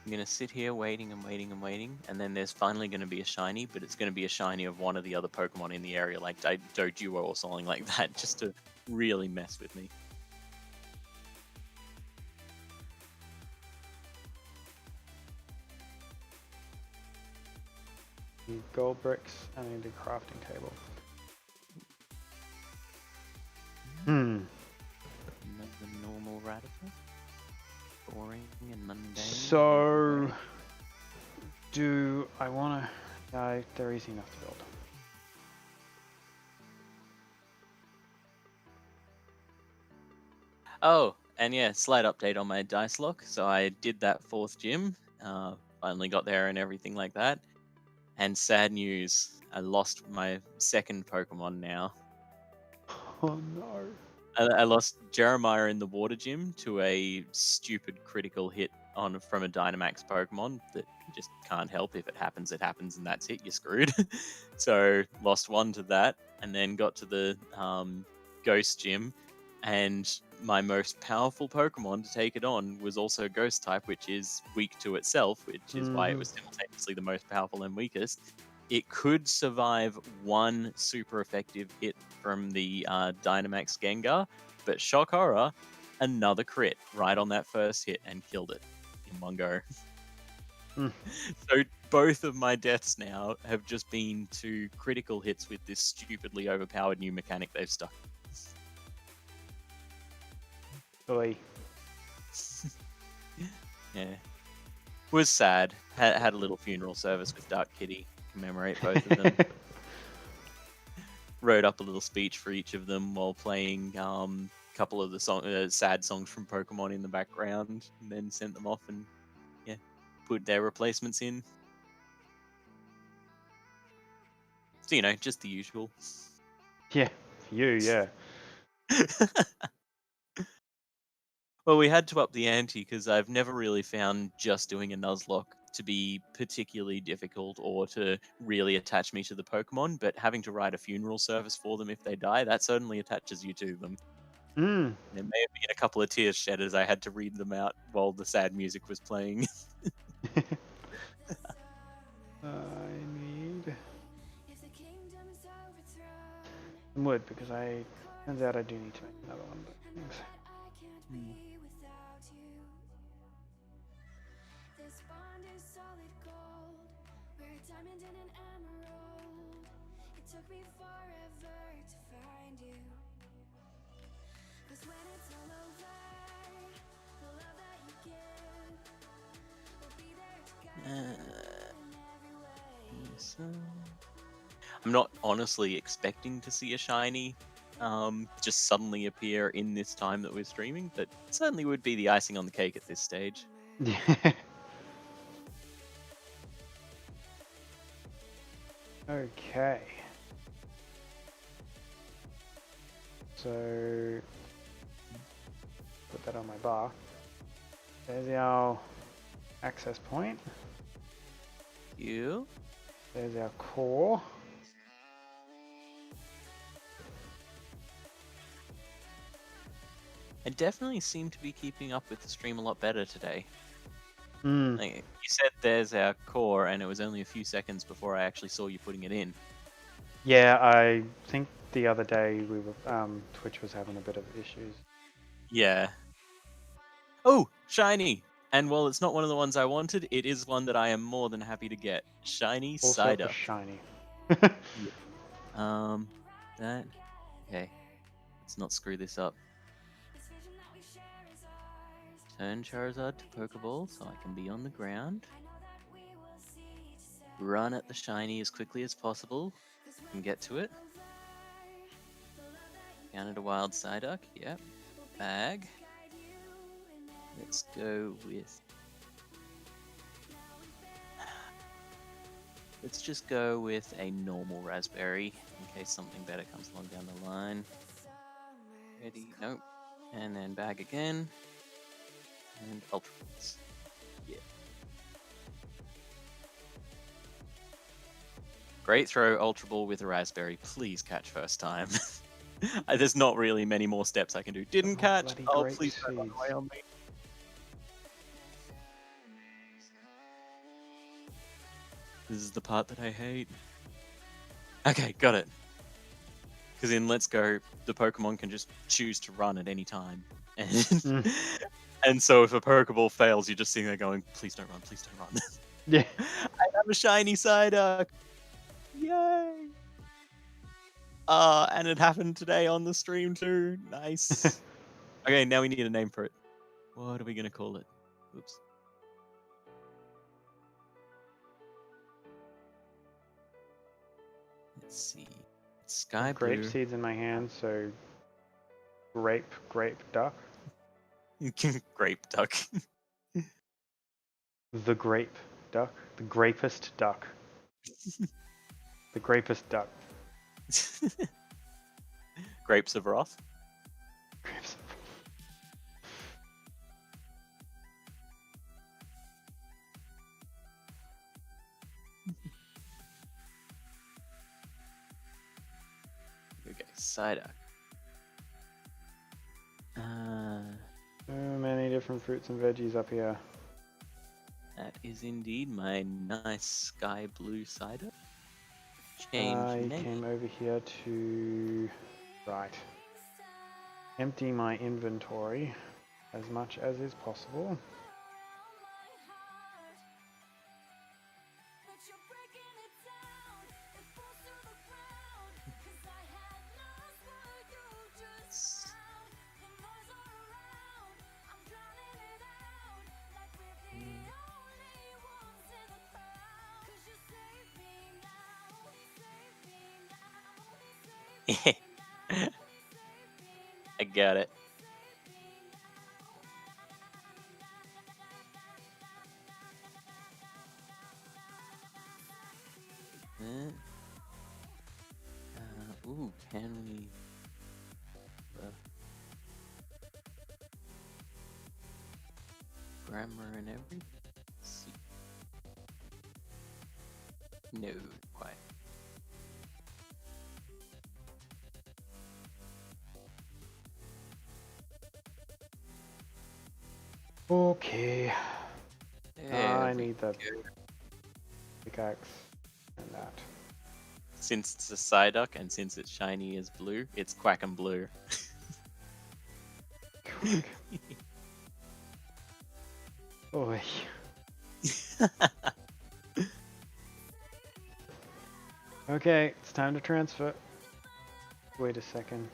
I'm going to sit here waiting and waiting and waiting, and then there's finally going to be a shiny, but it's going to be a shiny of one of the other Pokemon in the area, like Doduo or something like that, just to really mess with me. Need gold bricks and I need a crafting table. Predator. Boring and mundane. So, do I want to... No, they're easy enough to build. Oh, and yeah, slight update on my dice lock. So I did that 4th gym. Finally got there and everything like that. And sad news, I lost my 2nd Pokemon now. Oh no. I lost Jeremiah in the water gym to a stupid critical hit from a Dynamax Pokemon that you just can't help. If it happens, and that's it. You're screwed. So lost 1 to that, and then got to the Ghost gym, and my most powerful Pokemon to take it on was also Ghost type, which is weak to itself, which is why it was simultaneously the most powerful and weakest. It could survive 1 super effective hit from the Dynamax Gengar, but shock horror, another crit right on that first hit and killed it in 1 go. So both of my deaths now have just been to critical hits with this stupidly overpowered new mechanic they've stuck. Oy. Yeah. Was sad. Had a little funeral service with Dark Kitty, commemorate both of them. Wrote up a little speech for each of them while playing a couple of the sad songs from Pokemon in the background, and then sent them off and put their replacements in. So, just the usual. Yeah, for you, yeah. Well, we had to up the ante because I've never really found just doing a Nuzlocke to be particularly difficult or to really attach me to the Pokemon, but having to write a funeral service for them if they die, that certainly attaches you to them. There may have been a couple of tears shed as I had to read them out while the sad music was playing. I need some wood because turns out I do need to make another one, but thanks. I'm not honestly expecting to see a shiny just suddenly appear in this time that we're streaming, but it certainly would be the icing on the cake at this stage. Okay. So put that on my bar. There's our access point. You. There's our core. I definitely seem to be keeping up with the stream a lot better today. Like, you said there's our core, and it was only a few seconds before I actually saw you putting it in. Yeah, I think the other day we were Twitch was having a bit of issues. Yeah. Oh, shiny! And while it's not one of the ones I wanted, it is one that I am more than happy to get. Shiny Also Cider. a shiny. That. Okay. Let's not screw this up. Turn Charizard to Pokeball so I can be on the ground. Run at the shiny as quickly as possible and get to it. Counter to Wild Psyduck, yep. Bag. Let's go with... Let's just go with a normal Raspberry in case something better comes along down the line. Ready? Nope. And then bag again. And Ultra Balls. Yeah. Great throw, Ultra Ball with a Raspberry. Please catch first time. There's not really many more steps I can do. Didn't catch. Oh, please don't run away on me. This is the part that I hate. Okay, got it. Because in Let's Go, the Pokemon can just choose to run at any time. And, and so if a Pokeball fails, you're just sitting there going, please don't run, please don't run. Yeah. I have a shiny Psyduck. Yay. And it happened today on the stream too. Nice. Okay, now we need a name for it. What are we gonna call it? Oops. Let's see. Sky Grape blue. seeds in my hand, so grape duck. Grape duck. The grape duck. The grapest duck. The grapest duck. Grapes of wrath. Grapes. Okay, cider. So many different fruits and veggies up here. That is indeed my nice sky blue cider. Change I name. came over here to empty my inventory as much as is possible. I got it. Ooh, can we? Grammar and everything. Let's see. No, quite. Okay. I There we need the go. pickaxe and that. Since it's a Psyduck and since it's shiny as blue, it's Quack and Blue. Oy. Okay, it's time to transfer. Wait a second.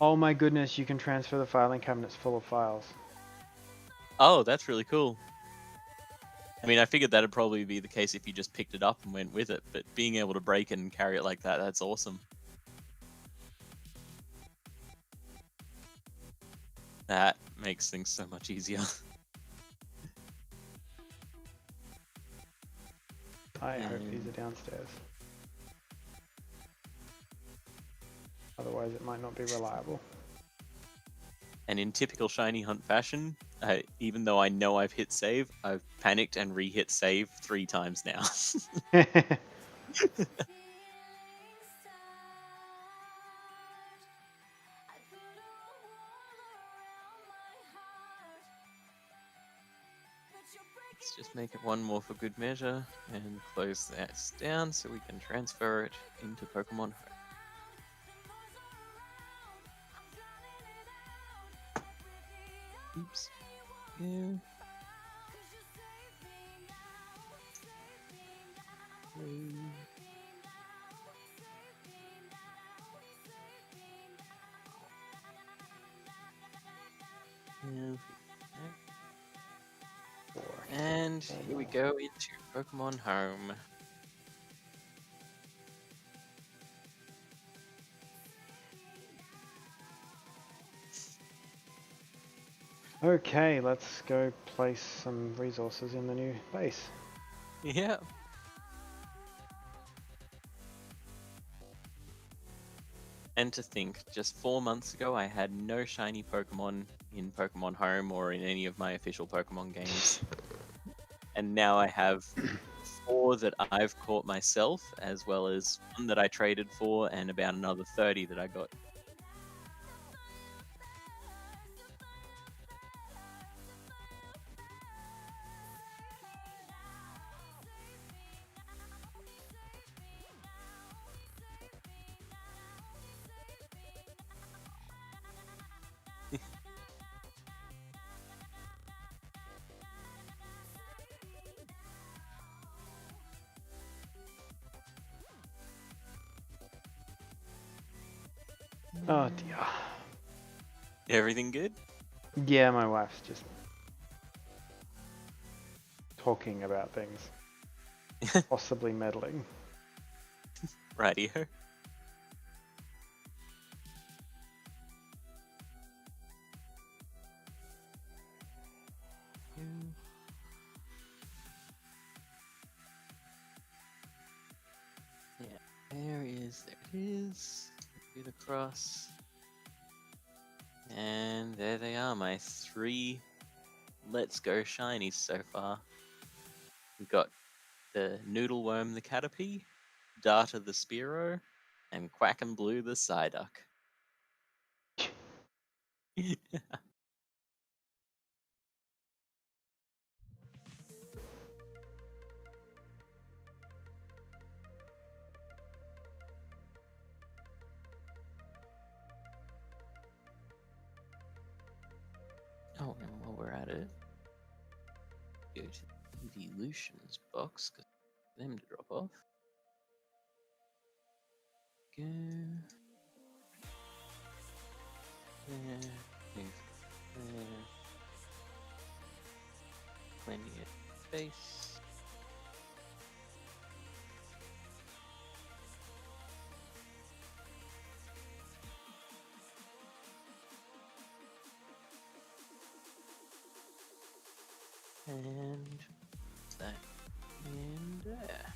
Oh my goodness, you can transfer the filing cabinets full of files. Oh, that's really cool. I mean, I figured that'd probably be the case if you just picked it up and went with it, but being able to break it and carry it like that, that's awesome. That makes things so much easier. I hope these are downstairs. Otherwise it might not be reliable. And in typical Shiny Hunt fashion, even though I know I've hit save, I've panicked and re-hit save 3 times now. Let's just make it one more for good measure and close that down so we can transfer it into Pokemon Home. Oops. Yeah. And here we go into Pokemon Home. Okay, let's go place some resources in the new base. Yeah. And to think, just 4 months ago, I had no shiny Pokemon in Pokemon Home or in any of my official Pokemon games. And now I have 4 that I've caught myself, as well as 1 that I traded for, and about another 30 that I got. Oh dear. Everything good? Yeah, my wife's just talking about things, possibly meddling. Rightio. Yeah, there it is. Get across. And there they are, my 3 Let's Go shinies so far. We've got the Noodle Worm the Caterpie, Darter the Spearow, and Quack and Blue the Psyduck. Oh, and while we're at it, go to the Evolutions box, because them to drop off. Go. There. Move there. Plenty of space. And that in there.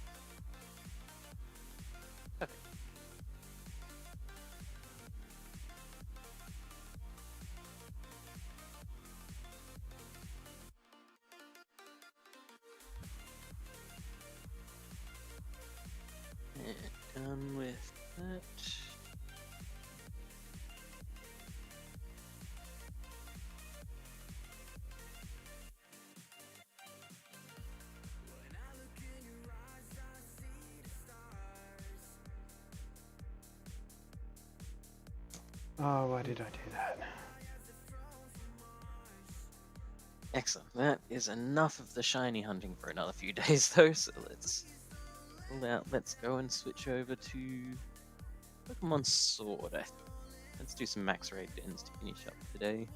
Okay. And done with that. Oh, why did I do that? Excellent. That is enough of the shiny hunting for another few days, though. So let's pull out. Let's go and switch over to Pokemon Sword. Let's do some max raid dens to finish up today.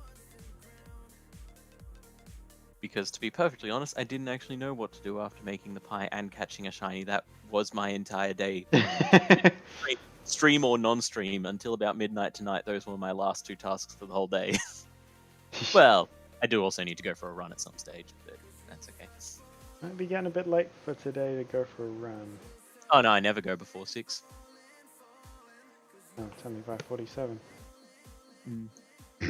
Because to be perfectly honest, I didn't actually know what to do after making the pie and catching a shiny. That was my entire day. Stream or non-stream until about midnight tonight. Those were my last 2 tasks for the whole day. Well, I do also need to go for a run at some stage, but that's okay. Might be getting a bit late for today to go for a run. Oh no, I never go before 6. Oh, it's only 5:47.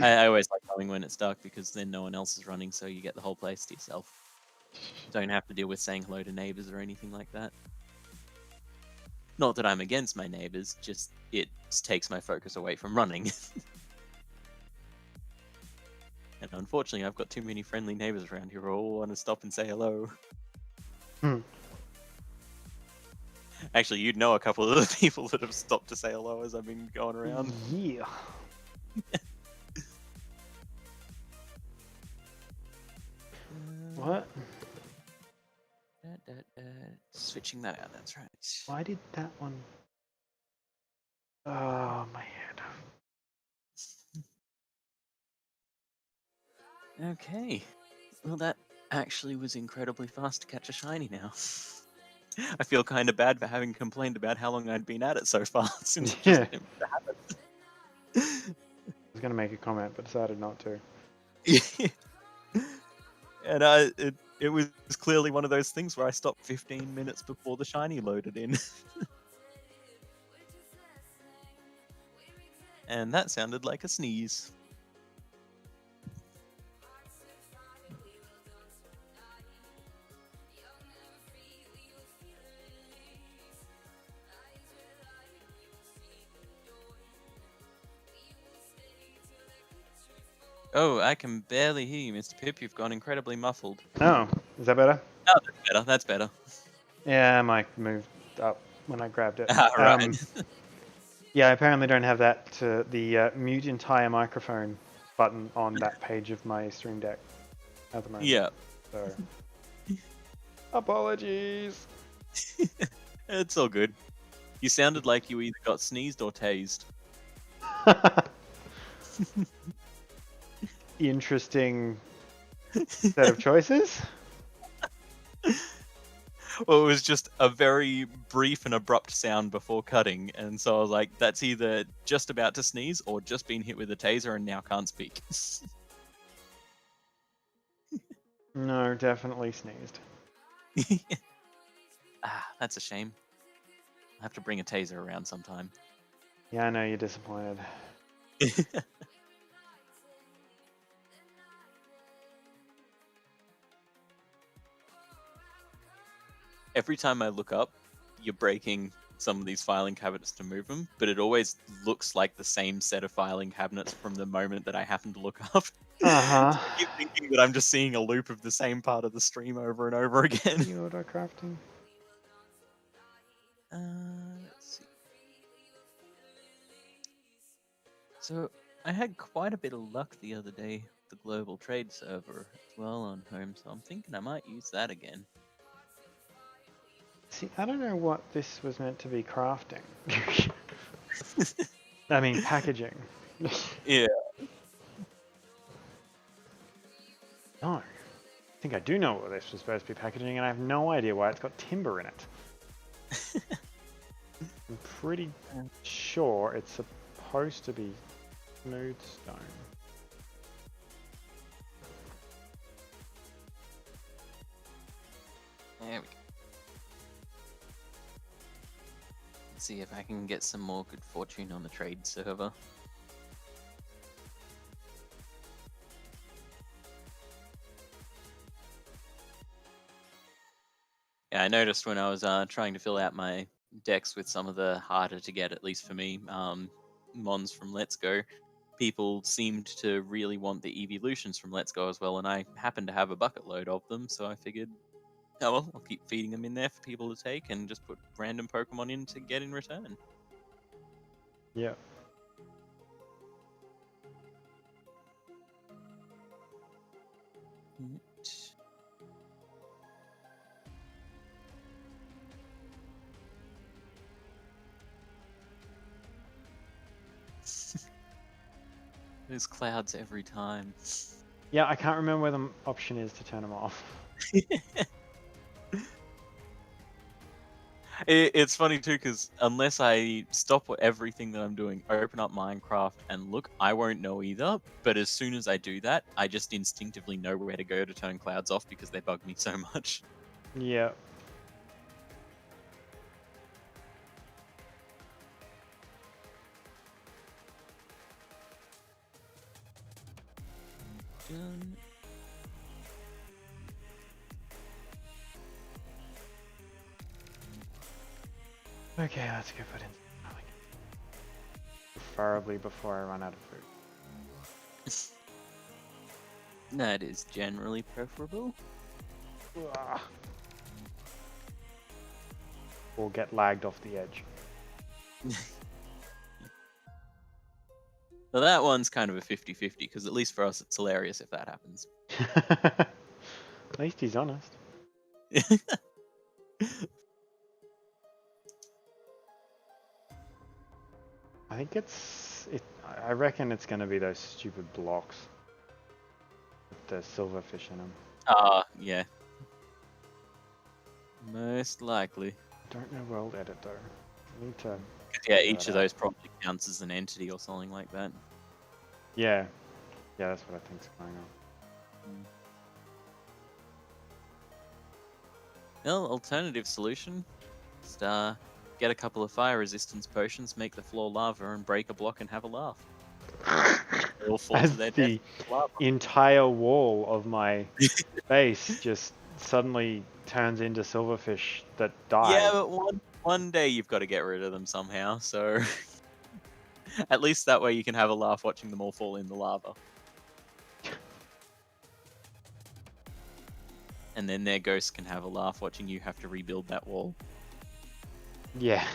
I always like going when it's dark because then no one else is running, so you get the whole place to yourself. Don't have to deal with saying hello to neighbors or anything like that. Not that I'm against my neighbors, just it takes my focus away from running. And unfortunately, I've got too many friendly neighbors around here who all want to stop and say hello. Actually, you'd know a couple of the people that have stopped to say hello as I've been going around. Yeah. What? Switching that out, that's right. Why did that one? Oh, my head. Okay. Well, that actually was incredibly fast to catch a shiny now. I feel kind of bad for having complained about how long I'd been at it so far since it just didn't happen. I was going to make a comment, but decided not to. And it was clearly one of those things where I stopped 15 minutes before the shiny loaded in. And that sounded like a sneeze. Oh, I can barely hear you, Mr. Pip. You've gone incredibly muffled. Oh, is that better? Oh, that's better. That's better. Yeah, my mic moved up when I grabbed it. Right. Yeah, I apparently don't have that the mute entire microphone button on that page of my Stream Deck at the moment. Yeah. So, apologies. It's all good. You sounded like you either got sneezed or tased. interesting set of choices. Well, it was just a very brief and abrupt sound before cutting, and so I was like, that's either just about to sneeze or just been hit with a taser and now can't speak. No, definitely sneezed. That's a shame. I have to bring a taser around sometime. Yeah, I know you're disappointed. Every time I look up, you're breaking some of these filing cabinets to move them, but it always looks like the same set of filing cabinets from the moment that I happen to look up. Uh-huh. So I keep thinking that I'm just seeing a loop of the same part of the stream over and over again. You auto crafting. Let's see. So I had quite a bit of luck the other day with the global trade server as well on home, so I'm thinking I might use that again. See, I don't know what this was meant to be crafting. I mean, packaging. Yeah. No. I think I do know what this was supposed to be packaging, and I have no idea why it's got timber in it. I'm pretty sure it's supposed to be smooth stone. There we go. Let's see if I can get some more good fortune on the trade server. Yeah, I noticed when I was trying to fill out my decks with some of the harder to get, at least for me, mons from Let's Go, people seemed to really want the evolutions from Let's Go as well, and I happen to have a bucket load of them, so I figured, oh well, I'll keep feeding them in there for people to take and just put random Pokemon in to get in return. Yeah. There's clouds every time. Yeah, I can't remember where the option is to turn them off. It's funny too, because unless I stop everything that I'm doing, open up Minecraft and look, I won't know either. But as soon as I do that, I just instinctively know where to go to turn clouds off because they bug me so much. Yeah. Done. Okay, let's go put in something. Preferably before I run out of food. That is generally preferable. Ugh. Or get lagged off the edge. Well, that one's kind of a 50-50, because at least for us it's hilarious if that happens. At least he's honest. I think I reckon it's going to be those stupid blocks with the silverfish in them. Yeah. Most likely. I don't know World Edit though. I need to. Yeah, figure each that of out. those probably counts as an entity or something like that. Yeah. Yeah, that's what I think's going on. Well, alternative solution. Just get a couple of fire resistance potions, make the floor lava, and break a block and have a laugh. They all fall to As their the death. Lava. entire wall of my base just suddenly turns into silverfish that die. Yeah, but one day you've got to get rid of them somehow, so at least that way you can have a laugh watching them all fall in the lava. And then their ghosts can have a laugh watching you have to rebuild that wall. Yeah.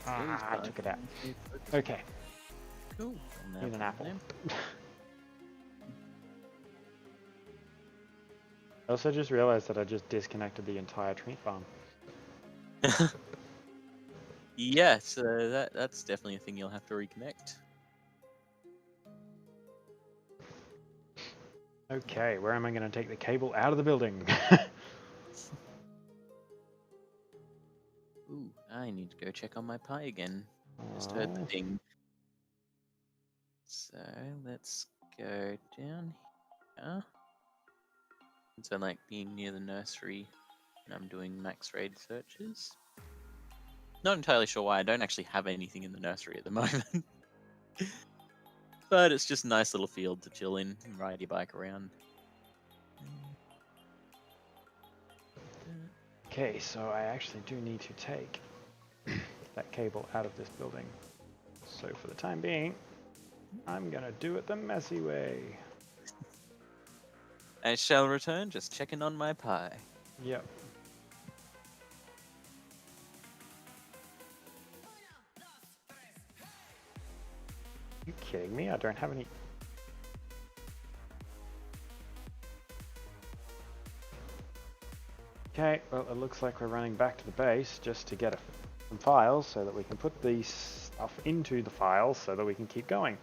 I took it out. Okay. Cool. Here's an apple. I also just realized that I just disconnected the entire tree farm. Yeah, so that's definitely a thing you'll have to reconnect. Okay, where am I going to take the cable out of the building? Ooh, I need to go check on my pie again. Just heard the Oh, ding. So let's go down here. So like being near the nursery, and I'm doing max raid searches. Not entirely sure why I don't actually have anything in the nursery at the moment. But it's just a nice little field to chill in and ride your bike around. okay, so I actually do need to take that cable out of this building. So for the time being, I'm going to do it the messy way. I shall return, just checking on my pie. Yep. You kidding me? I don't have any... Okay, well it looks like we're running back to the base just to get some files so that we can put the stuff into the files so that we can keep going.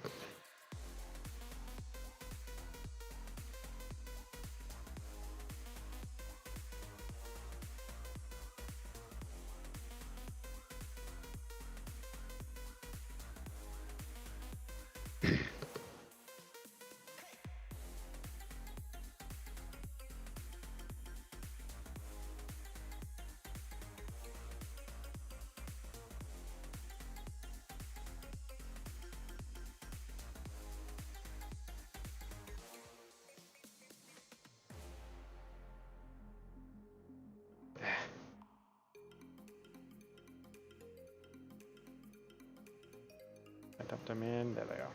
I dumped them in, there they are.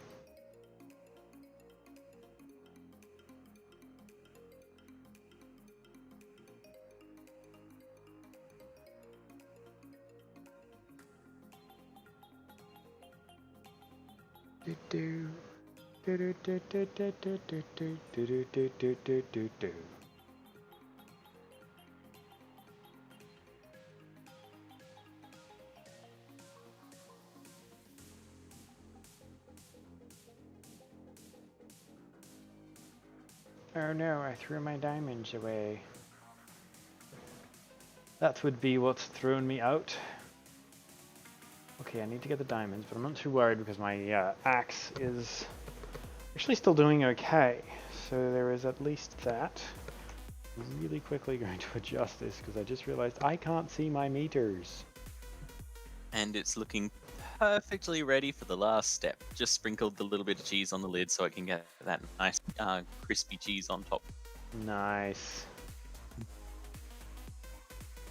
Do do do do do do do do do do do do do do do. Oh no, I threw my diamonds away. That would be what's thrown me out. Okay, I need to get the diamonds, but I'm not too worried because my axe is actually still doing okay. So there is at least that. I'm really quickly going to adjust this because I just realized I can't see my meters. And it's looking perfectly ready for the last step. Just sprinkled the little bit of cheese on the lid so I can get that nice crispy cheese on top. Nice.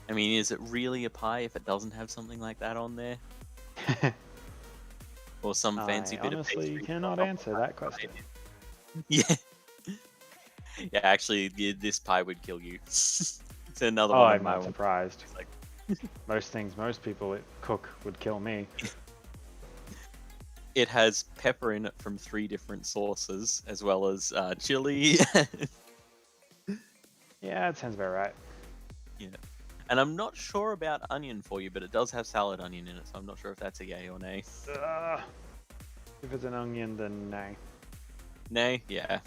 I mean, is it really a pie if it doesn't have something like that on there? Or some fancy bit of pastry? I honestly cannot answer that question. Yeah. Yeah, actually, this pie would kill you. It's another Oh, one I'm of my not ones. surprised. Like, Most things most people cook would kill me. it has pepper in it from 3 different sources, as well as chili. Yeah, that sounds about right. Yeah. And I'm not sure about onion for you, but it does have salad onion in it, so I'm not sure if that's a yay or nay. If it's an onion, then nay. Nay? Yeah.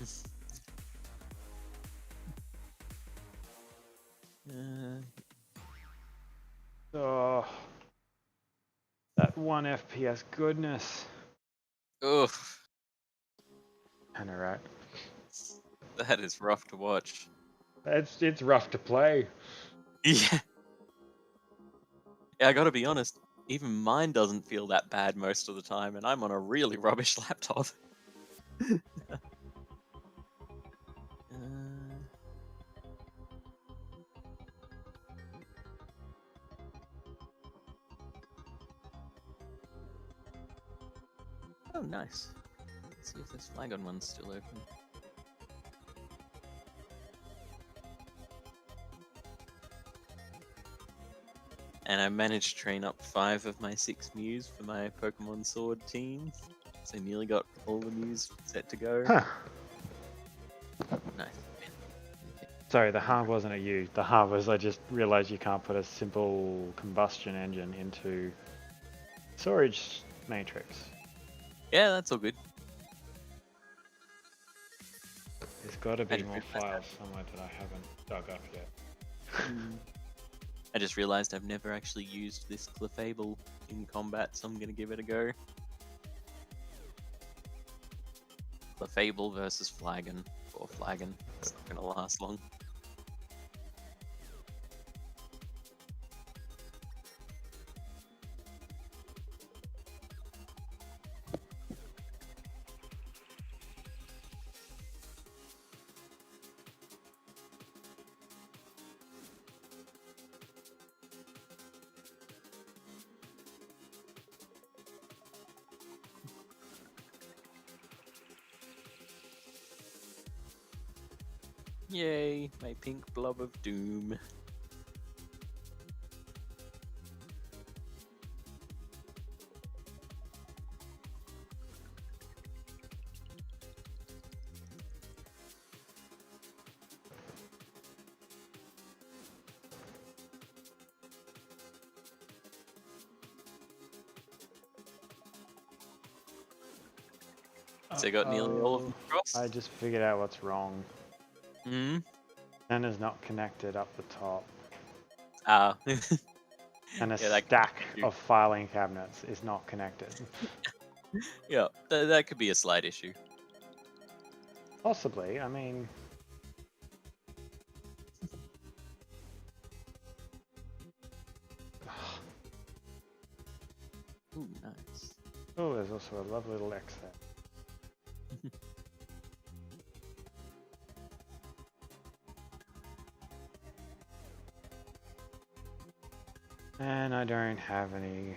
Oh, that 1 FPS goodness. Oof. I know, right? That is rough to watch. It's rough to play. Yeah. Yeah, I gotta be honest, even mine doesn't feel that bad most of the time, and I'm on a really rubbish laptop. Oh, nice. Let's see if this flagon one's still open. And I managed to train up 5 of my 6 Mews for my Pokemon Sword team. So I nearly got all the Mews set to go. Huh. Nice. Sorry, the harm wasn't at you. The harm was I just realized you can't put a simple combustion engine into storage matrix. Yeah, that's all good. There's got to I be just more realised files somewhere that I haven't dug up yet. I just realized I've never actually used this Clefable in combat, so I'm gonna give it a go. Clefable versus Flagon. Or Flagon. It's not gonna last long. Yay, my pink blob of doom. So I got nearly all of them across. I just figured out what's wrong. Hmm. Center's not connected up the top. Ah. And a Yeah, that stack could be- of filing cabinets is not connected. Yeah, that could be a slight issue. Possibly, I mean... Ooh, nice. Oh, there's also a lovely little X there. And I don't have any...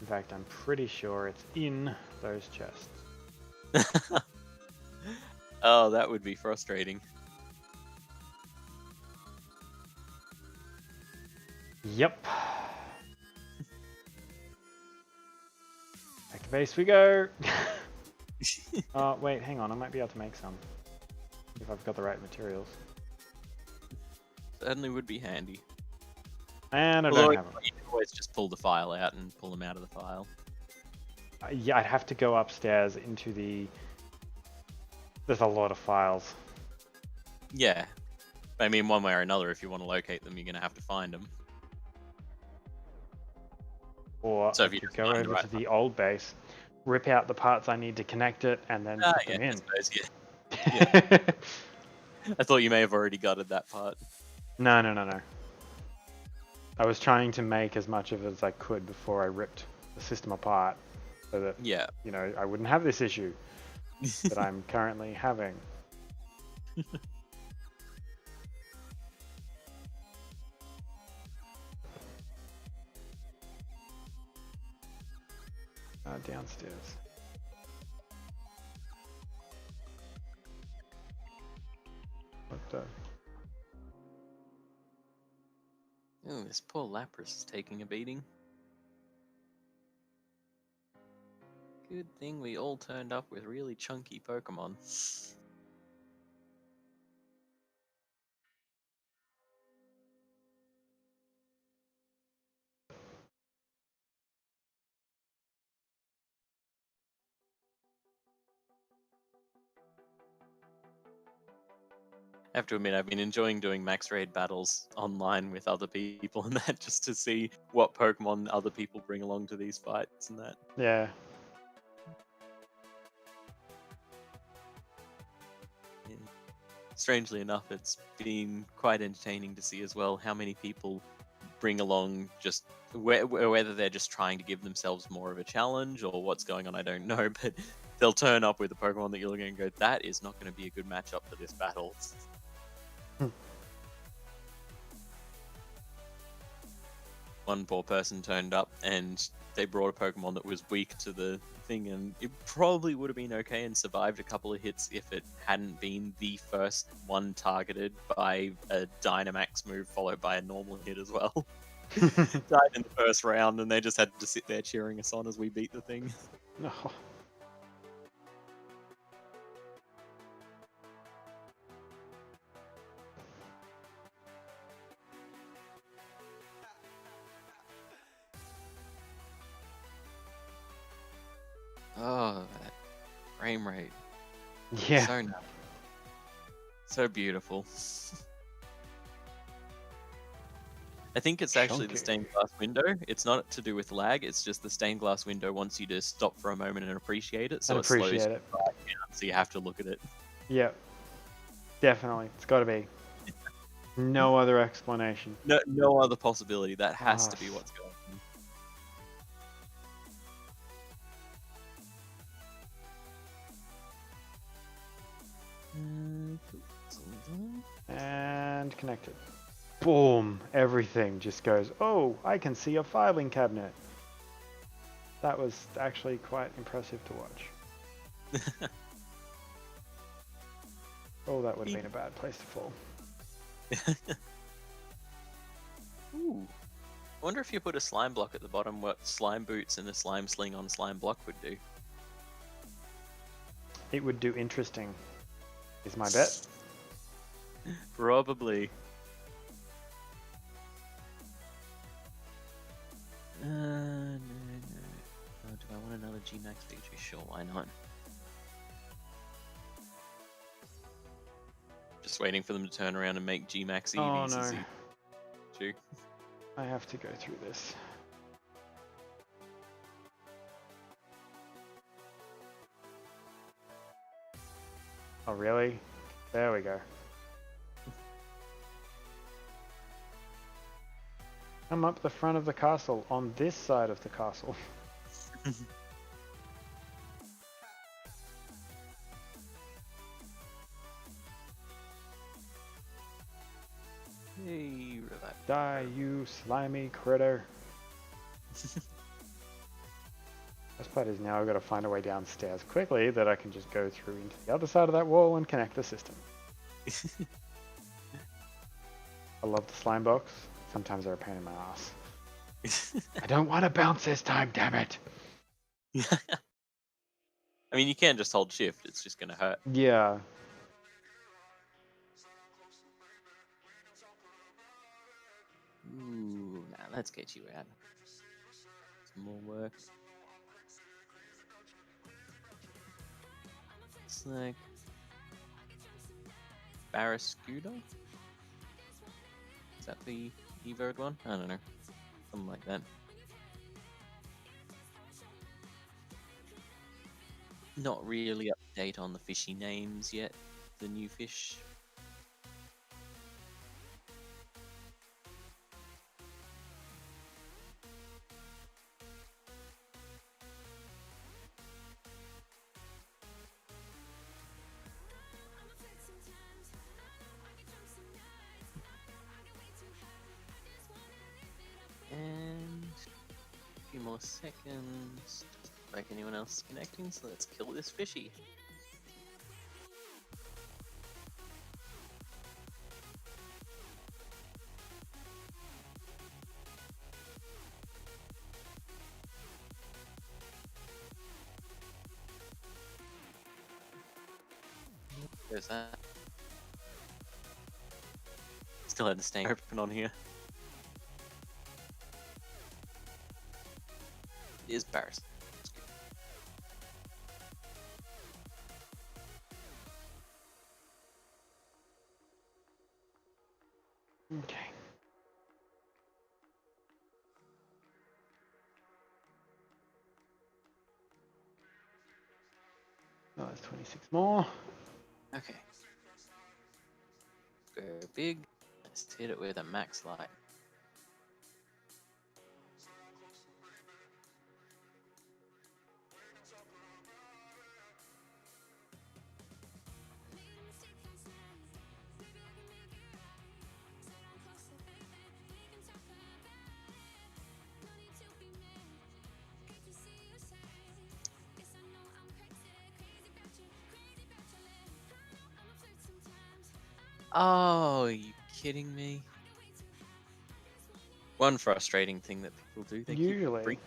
In fact, I'm pretty sure it's in those chests. Oh, that would be frustrating. Yep. Back to base we go. Oh, wait, hang on. I might be able to make some. If I've got the right materials. Certainly would be handy. And I Although don't have them. you can always just pull the file out and pull them out of the file. Yeah, I'd have to go upstairs into the... There's a lot of files. Yeah. I mean, one way or another, if you want to locate them, you're going to have to find them. Or So I if you could just go find the over right to the old base, rip out the parts I need to connect it, and then put them yeah, I in. suppose, yeah. I thought you may have already gutted that part. No. I was trying to make as much of it as I could before I ripped the system apart, so that, Yeah. you know, I wouldn't have this issue that I'm currently having. Downstairs. What the? Ooh, this poor Lapras is taking a beating. Good thing we all turned up with really chunky Pokemon. I have to admit, I've been enjoying doing max raid battles online with other people and that, just to see what Pokemon other people bring along to these fights and that. Yeah. Yeah. Strangely enough, it's been quite entertaining to see as well how many people bring along, just whether they're just trying to give themselves more of a challenge or what's going on, I don't know, but they'll turn up with a Pokemon that you're looking and go, that is not going to be a good matchup for this battle. One poor person turned up and they brought a Pokemon that was weak to the thing, and it probably would have been okay and survived a couple of hits if it hadn't been the first one targeted by a Dynamax move followed by a normal hit as well. Died in the first round, and they just had to sit there cheering us on as we beat the thing. No. Oh, that frame rate. Yeah. So nice. So beautiful. I think it's actually the Chunky. stained glass window. It's not to do with lag. It's just the stained glass window wants you to stop for a moment and appreciate it. So And it slows appreciate you it. right down, so you have to look at it. Yeah. Definitely. It's got to be. No other explanation. No other possibility. That has Ah, to be what's going on. And connected. Boom! Everything just goes, oh, I can see a filing cabinet. That was actually quite impressive to watch. Oh, that would have been a bad place to fall. Ooh. I wonder if you put a slime block at the bottom, what slime boots and a slime sling on slime block would do. It would do interesting, is my bet. Probably. No. Oh, do I want another G-Max feature? Sure, why not? Just waiting for them to turn around and make G-Max EVs. Oh no. Too. I have to go through this. Oh really? There we go. Come up the front of the castle on this side of the castle. Hey, revive. Die, you slimy critter. Best part is now I've got to find a way downstairs quickly that I can just go through into the other side of that wall and connect the system. I love the slime box. Sometimes they're a pain in my ass. I don't want to bounce this time, damn it. I mean, you can't just hold shift. It's just gonna hurt. Yeah. Ooh, now let's get you out. Some more work. It's like Barracuda? Is that the Everd one? I don't know. Something like that. Not really up to date on the fishy names yet. The new fish. And a few more seconds. Like anyone else connecting, so let's kill this fishy. There's that. Still had the staying open on here. It is Barris. Okay. Oh, that's 26 more. Okay. Go big. Let's hit it with a max light. Oh, are you kidding me? One frustrating thing that people do, they Usually. keep bringing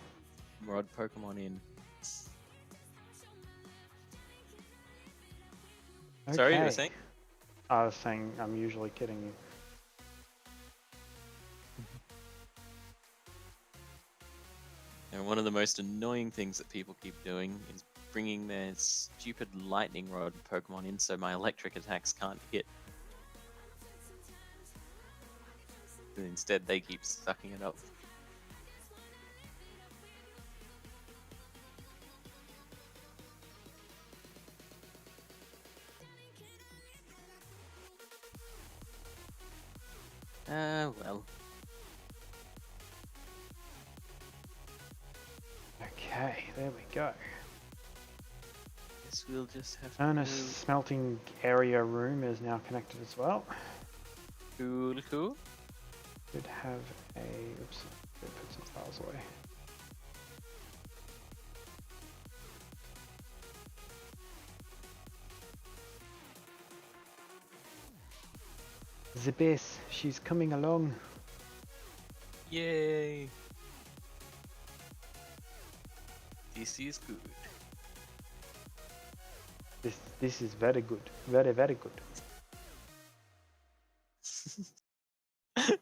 rod Pokemon in. Sorry, you were Okay. saying? I was saying I'm usually kidding you. And one of the most annoying things that people keep doing is bringing their stupid lightning rod Pokemon in so my electric attacks can't hit. And instead they keep sucking it up. Well. Okay, there we go. Guess we'll just have to Furnace go. smelting area room is now connected as well. Cool. Should have a. Oops, did put some files away. The base, she's coming along. Yay! This is good. This is very good. Very, very good.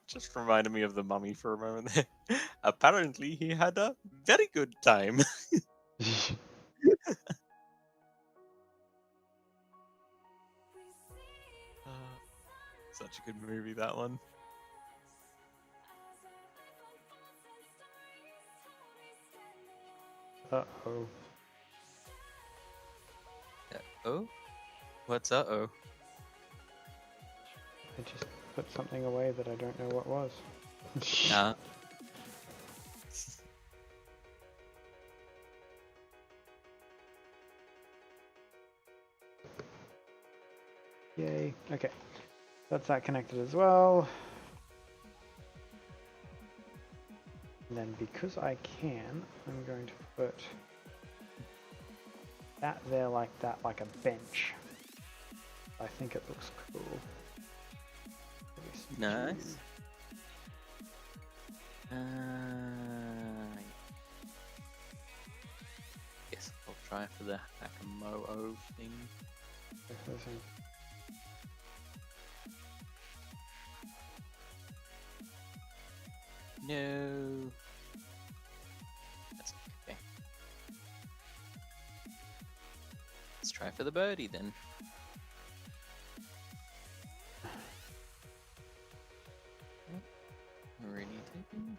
Just reminded me of the mummy for a moment there. Apparently he had a very good time. Such a good movie, that one. Uh-oh. Uh-oh? What's uh-oh? I just put something away that I don't know what was. Nah. Yay. Okay. That's that connected as well. And then because I can, I'm going to put that there like that, like a bench. I think it looks cool. Nice. Guess I'll try for the Hakamo'o thing. No. That's okay. Let's try for the birdie then. Already taken.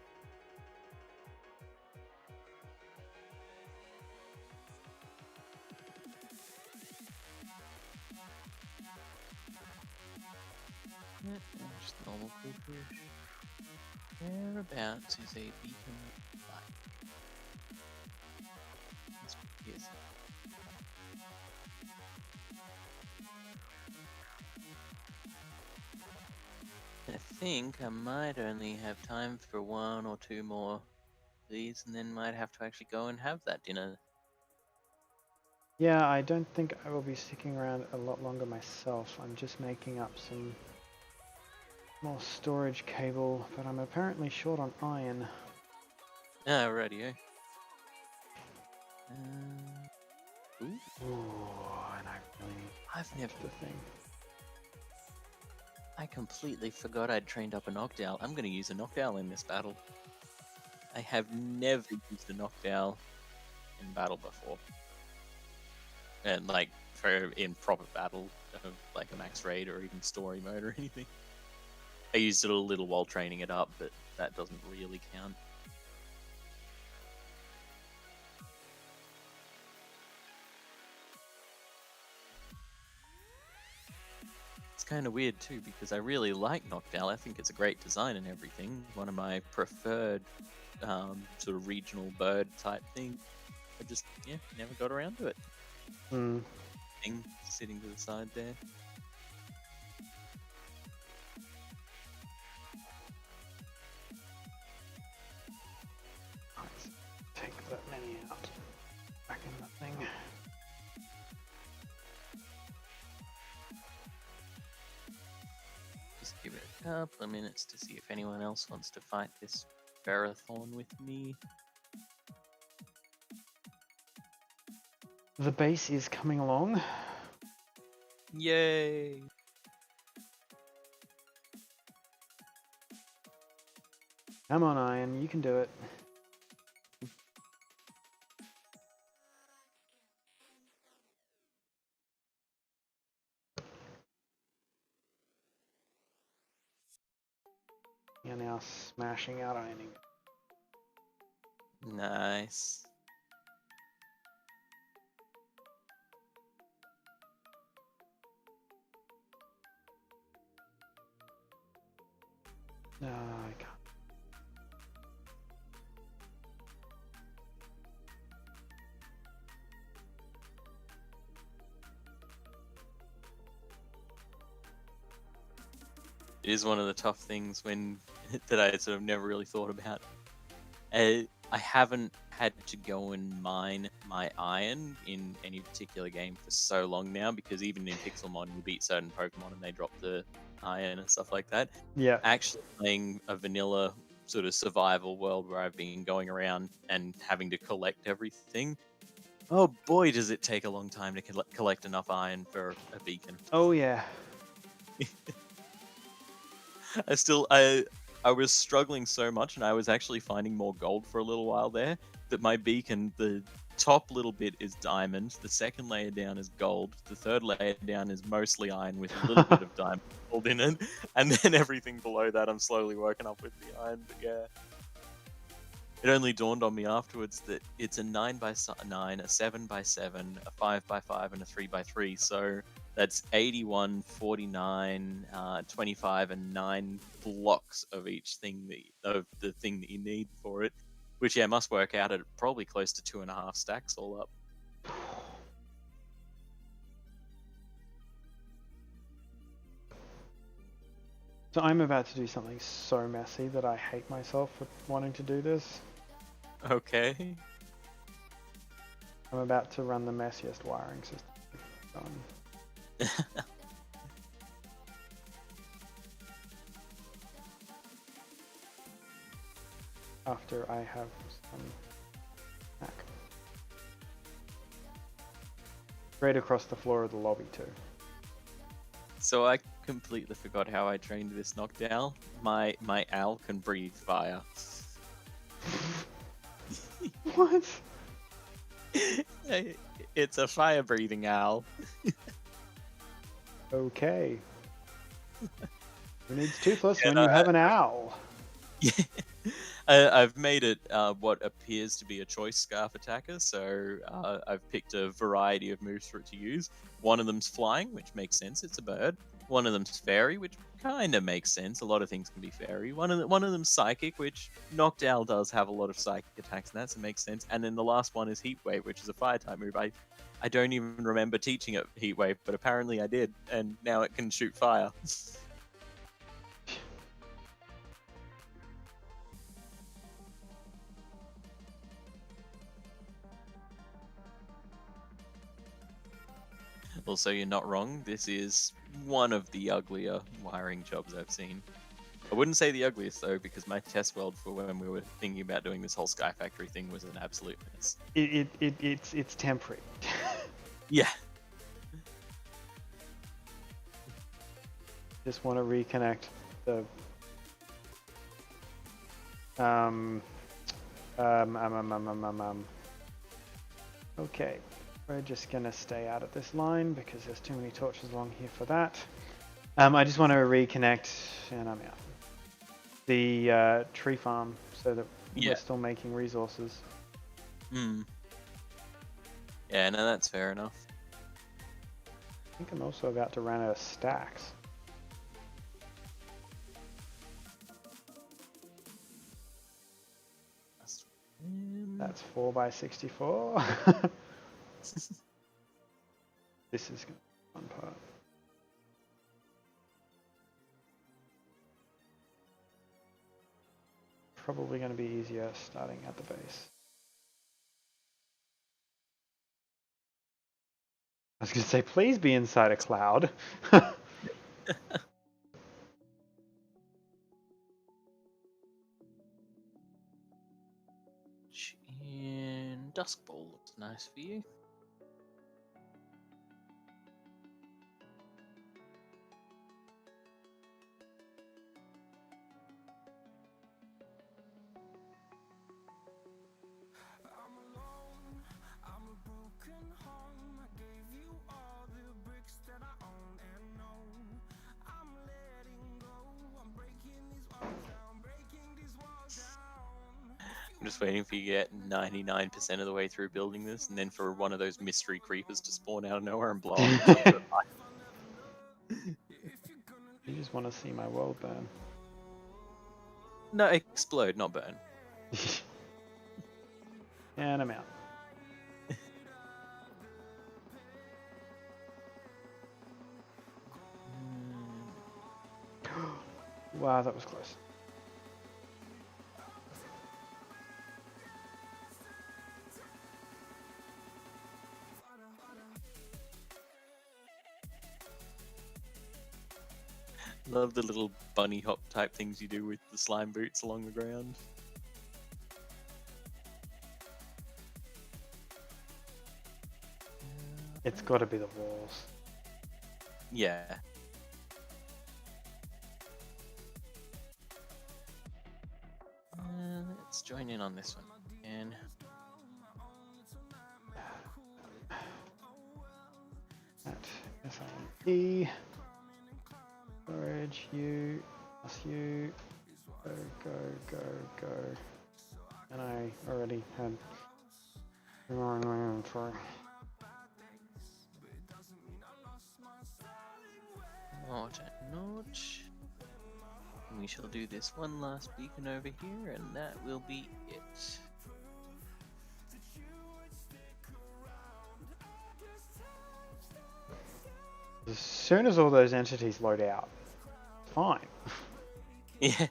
Just normal fish. Whereabouts is a beacon of light? Yes. I think I might only have time for one or two more of these, and then might have to actually go and have that dinner. Yeah, I don't think I will be sticking around a lot longer myself. I'm just making up some more storage cable, but I'm apparently short on iron. Alrighty. Ooh. Ooh, and I really need I've never. the thing. I completely forgot I'd trained up a Noctowl. I'm going to use a Noctowl in this battle. I have never used a Noctowl in battle before. And like, in proper battle, like a max raid or even story mode or anything. I used it a little while training it up, but that doesn't really count. It's kind of weird too, because I really like Noctowl. I think it's a great design and everything. One of my preferred sort of regional bird type thing. I just, never got around to it. Thing sitting to the side there. Let's take that many out. Back in the thing. Just give it a couple of minutes to see if anyone else wants to fight this Verathorn with me. The base is coming along. Yay! Come on, Iron, you can do it. You're now smashing out ironing. Nice. No, I can't. It is one of the tough things that I sort of never really thought about. I haven't had to go and mine my iron in any particular game for so long now, because even in Pixelmon you beat certain Pokemon and they drop the iron and stuff like that. Yeah. Actually playing a vanilla sort of survival world where I've been going around and having to collect everything, oh boy does it take a long time to collect enough iron for a beacon. Oh yeah. I was struggling so much, and I was actually finding more gold for a little while there, that my beacon, the top little bit is diamond, the second layer down is gold, the third layer down is mostly iron with a little bit of diamond gold in it, and then everything below that I'm slowly working up with the iron. But yeah, it only dawned on me afterwards that it's a 9x9, a 7x7, a 5x5, and a 3x3. So that's 81, 49, 25, and 9 blocks of each thing of the thing that you need for it. Which, yeah, must work out at probably close to 2.5 stacks all up. So I'm about to do something so messy that I hate myself for wanting to do this. Okay. I'm about to run the messiest wiring system done. After I have some snack. Right across the floor of the lobby too. So I completely forgot how I trained this knockdown. My owl can breathe fire. What? It's a fire-breathing owl. Okay. Who needs toothless Yeah, when no, you have an owl? Yeah. I've made it what appears to be a choice scarf attacker, so I've picked a variety of moves for it to use. One of them's flying, which makes sense, it's a bird. One of them's fairy, which kind of makes sense, a lot of things can be fairy. One of them's psychic, which Knocked Owl does have a lot of psychic attacks, and that makes sense. And then the last one is Heat Wave, which is a fire type move. I don't even remember teaching it Heat Wave, but apparently I did, and now it can shoot fire. Also, you're not wrong. This is one of the uglier wiring jobs I've seen. I wouldn't say the ugliest though, because my test world for when we were thinking about doing this whole SkyFactory thing was an absolute mess. It's temporary. Yeah. Just want to reconnect the Okay, we're just gonna stay out of this line because there's too many torches along here for that. I just want to reconnect, and I'm out. The tree farm so that we're still making resources. Hmm. Yeah, no, that's fair enough. I think I'm also about to run out of stacks. That's 4x64. This is gonna be the fun part. Probably going to be easier starting at the base. I was going to say, please be inside a cloud. And Dusk Bowl looks nice for you. I'm just waiting for you to get 99% of the way through building this, and then for one of those mystery creepers to spawn out of nowhere and blow up. You just want to see my world burn. No, explode, not burn. And I'm out. Wow, that was close. Love the little bunny hop type things you do with the slime boots along the ground. It's got to be the walls. Yeah. Let's join in on this one. And At SIE. Storage, U, plus U. Go, go, go, go. And I already had the wrong inventory. not a notch. We shall do this one last beacon over here, and that will be it. As soon as all those entities load out, fine. Yeah.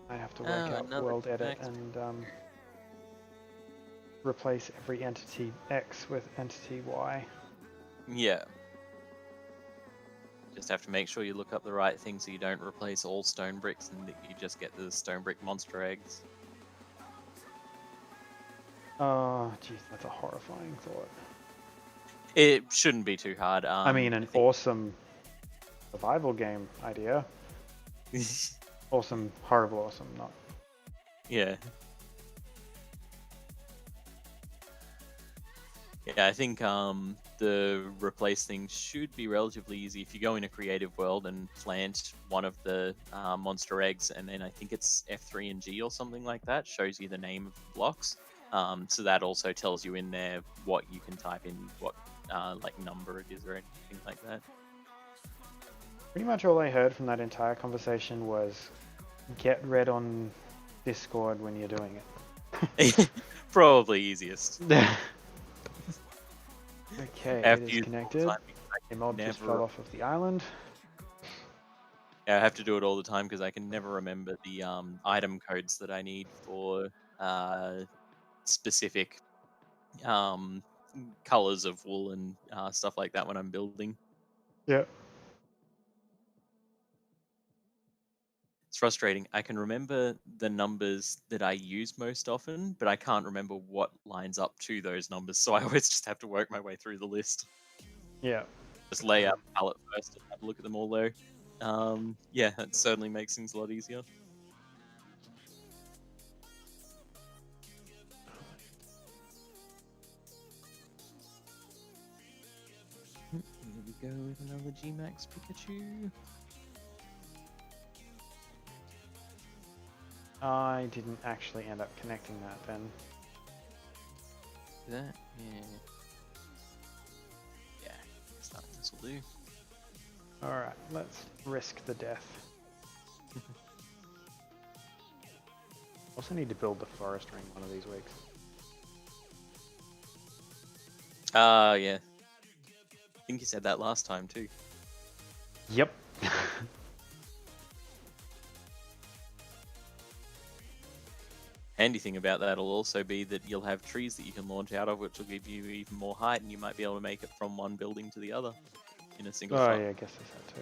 I have to work out another world edit connect. and replace every entity X with entity Y. Yeah. Just have to make sure you look up the right thing so you don't replace all stone bricks and that you just get the stone brick monster eggs. Oh, jeez, that's a horrifying thought. It shouldn't be too hard. I mean, an awesome survival game idea. Awesome, horrible, awesome, not. Yeah. Yeah, I think the replace thing should be relatively easy if you go in a creative world and plant one of the monster eggs, and then I think it's F3 and G or something like that, shows you the name of the blocks. So that also tells you in there what you can type in, what like number it is or anything like that. Pretty much all I heard from that entire conversation was get red on Discord when you're doing it. Probably easiest. Okay, After it you is connected. A mob just fell off of the island. Yeah, I have to do it all the time because I can never remember the item codes that I need for specific colors of wool and stuff like that when I'm building. Yeah. It's frustrating. I can remember the numbers that I use most often, but I can't remember what lines up to those numbers, so I always just have to work my way through the list. Yeah. Just lay out the palette first and have a look at them all though. Yeah, it certainly makes things a lot easier. Here we go with another G-Max Pikachu. I didn't actually end up connecting that then. That, yeah. Yeah, this will do. Alright, let's risk the death. Also need to build the forest ring one of these weeks. Yeah. I think you said that last time too. Yep. Handy thing about that will also be that you'll have trees that you can launch out of, which will give you even more height, and you might be able to make it from one building to the other in a single shot. Oh yeah, I guess there's that too.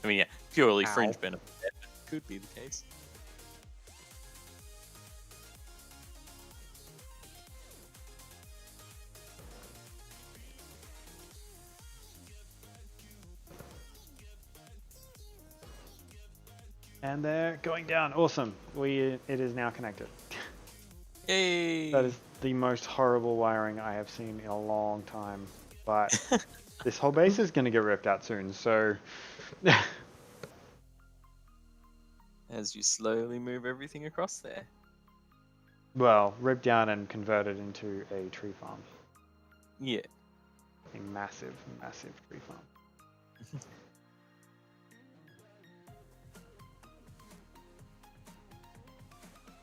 I mean, yeah, purely Ow. fringe benefit could be the case. And they're going down. Awesome. It is now connected. Yay! That is the most horrible wiring I have seen in a long time. But this whole base is going to get ripped out soon, so... As you slowly move everything across there. Well, ripped down and converted into a tree farm. Yeah. A massive, massive tree farm.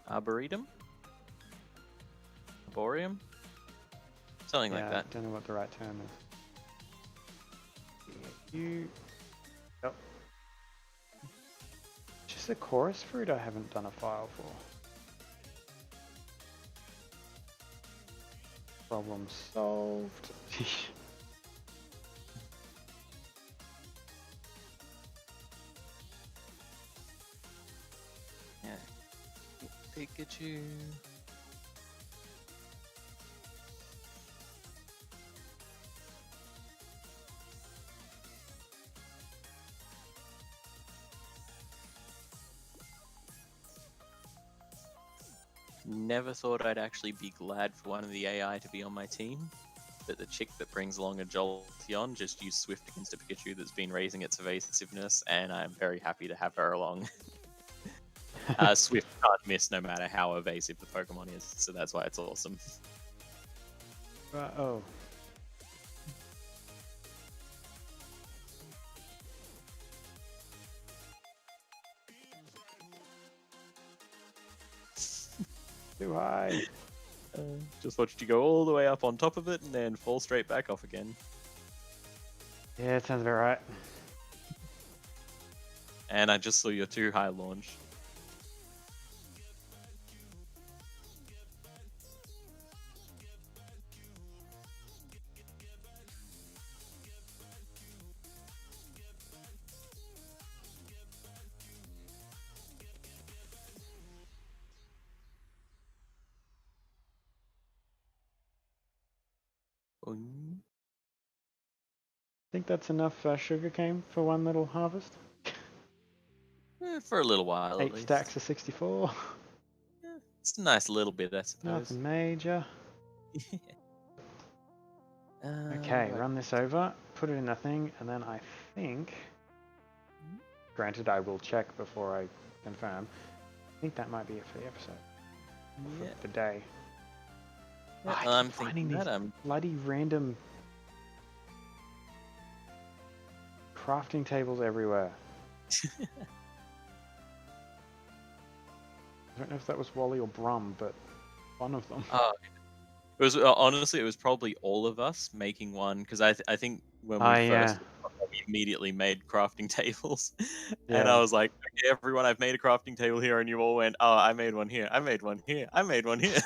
Arboretum? Arboreum? Something like that. I don't know what the right term is. Yep. Just a chorus fruit I haven't done a file for. Problem solved. Yeah. Pikachu. Never thought I'd actually be glad for one of the AI to be on my team, but the chick that brings along a Jolteon just used Swift against a Pikachu that's been raising its evasiveness, and I'm very happy to have her along. Swift can't miss no matter how evasive the Pokemon is, so that's why it's awesome. Oh. Too high. Just watched you go all the way up on top of it and then fall straight back off again. Yeah, it sounds about right. And I just saw your too high launch. Think that's enough sugarcane for one little harvest? For a little while, 8 stacks of 64. Yeah, it's a nice little bit, I suppose. Nothing major. Okay, run this over, put it in the thing, and then I think... Granted, I will check before I confirm. I think that might be it for the episode. Yeah. For the day. Yeah, Oh, I'm finding thinking these that bloody random crafting tables everywhere. I don't know if that was Wally or Brum, but one of them. It was honestly, it was probably all of us making one, because I think when we first we immediately made crafting tables, and I was like, okay, everyone, I've made a crafting table here, and you all went, oh, I made one here, I made one here, I made one here.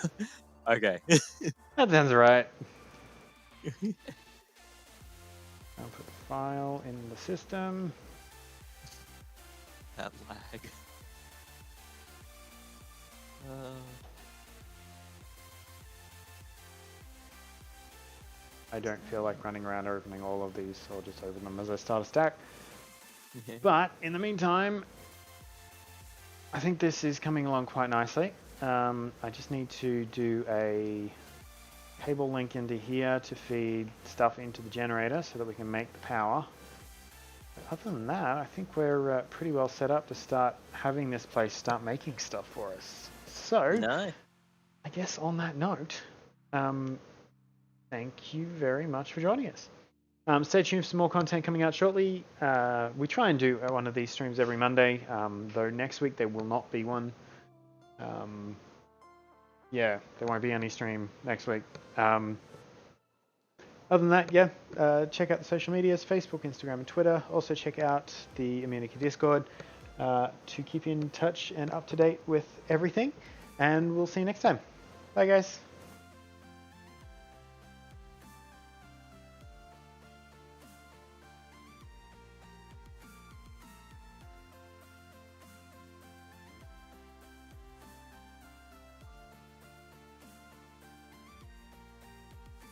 Okay. That sounds right. I'll put the file in the system. That lag. I don't feel like running around opening all of these, so I'll just open them as I start a stack. But in the meantime, I think this is coming along quite nicely. I just need to do a cable link into here to feed stuff into the generator so that we can make the power. But other than that, I think we're pretty well set up to start having this place start making stuff for us. So, I guess on that note, thank you very much for joining us. Stay tuned for some more content coming out shortly. We try and do one of these streams every Monday, though next week there will not be one. Yeah, there won't be any stream next week. Other than that, yeah, check out the social medias, Facebook, Instagram, and Twitter. Also check out the Immunity Discord to keep in touch and up to date with everything. And we'll see you next time. Bye, guys.